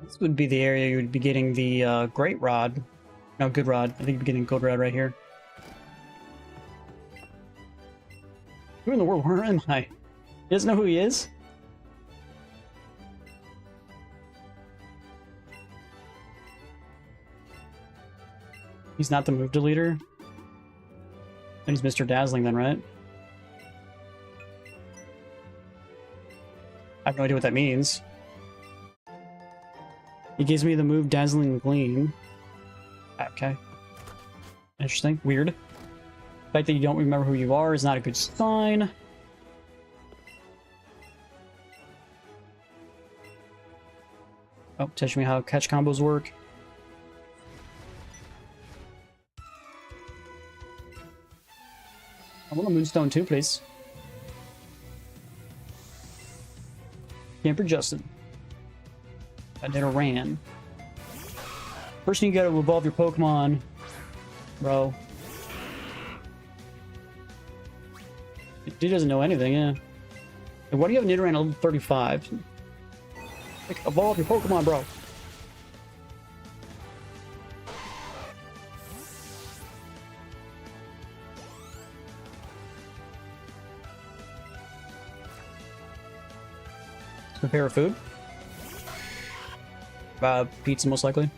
Speaker 1: This would be the area you would be getting the Great Rod. No, Good Rod. I think you'd be getting Good Rod right here. Who in the world? Where am I? He doesn't know who he is? He's not the move deleter? Then he's Mr. Dazzling then, right? I have no idea what that means. He gives me the move Dazzling Gleam. Okay. Interesting. Weird. The fact that you don't remember who you are is not a good sign. Oh, teach me how catch combos work. I want a Moonstone too, please. Camper Justin. I did a ran. First you gotta evolve your Pokemon, bro. Dude doesn't know anything, yeah. And why do you have Nidoran level 35? Like, evolve your Pokemon, bro. Prepare food. Pizza, most likely.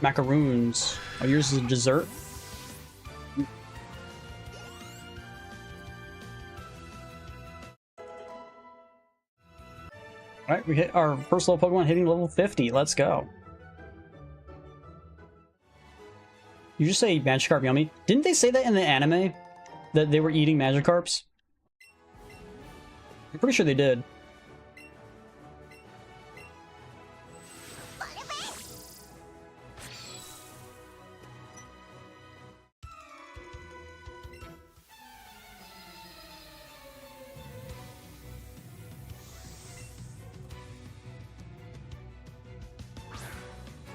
Speaker 1: Macaroons. Oh, yours is a dessert? Alright, we hit our first level Pokemon hitting level 50. Let's go. You just say Magikarp yummy. Didn't they say that in the anime? That they were eating Magikarps? I'm pretty sure they did.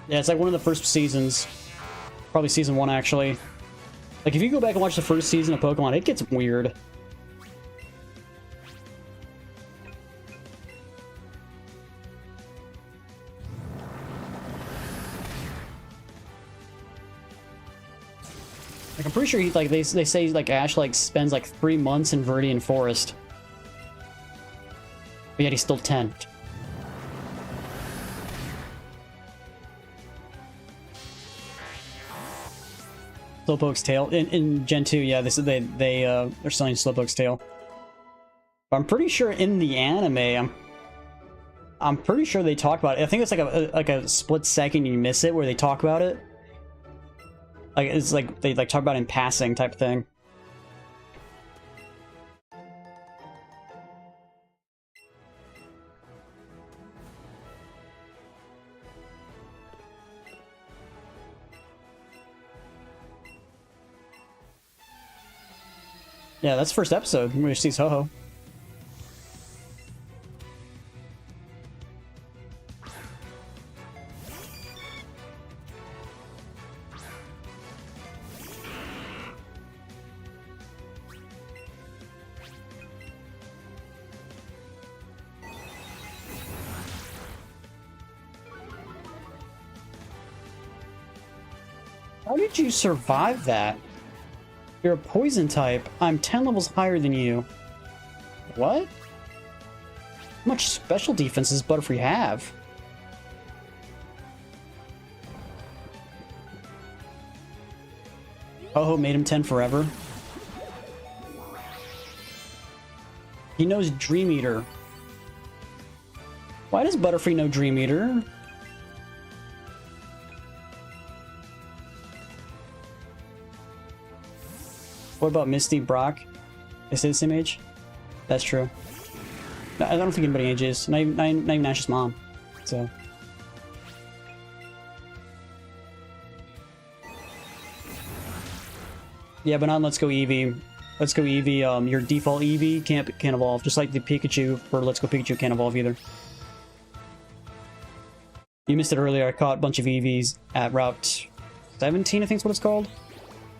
Speaker 1: Yeah, it's like one of the first seasons. Probably season 1, actually. Like, if you go back and watch the first season of Pokemon, it gets weird. Like, I'm pretty sure he, like, they say, like, Ash, like, spends, like, 3 months in Viridian Forest. But yet he's still 10. Slowpoke's tail in Gen 2, yeah. They're selling Slowpoke's tail. But I'm pretty sure in the anime, I'm pretty sure they talk about it. I think it's like a split second you miss it where they talk about it. Like it's like they like talk about it in passing type thing. Yeah, that's first episode. We see Ho-Oh. How did you survive that? You're a poison type. I'm 10 levels higher than you. What? How much special defense does Butterfree have? Oh, made him 10 forever. He knows Dream Eater. Why does Butterfree know Dream Eater? What about Misty, Brock? Is they the same age? That's true. I don't think anybody ages. Not even Ash's mom. So. Yeah, but not Let's Go Eevee. Let's Go Eevee, your default Eevee can't evolve. Just like the Pikachu for Let's Go Pikachu can't evolve either. You missed it earlier. I caught a bunch of Eevees at Route 17, I think is what it's called.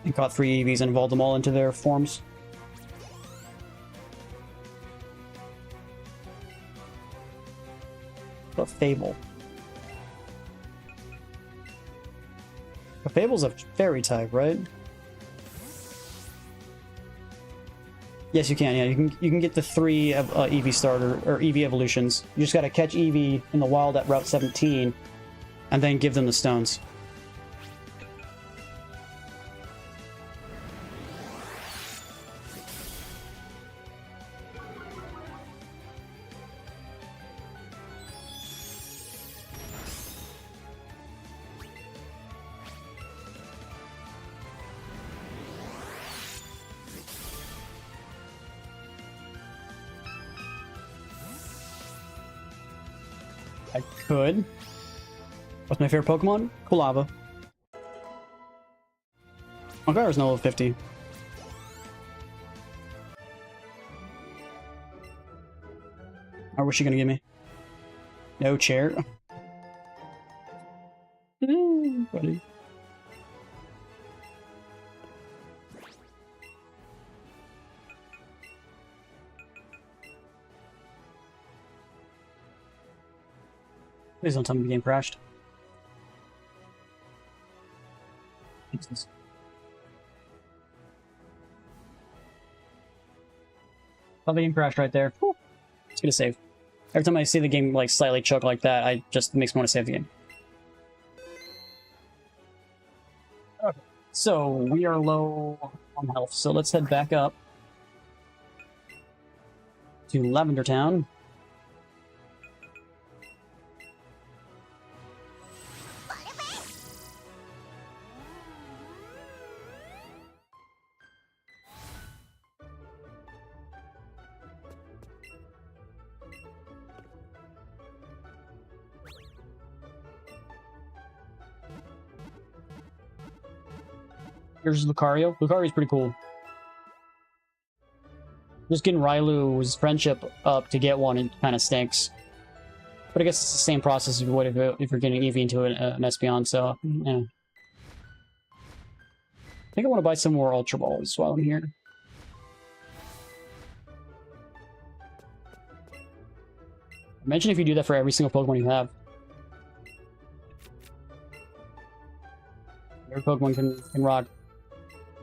Speaker 1: And caught 3 Eevees and evolved them all into their forms. But Fable. But Fable's a fairy type, right? Yes, you can. Yeah, you can get the 3 Eevee starter or Eevee evolutions. You just gotta catch Eevee in the wild at Route 17, and then give them the stones. I could. What's my favorite Pokemon? Kulava. Magara's no level 50. Or what's she gonna give me? No chair. Buddy. Please don't tell me the game crashed. Jesus. Oh, the game crashed right there. Whew. It's gonna save. Every time I see the game like slightly choke like that, I just makes me want to save the game. Okay. So we are low on health, so let's head back up to Lavender Town. Here's Lucario. Lucario's pretty cool. Just getting Rylu's friendship up to get one, it kind of stinks. But I guess it's the same process as you would if you're getting Eevee into an Espeon, so, yeah. I think I want to buy some more Ultra Balls while I'm here. Imagine if you do that for every single Pokemon you have. Every Pokemon can rock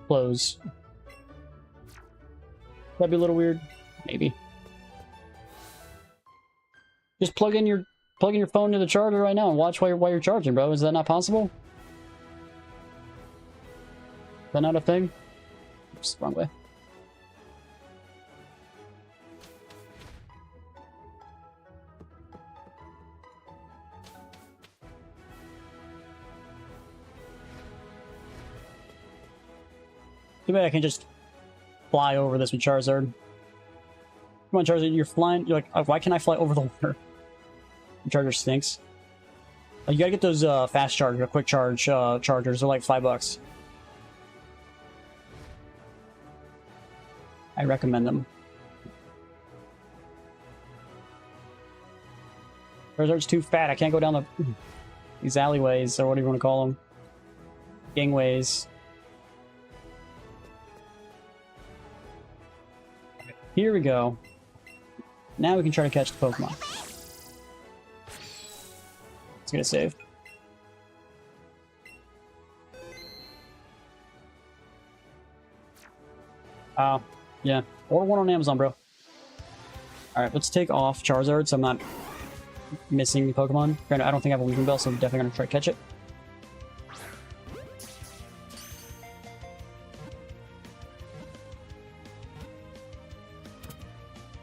Speaker 1: clothes. That'd be a little weird. Maybe. Just plug in your phone to the charger right now and watch while you're charging, bro. Is that not possible? Is that not a thing? Oops, wrong way. Too bad I can just fly over this with Charizard. Come on, Charizard, you're flying. You're like, why can't I fly over the water? The charger stinks. You gotta get those fast charge or quick charge chargers. They're like $5. I recommend them. Charizard's too fat. I can't go down these alleyways, or what do you want to call them? Gangways. Here we go. Now we can try to catch the Pokemon. Let's get a save. Yeah. Order one on Amazon, bro. Alright, let's take off Charizard so I'm not missing the Pokemon. Granted, I don't think I have a Weaving Bell, so I'm definitely going to try to catch it.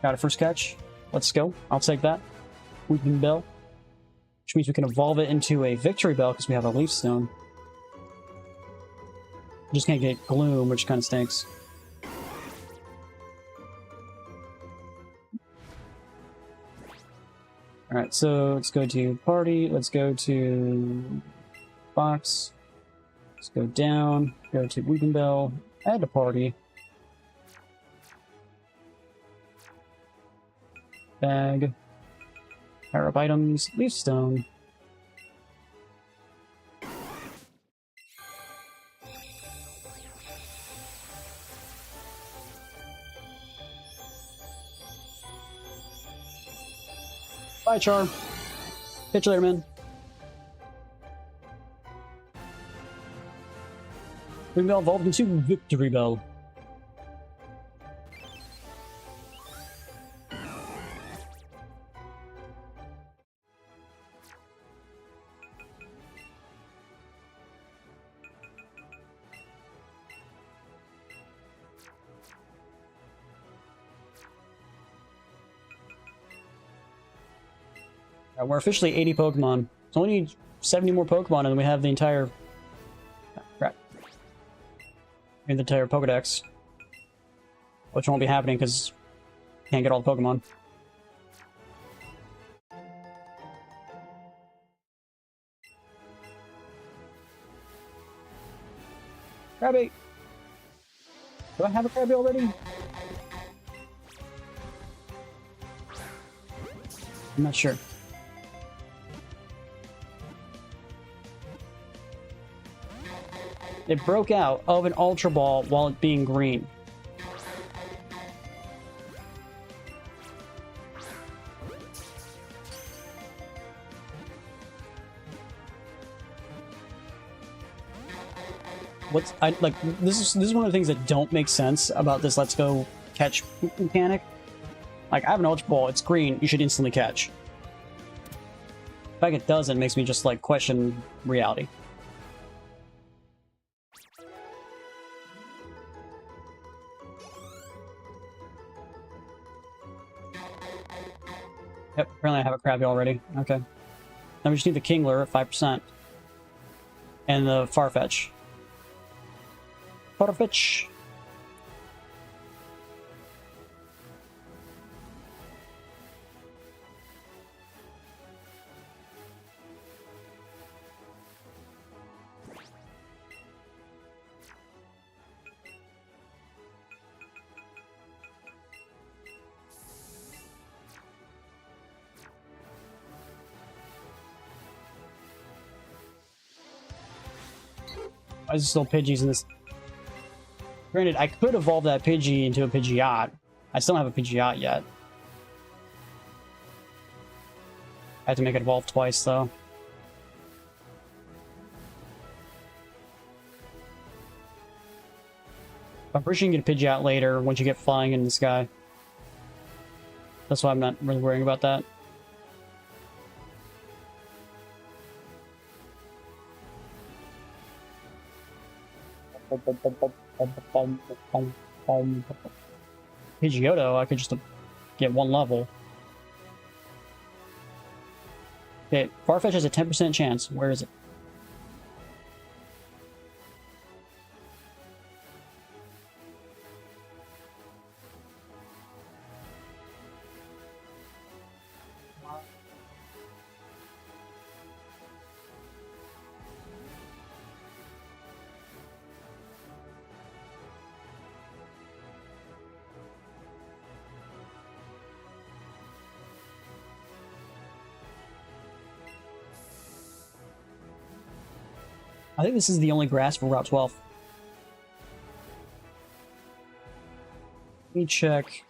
Speaker 1: Got a first catch. Let's go. I'll take that. Weeping Bell. Which means we can evolve it into a Victory Bell because we have a Leaf Stone. Just can't get Gloom, which kind of stinks. Alright, so let's go to Party. Let's go to Box. Let's go down. Go to Weeping Bell. Add to Party. Bag. Power up items. Leaf Stone. Bye, Char. Catch you later, man. We've now evolved into Victory Bell. We're officially 80 Pokemon. So we need 70 more Pokemon, and then we have the entire... crap. The entire Pokedex. Which won't be happening because can't get all the Pokemon. Krabby! Do I have a Krabby already? I'm not sure. It broke out of an Ultra Ball while it being green. This is one of the things that don't make sense about this Let's Go catch mechanic. Like, I have an Ultra Ball, it's green, you should instantly catch. The fact it doesn't makes me just, like, question reality. Yep, apparently I have a Krabby already. Okay. Now we just need the Kingler at 5%. And the Farfetch. Farfetch. Why is there still Pidgeys in this? Granted, I could evolve that Pidgey into a Pidgeot. I still don't have a Pidgeot yet. I have to make it evolve twice, though. I'm pretty sure you can get a Pidgeot later once you get flying in the sky. That's why I'm not really worrying about that. Pidgeotto, I could just get one level. Okay, Farfetch has a 10% chance. Where is it? I think this is the only grass for Route 12. Let me check.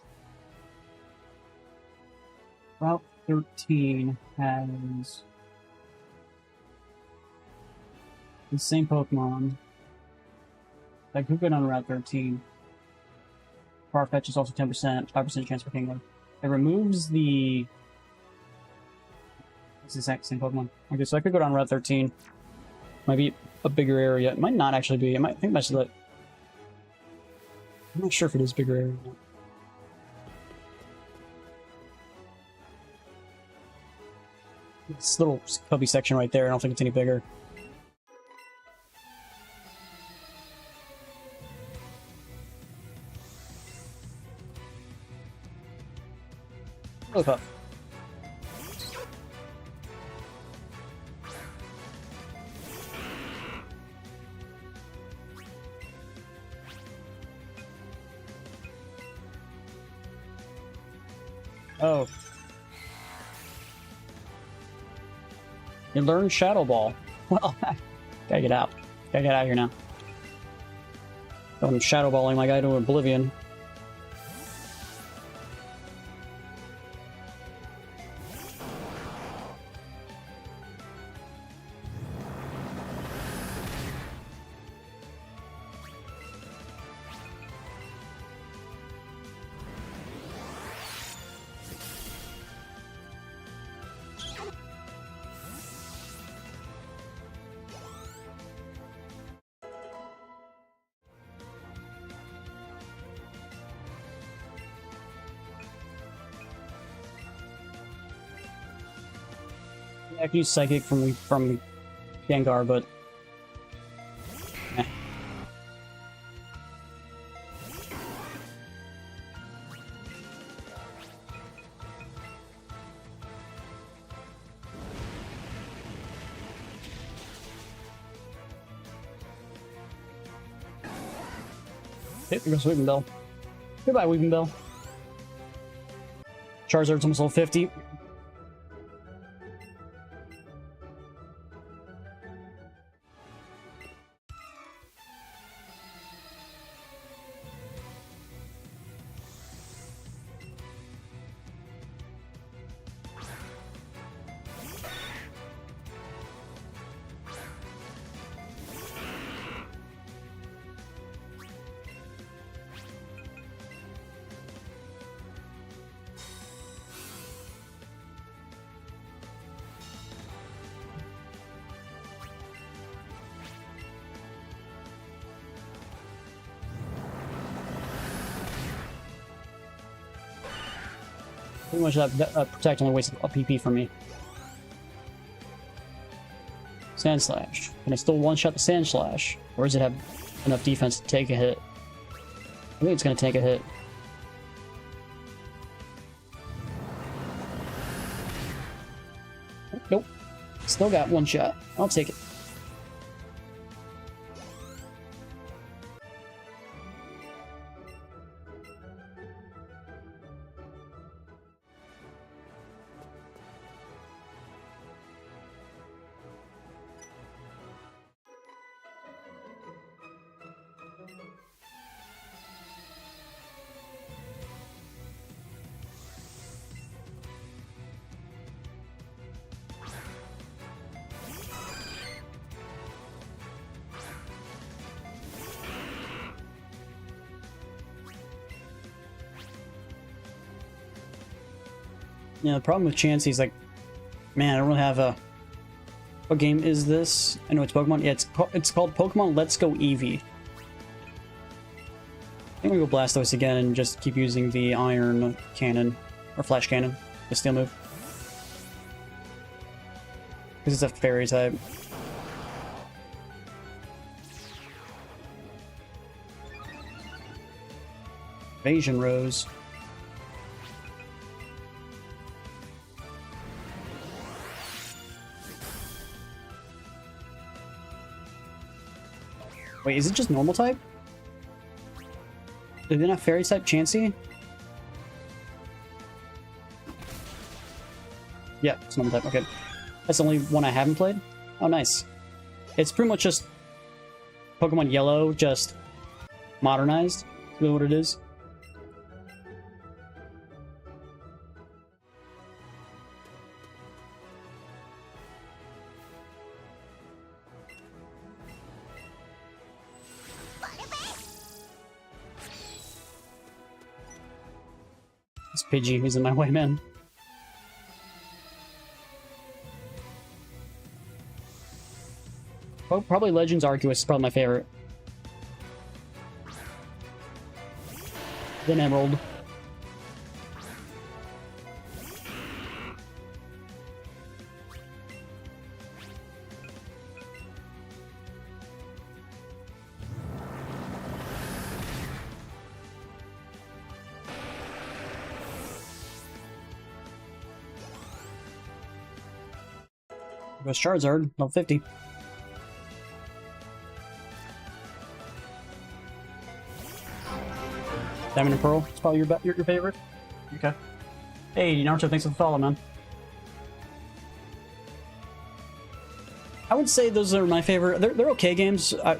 Speaker 1: Route 13 has the same Pokemon. That could get on Route 13. Farfetch is also 10%, 5% chance for Kingler. It removes the... It's the exact same Pokemon. Okay, so I could go down Route 13. Might be a bigger area. It might not actually be. I think that's the... I'm not sure if it is a bigger area or not. This little cubby section right there, I don't think it's any bigger. Look up. Oh. You learned Shadow Ball. Well, gotta get out. Gotta get out of here now. I'm Shadow Balling my guy to oblivion. I could use Psychic from Gengar, but... Eh. Okay, here goes Weepinbell. Goodbye, Weepinbell. Charizard's almost level 50. Pretty much that Protect only wasted a PP for me. Sand Slash. Can I still one-shot the Sand Slash? Or does it have enough defense to take a hit? I think it's going to take a hit. Nope. Still got one shot. I'll take it. Yeah, the problem with Chansey is like, man, I don't really have a... What game is this? I know it's Pokemon. Yeah, it's called Pokemon Let's Go Eevee. I think we go Blastoise again and just keep using the Iron Cannon, or Flash Cannon, the Steel move. Because it's a Fairy type. Evasion Rose. Wait, is it just normal type? Did they not fairy type Chansey? Yeah, it's normal type, okay. That's the only one I haven't played? Oh, nice. It's pretty much just Pokemon Yellow, just modernized. That's really what it is. It's Pidgey who's in my way, man. Oh, probably Legends Arceus is probably my favorite. Then Emerald. Goes Charizard, level 50. Diamond and Pearl, it's probably your favorite. Okay. Hey, Naruto, thanks for the follow, man. I would say those are my favorite. They're okay games. I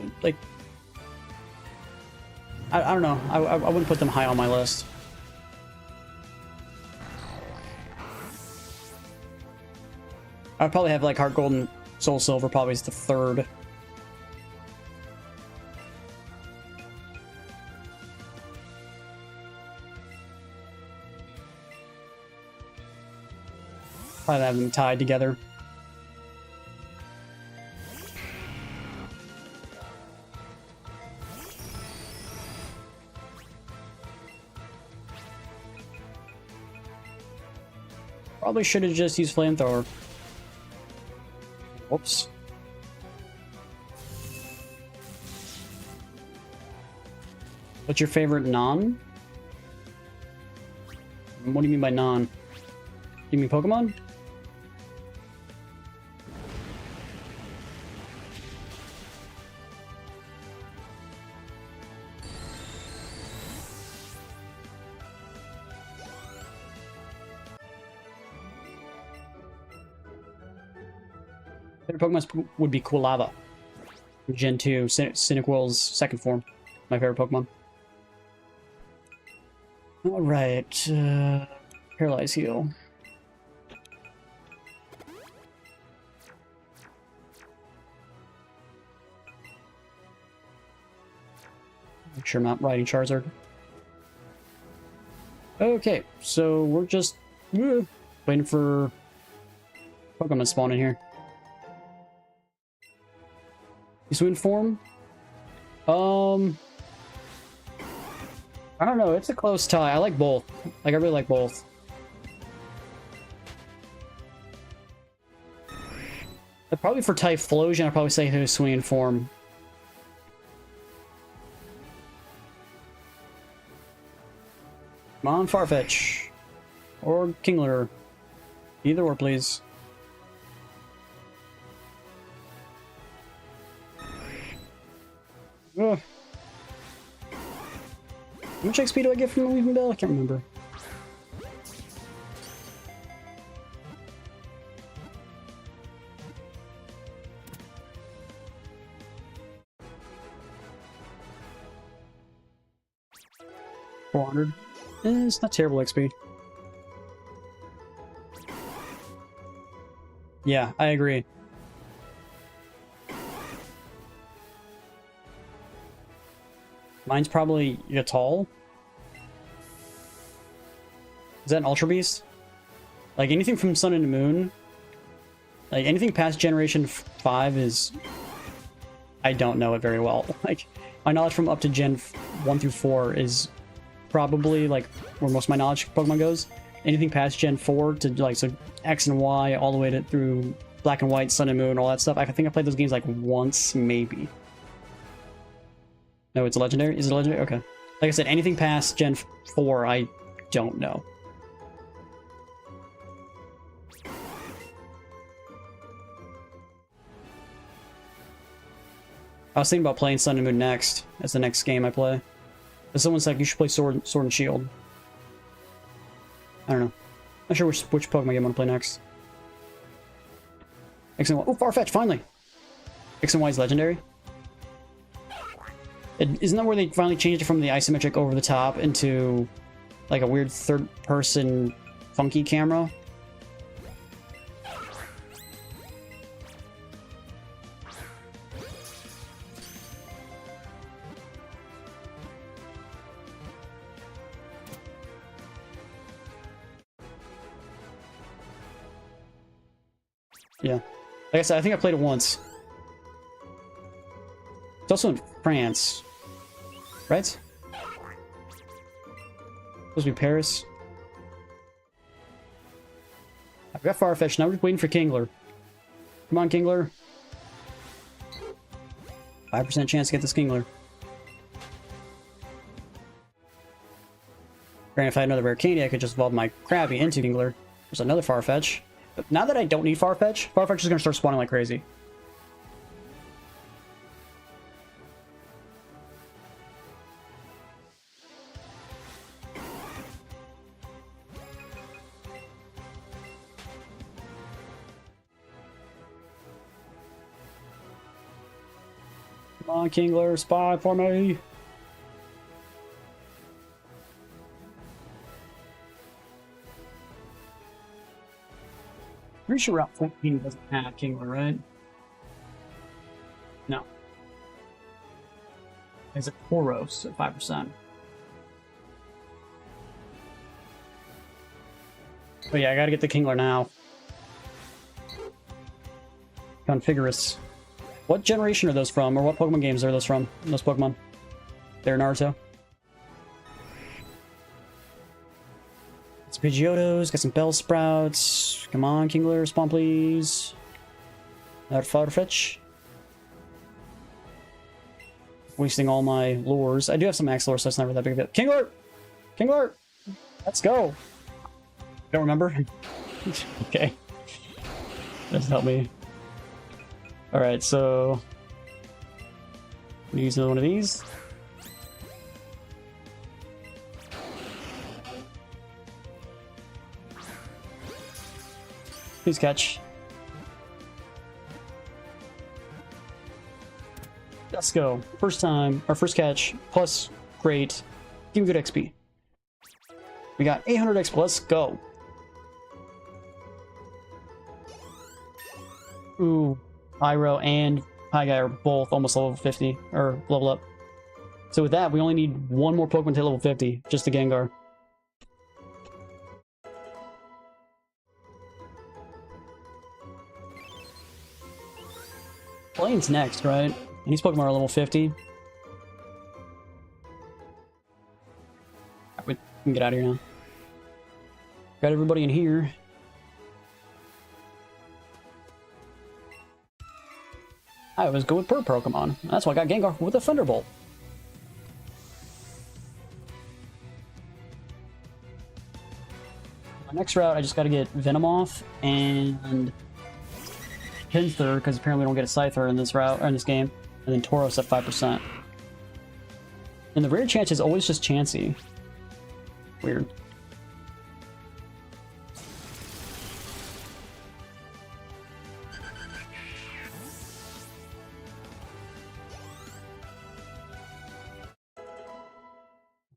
Speaker 1: don't know. I wouldn't put them high on my list. I'd probably have like Heart Gold and Soul Silver probably is the third. Probably have them tied together. Probably should have just used Flamethrower. Whoops. What's your favorite non? What do you mean by non? You mean Pokemon? Favorite Pokemon would be Quilava. Gen 2, Cyndaquil's second form. My favorite Pokemon. Alright, Paralyze Heal. Make sure I'm not riding Charizard. Okay, so we're just waiting for Pokemon to spawn in here. Swing form? I don't know. It's a close tie. I like both. Like, I really like both.
Speaker 2: Probably for Typhlosion, I'd probably say Hisuian form. Come on, Farfetch. Or Kingler. Either or, please. Ugh. How much XP do I get from the Weaving Bell? I can't remember. $400. It's not terrible XP. Yeah, I agree. Mine's probably Yatal. Is that an Ultra Beast? Like, anything from Sun and Moon, like, anything past Generation 5 is... I don't know it very well. Like, my knowledge from up to Gen 1 through 4 is probably, like, where most of my knowledge of Pokemon goes. Anything past Gen 4 to, like, so X and Y, all the way to through Black and White, Sun and Moon, all that stuff. I think I played those games, like, once, maybe. No, it's a legendary? Is it a legendary? Okay. Like I said, anything past Gen 4, I don't know. I was thinking about playing Sun and Moon next, as the next game I play. But someone's like, you should play Sword and Shield. I don't know. Not sure which Pokemon game I want to play next. X and Y. Oh, Farfetch, finally! X and Y is legendary. Isn't that where they finally changed it from the isometric over the top into like a weird third-person funky camera? Yeah. Like I said, I think I played it once. It's also in France. Right? Supposed to be Paris. I've got Farfetch, now we're just waiting for Kingler. Come on, Kingler. 5% chance to get this Kingler. Granted, if I had another rare candy, I could just evolve my Krabby into Kingler. There's another Farfetch. But now that I don't need Farfetch, Farfetch is going to start spawning like crazy. Come on, Kingler, spy for me. Pretty sure Route 14 doesn't have Kingler, right? No. It's a Poros at 5%. But yeah, I gotta get the Kingler now. Configurus. What generation are those from, or what Pokemon games are those from? Those Pokemon? They're Naruto. Some Pidgeotos, got some Bellsprouts. Come on, Kingler, spawn please. Another Farfetch. Wasting all my lures. I do have some max lore, so it's never that big of a deal. Kingler! Kingler! Let's go! Don't remember? Okay. Doesn't help me. Alright, so... I'm gonna use another one of these. Please catch. Let's go. First time, our first catch, plus great. Give me good XP. We got 800 XP, let's go. Ooh, Pyro and Pie-Guy are both almost level 50, or level up. So with that, we only need one more Pokemon to level 50, just the Gengar. Blaine's next, right? And these Pokemon are level 50. We can get out of here now. Got everybody in here. I always go with bird Pokemon. That's why I got Gengar with a Thunderbolt. My next route, I just got to get Venomoth and Pinsir, because apparently we don't get a Scyther in this route or in this game, and then Tauros at 5%. And the rare chance is always just Chansey. Weird.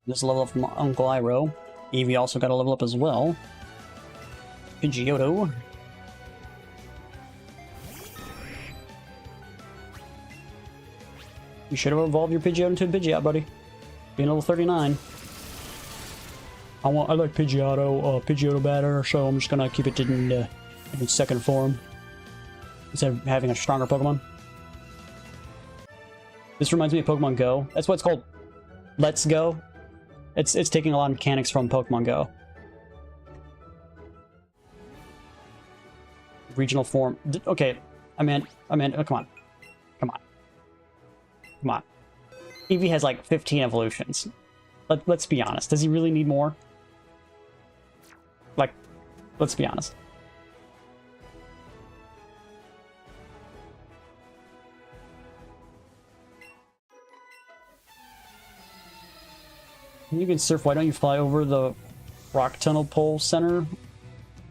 Speaker 2: Just level up from Uncle Iroh. Eevee also got a level up as well. Pidgeotto. You should have evolved your Pidgeotto into a Pidgeot, buddy. Being level 39. I like Pidgeotto better, so I'm just gonna keep it in second form instead of having a stronger Pokemon. This reminds me of Pokemon Go. That's what it's called. Let's Go. It's taking a lot of mechanics from Pokemon Go. Regional form. Okay, I mean, oh, come on. Eevee has like 15 evolutions. Let's be honest. Does he really need more? Like, let's be honest. You can surf. Why don't you fly over the rock tunnel pole center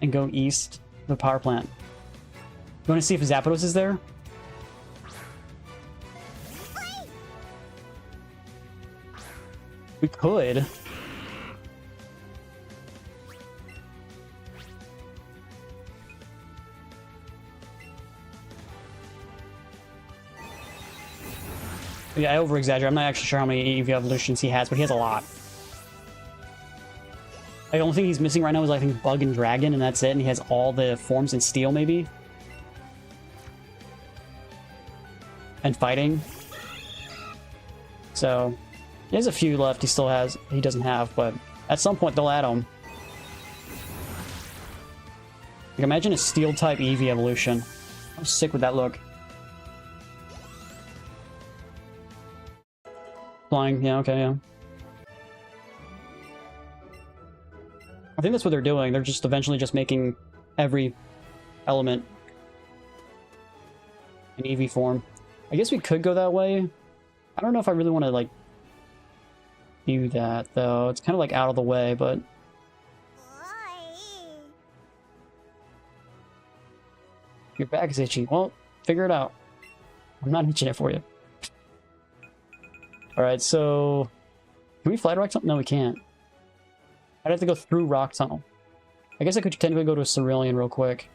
Speaker 2: and go east to the power plant? You want to see if Zapdos is there? We could. Yeah, I over-exaggerate. I'm not actually sure how many Eevee evolutions he has, but he has a lot. The only thing he's missing right now is, I think, Bug and Dragon, and that's it. And he has all the forms in Steel, maybe? And Fighting. So, he has a few left he doesn't have, but at some point they'll add them. Like, imagine a Steel-type Eevee evolution. How sick would that look? Flying, yeah, okay, yeah. I think that's what they're doing. They're just eventually just making every element in Eevee form. I guess we could go that way. I don't know if I really want to, like, do that, though. It's kind of, like, out of the way, but... Your back is itchy. Well, figure it out. I'm not itching it for you. Alright, so... Can we fly to Rock Tunnel? No, we can't. I'd have to go through Rock Tunnel. I guess I could technically go to a Cerulean real quick.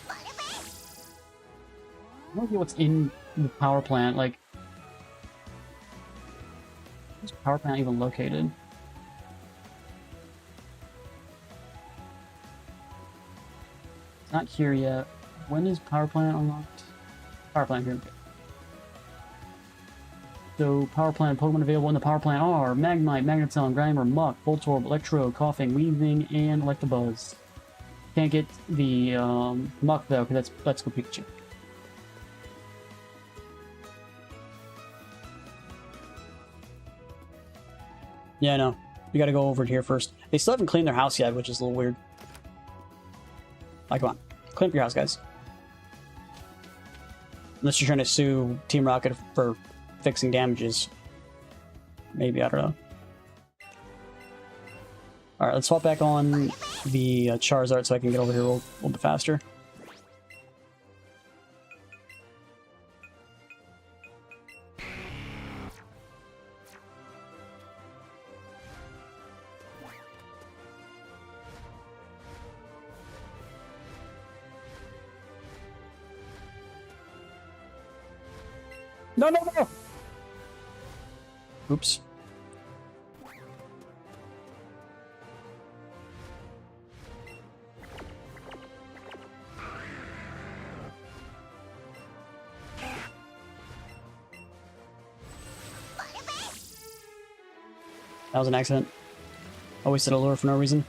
Speaker 2: I don't know what's in the power plant, like... Where's the power plant even located? It's not here yet. When is power plant unlocked? Power plant here. So, power plant, Pokemon available in the power plant are Magnemite, Magneton, Grimer, Muck, Voltorb, Electro, Coughing, Weaving, and Electabuzz. Can't get the Muck though, because that's Let's Go Pikachu. Yeah, no. We gotta go over here first. They still haven't cleaned their house yet, which is a little weird. Like, come on. Clean up your house, guys. Unless you're trying to sue Team Rocket for fixing damages. Maybe, I don't know. Alright, let's swap back on the Charizard so I can get over here a little bit faster. No, no, no! Oops. That was an accident. I wasted a lure for no reason.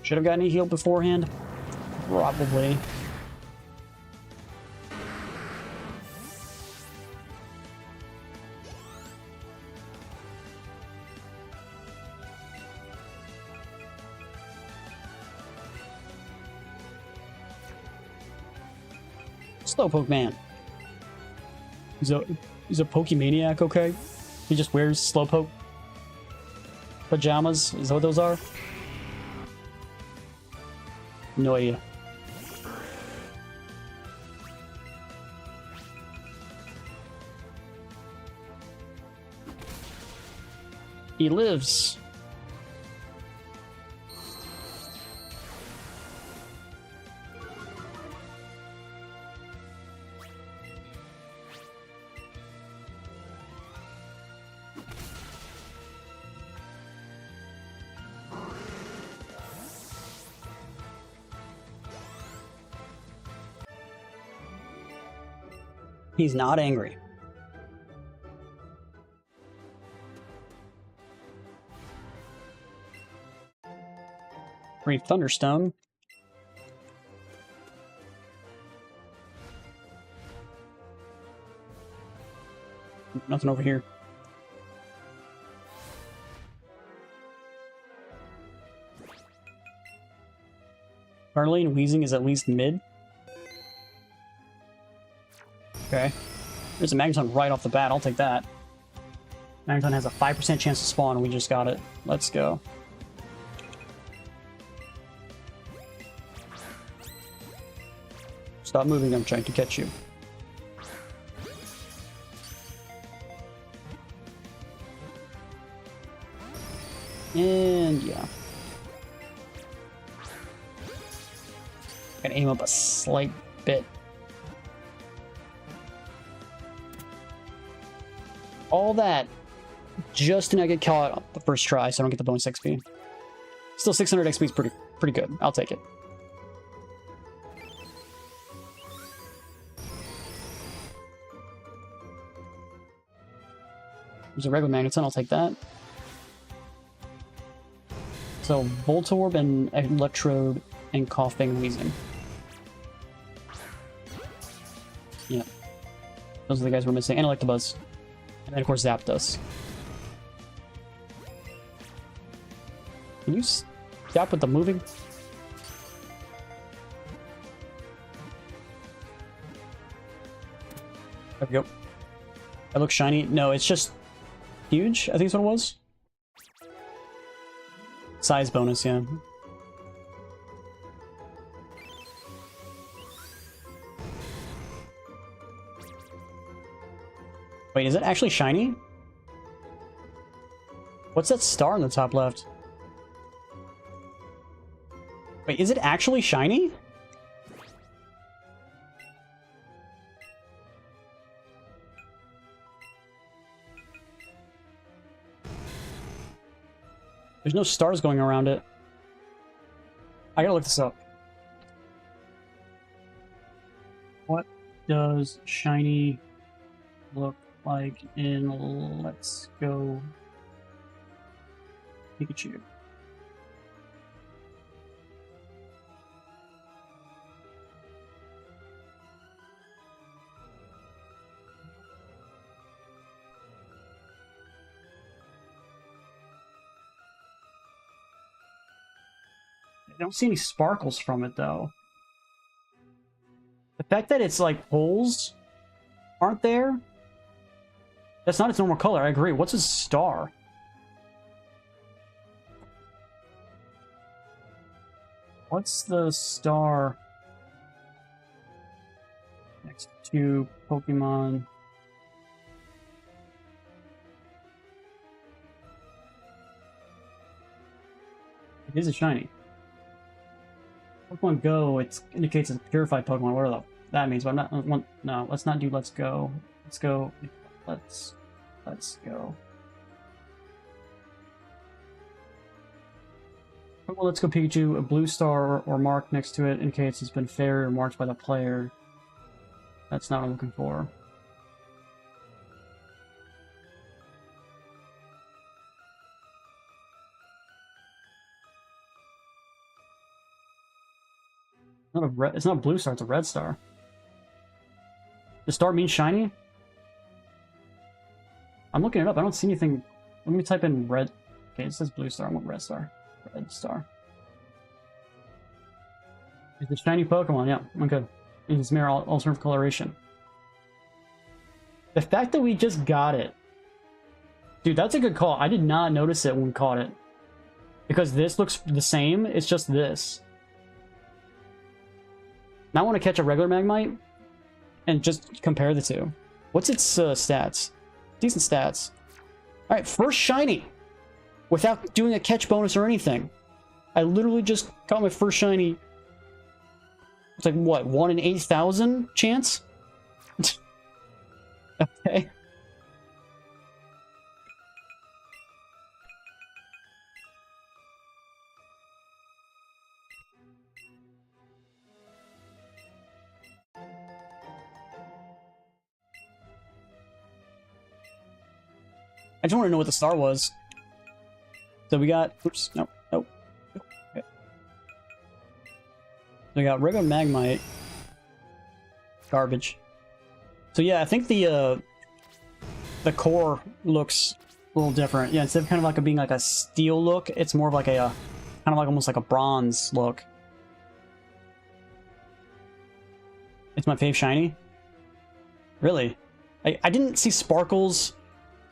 Speaker 2: Should have gotten a heal beforehand. Probably. Slowpoke man. He's a Pokemaniac, okay? He just wears Slowpoke pajamas. Is that what those are? No idea. He lives. He's not angry. Free Thunderstone. Nothing over here. Carlene Wheezing is at least mid. Okay. There's a Magneton right off the bat. I'll take that. Magneton has a 5% chance to spawn, and we just got it. Let's go. Stop moving, I'm trying to catch you. And yeah. Gotta aim up a slight bit. All that just to not get caught the first try, so I don't get the bonus XP. Still 600 XP is pretty good. I'll take it. There's a regular Magneton, I'll take that. So Voltorb and Electrode and Coughing Wheezing. Yeah. Those are the guys we're missing. And Electabuzz. And then, of course, Zapdos. Can you stop with the moving? There we go. That looks shiny. No, it's just huge, I think that's what it was. Size bonus, yeah. Wait, is it actually shiny? What's that star in the top left? Wait, is it actually shiny? There's no stars going around it. I gotta look this up. What does shiny look like in Let's Go Pikachu? I don't see any sparkles from it, though. The fact that it's like holes aren't there? That's not its normal color, I agree. What's a star? What's the star next to Pokemon? It is a shiny. Pokemon Go, it indicates it's a purified Pokemon, whatever that means, but I'm not, no, let's not do Let's Go. Let's go, let's go. Well, Let's Go Pikachu, a blue star or mark next to it indicates it's been faired or marked by the player. That's not what I'm looking for. Not a red. It's not a blue star. It's a red star. The star means shiny. I'm looking it up. I don't see anything. Let me type in red. Okay, it says blue star. I want red star. Red star. It's a shiny Pokemon. Yeah. Okay. It's mirror alternative coloration. The fact that we just got it, dude, that's a good call. I did not notice it when we caught it because this looks the same. It's just this. Now I want to catch a regular Magmite and just compare the two. What's its stats? Decent stats. All right, first shiny without doing a catch bonus or anything. I literally just got my first shiny. It's like, what, 1 in 8,000 chance? Okay. I just want to know what the star was. So we got, oops, nope. Okay. So we got regular Magmite. Garbage. So yeah, I think the core looks a little different. Yeah, instead of kind of like being like a steel look, it's more of like a kind of like almost like a bronze look. It's my fave shiny. Really? I didn't see sparkles.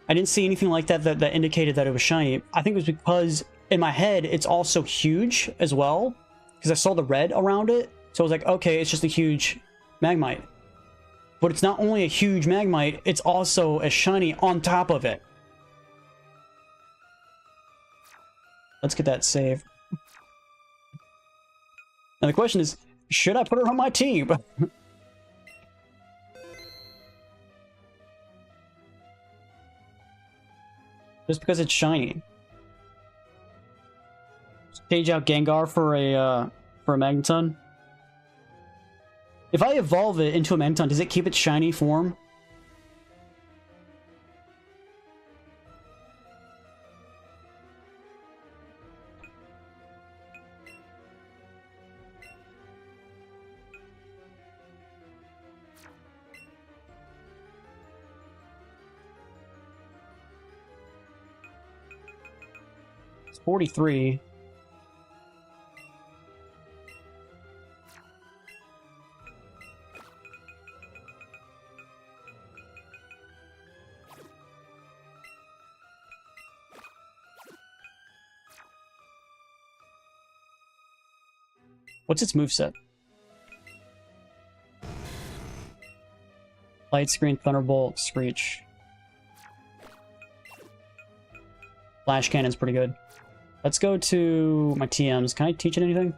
Speaker 2: I didn't see anything like that that indicated that it was shiny. I think it was because in my head it's also huge as well because I saw the red around it. So I was like, okay, it's just a huge Magmite. But it's not only a huge Magmite, it's also a shiny on top of it. Let's get that save. Now the question is, should I put it on my team? Just because it's shiny. Stage out Gengar for a Magneton. If I evolve it into a Magneton, does it keep its shiny form? It's 43. What's its moveset? Light Screen, Thunderbolt, Screech. Flash Cannon's pretty good. Let's go to my TMs. Can I teach it anything?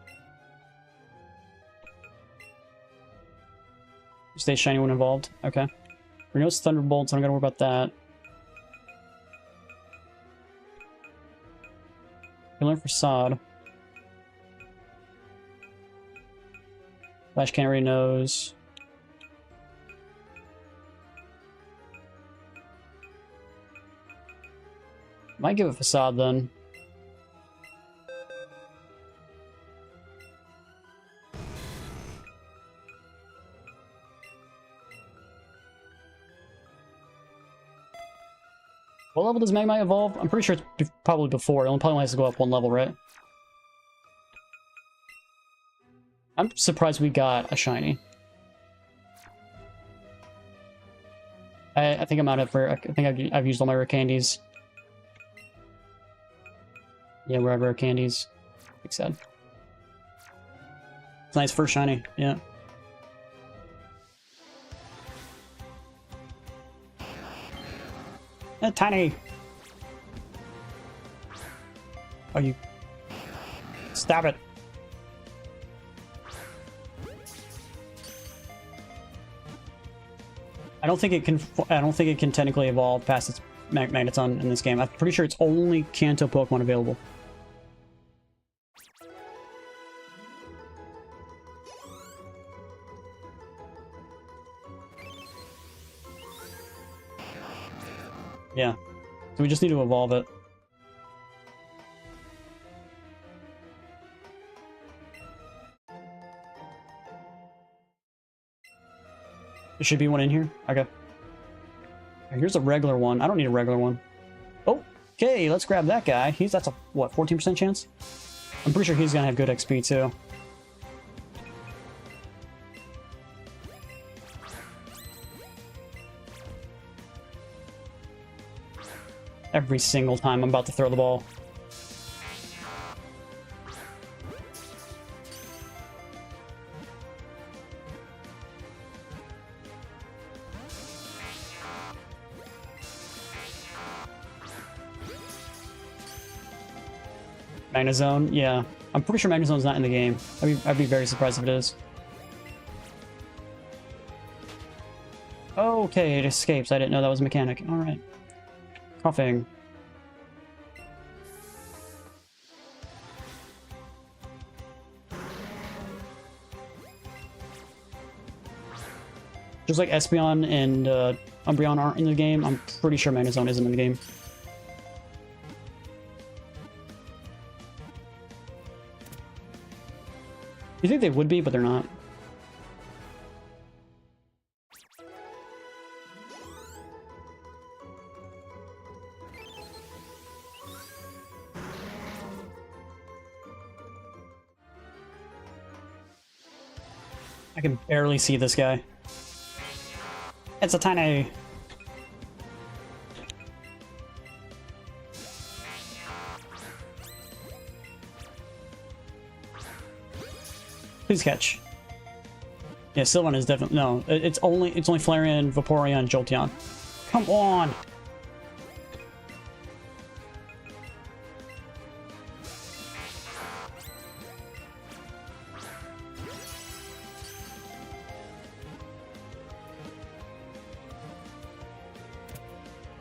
Speaker 2: Stay shiny when involved. Okay. Renews Thunderbolt, so I'm gonna worry about that. I learn Facade. Flash Cannon already knows. Might give it Facade then. What level does Magmite evolve? I'm pretty sure it's probably before. It probably has to go up one level, right? I'm surprised we got a shiny. I think I'm out of for. I think I've used all my rare candies. Yeah, we're at rare candies. Like said. It's nice first shiny. Yeah. Tiny. Oh, you. Stab it. I don't think it can technically evolve past its Magneton in this game. I'm pretty sure it's only Kanto Pokemon available. Yeah. So we just need to evolve it. There should be one in here. Okay. Here's a regular one. I don't need a regular one. Oh, okay, let's grab that guy. That's a, what, 14% chance? I'm pretty sure he's gonna have good XP too. Every single time I'm about to throw the ball. Magnezone, yeah. I'm pretty sure Magnezone's not in the game. I'd be very surprised if it is. Okay, it escapes. I didn't know that was a mechanic. Alright. Coughing. Just like Espeon and Umbreon aren't in the game, I'm pretty sure Magnezone isn't in the game. You think they would be, but they're not. I can barely see this guy. It's a tiny... Please catch. Yeah, Sylveon is definitely... No, it's only Flareon, Vaporeon, Jolteon. Come on!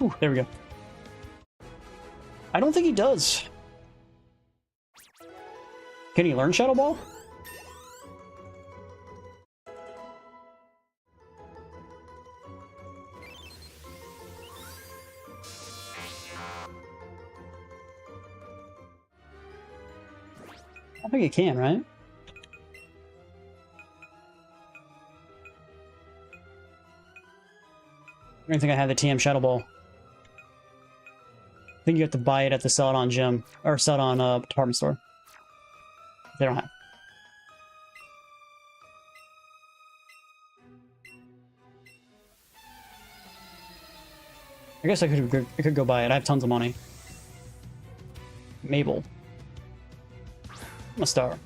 Speaker 2: Ooh, there we go. I don't think he does. Can he learn Shadow Ball? I think he can, right? I don't think I have the TM Shadow Ball. I think you have to buy it at the Celadon gym, or Celadon department store. They don't have. I guess I could go buy it. I have tons of money. Mabel. I'm a star.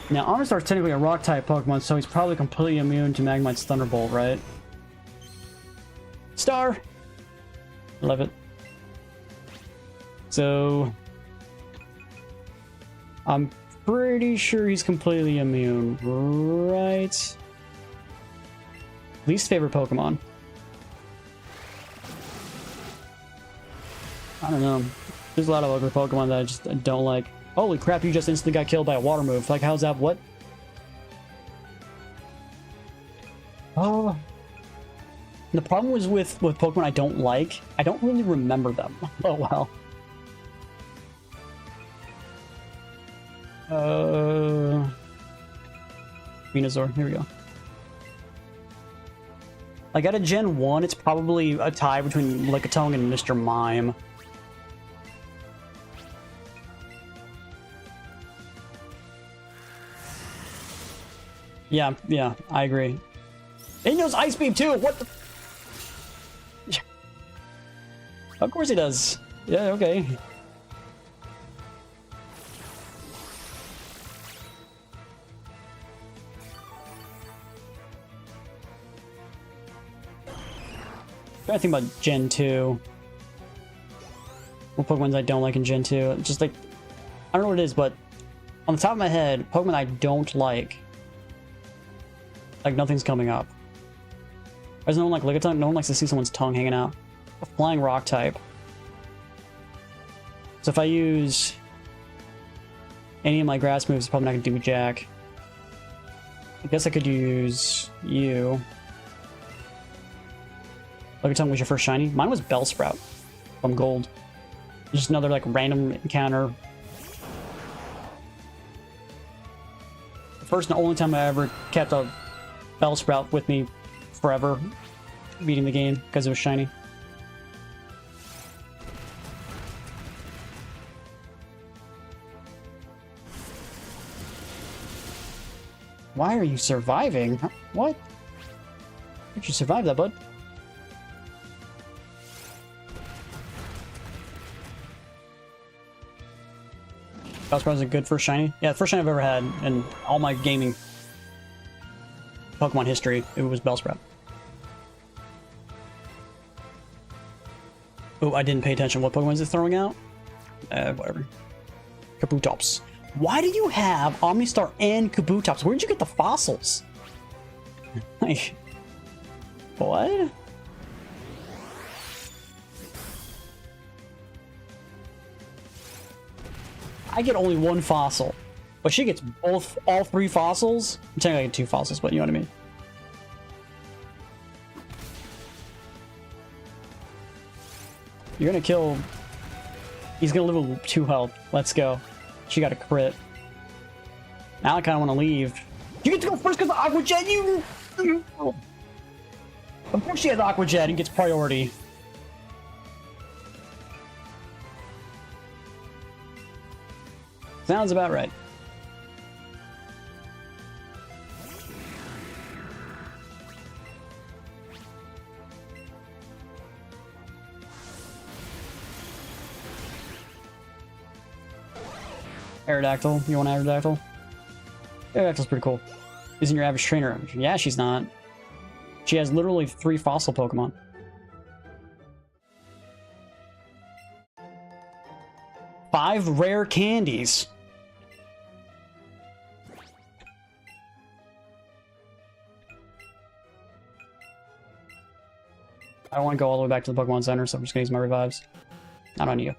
Speaker 2: Now, Omastar's technically a rock-type Pokemon, so he's probably completely immune to Magnemite's Thunderbolt, right? Star! Love it. So... I'm pretty sure he's completely immune, right? Least favorite Pokemon? I don't know. There's a lot of other Pokemon that I just don't like. Holy crap, you just instantly got killed by a water move. Like, how's that? What? Oh. The problem was with Pokemon I don't like, I don't really remember them. Oh, well. Venusaur, here we go. Like, at a Gen 1, it's probably a tie between Lickitung and Mr. Mime. Yeah, I agree. He knows Ice Beam too! What the... Of course he does. Yeah, okay. I think about Gen 2. What Pokemon I don't like in Gen 2. Just like, I don't know what it is, but on the top of my head, Pokemon I don't like nothing's coming up. There's no one like Lickitung. No one likes to see someone's tongue hanging out. A flying rock type. So if I use any of my grass moves, it's probably not going to do jack. I guess I could use you. Lickitung was your first shiny. Mine was Bellsprout from Gold. Just another like random encounter. The first and only time I ever kept a Bellsprout with me forever beating the game because it was shiny. Why are you surviving? What? How'd you survive that, bud? Bellsprout is a good first shiny. Yeah, the first shiny I've ever had in all my gaming Pokemon history, it was Bellsprout. Oh, I didn't pay attention. What Pokemon is it throwing out? Whatever. Kabutops. Why do you have Omnistar and Kabutops? Where did you get the fossils? Like, what? I get only one fossil, but she gets all three fossils. I'm technically I get two fossils, but you know what I mean. You're gonna kill. He's gonna live with 2 health. Let's go. She got a crit. Now I kind of want to leave. You get to go first because of Aqua Jet. You. Of course she has Aqua Jet and gets priority. Sounds about right. Aerodactyl. You want Aerodactyl? Aerodactyl's pretty cool. Isn't your average trainer? Yeah, she's not. She has literally 3 fossil Pokemon. Five rare candies. I don't want to go all the way back to the Pokemon Center, so I'm just gonna use my revives. Not on you.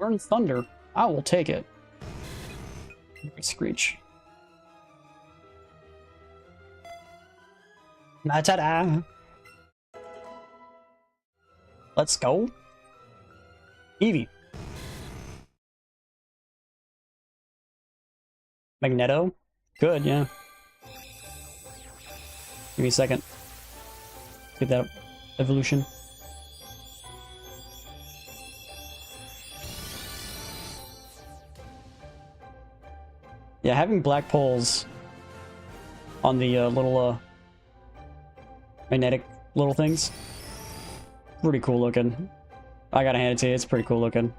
Speaker 2: Learn Thunder. I will take it. Screech. Ta-da! Let's go. Eevee. Magneto. Good, yeah. Give me a second. Get that evolution. Yeah, having black poles on the little magnetic little things, pretty cool looking. I gotta hand it to you, it's pretty cool looking.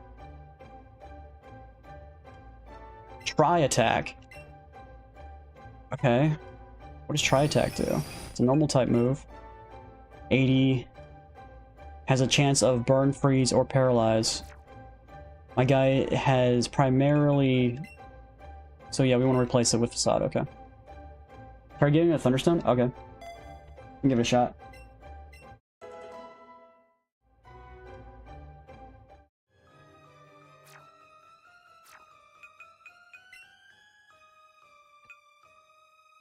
Speaker 2: Tri Attack. Okay. What does Tri Attack do? It's a normal type move. 80. Has a chance of burn, freeze, or paralyze. My guy has primarily... So yeah, we want to replace it with Facade, okay. Try getting a Thunderstone? Okay. Give it a shot.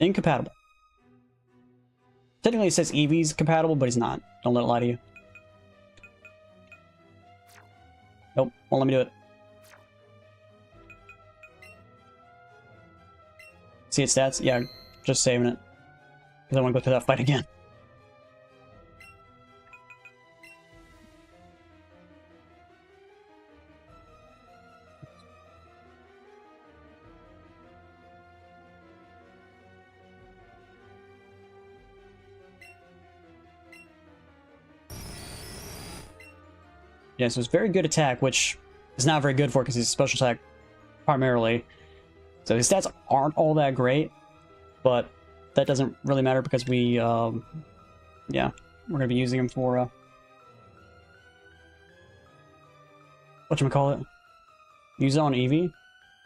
Speaker 2: Incompatible. Technically it says Eevee's compatible, but he's not. Don't let it lie to you. Nope, won't let me do it. See its stats? Yeah, just saving it. Because I want to go through that fight again. Yeah, so it's very good attack, which is not very good for it because he's a special attack primarily. So his stats aren't all that great, but that doesn't really matter because we, yeah, we're going to be using him for, whatchamacallit? Use it on Eevee?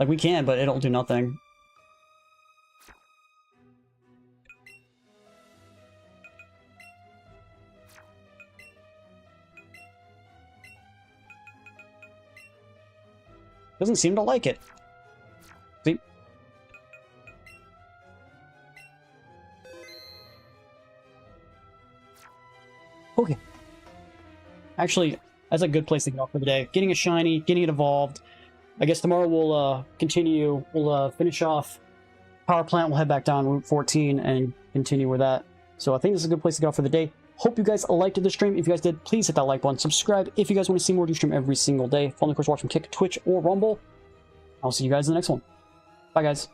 Speaker 2: Like, we can, but it'll do nothing. Doesn't seem to like it. See? Okay. Actually, that's a good place to get off for the day. Getting a shiny, getting it evolved. I guess tomorrow we'll continue. We'll finish off Power Plant. We'll head back down Route 14 and continue with that. So I think this is a good place to get off for the day. Hope you guys liked the stream. If you guys did, please hit that like button. Subscribe if you guys want to see more. Do stream every single day. Follow me, of course, watch from Kick, Twitch, or Rumble. I'll see you guys in the next one. Bye, guys.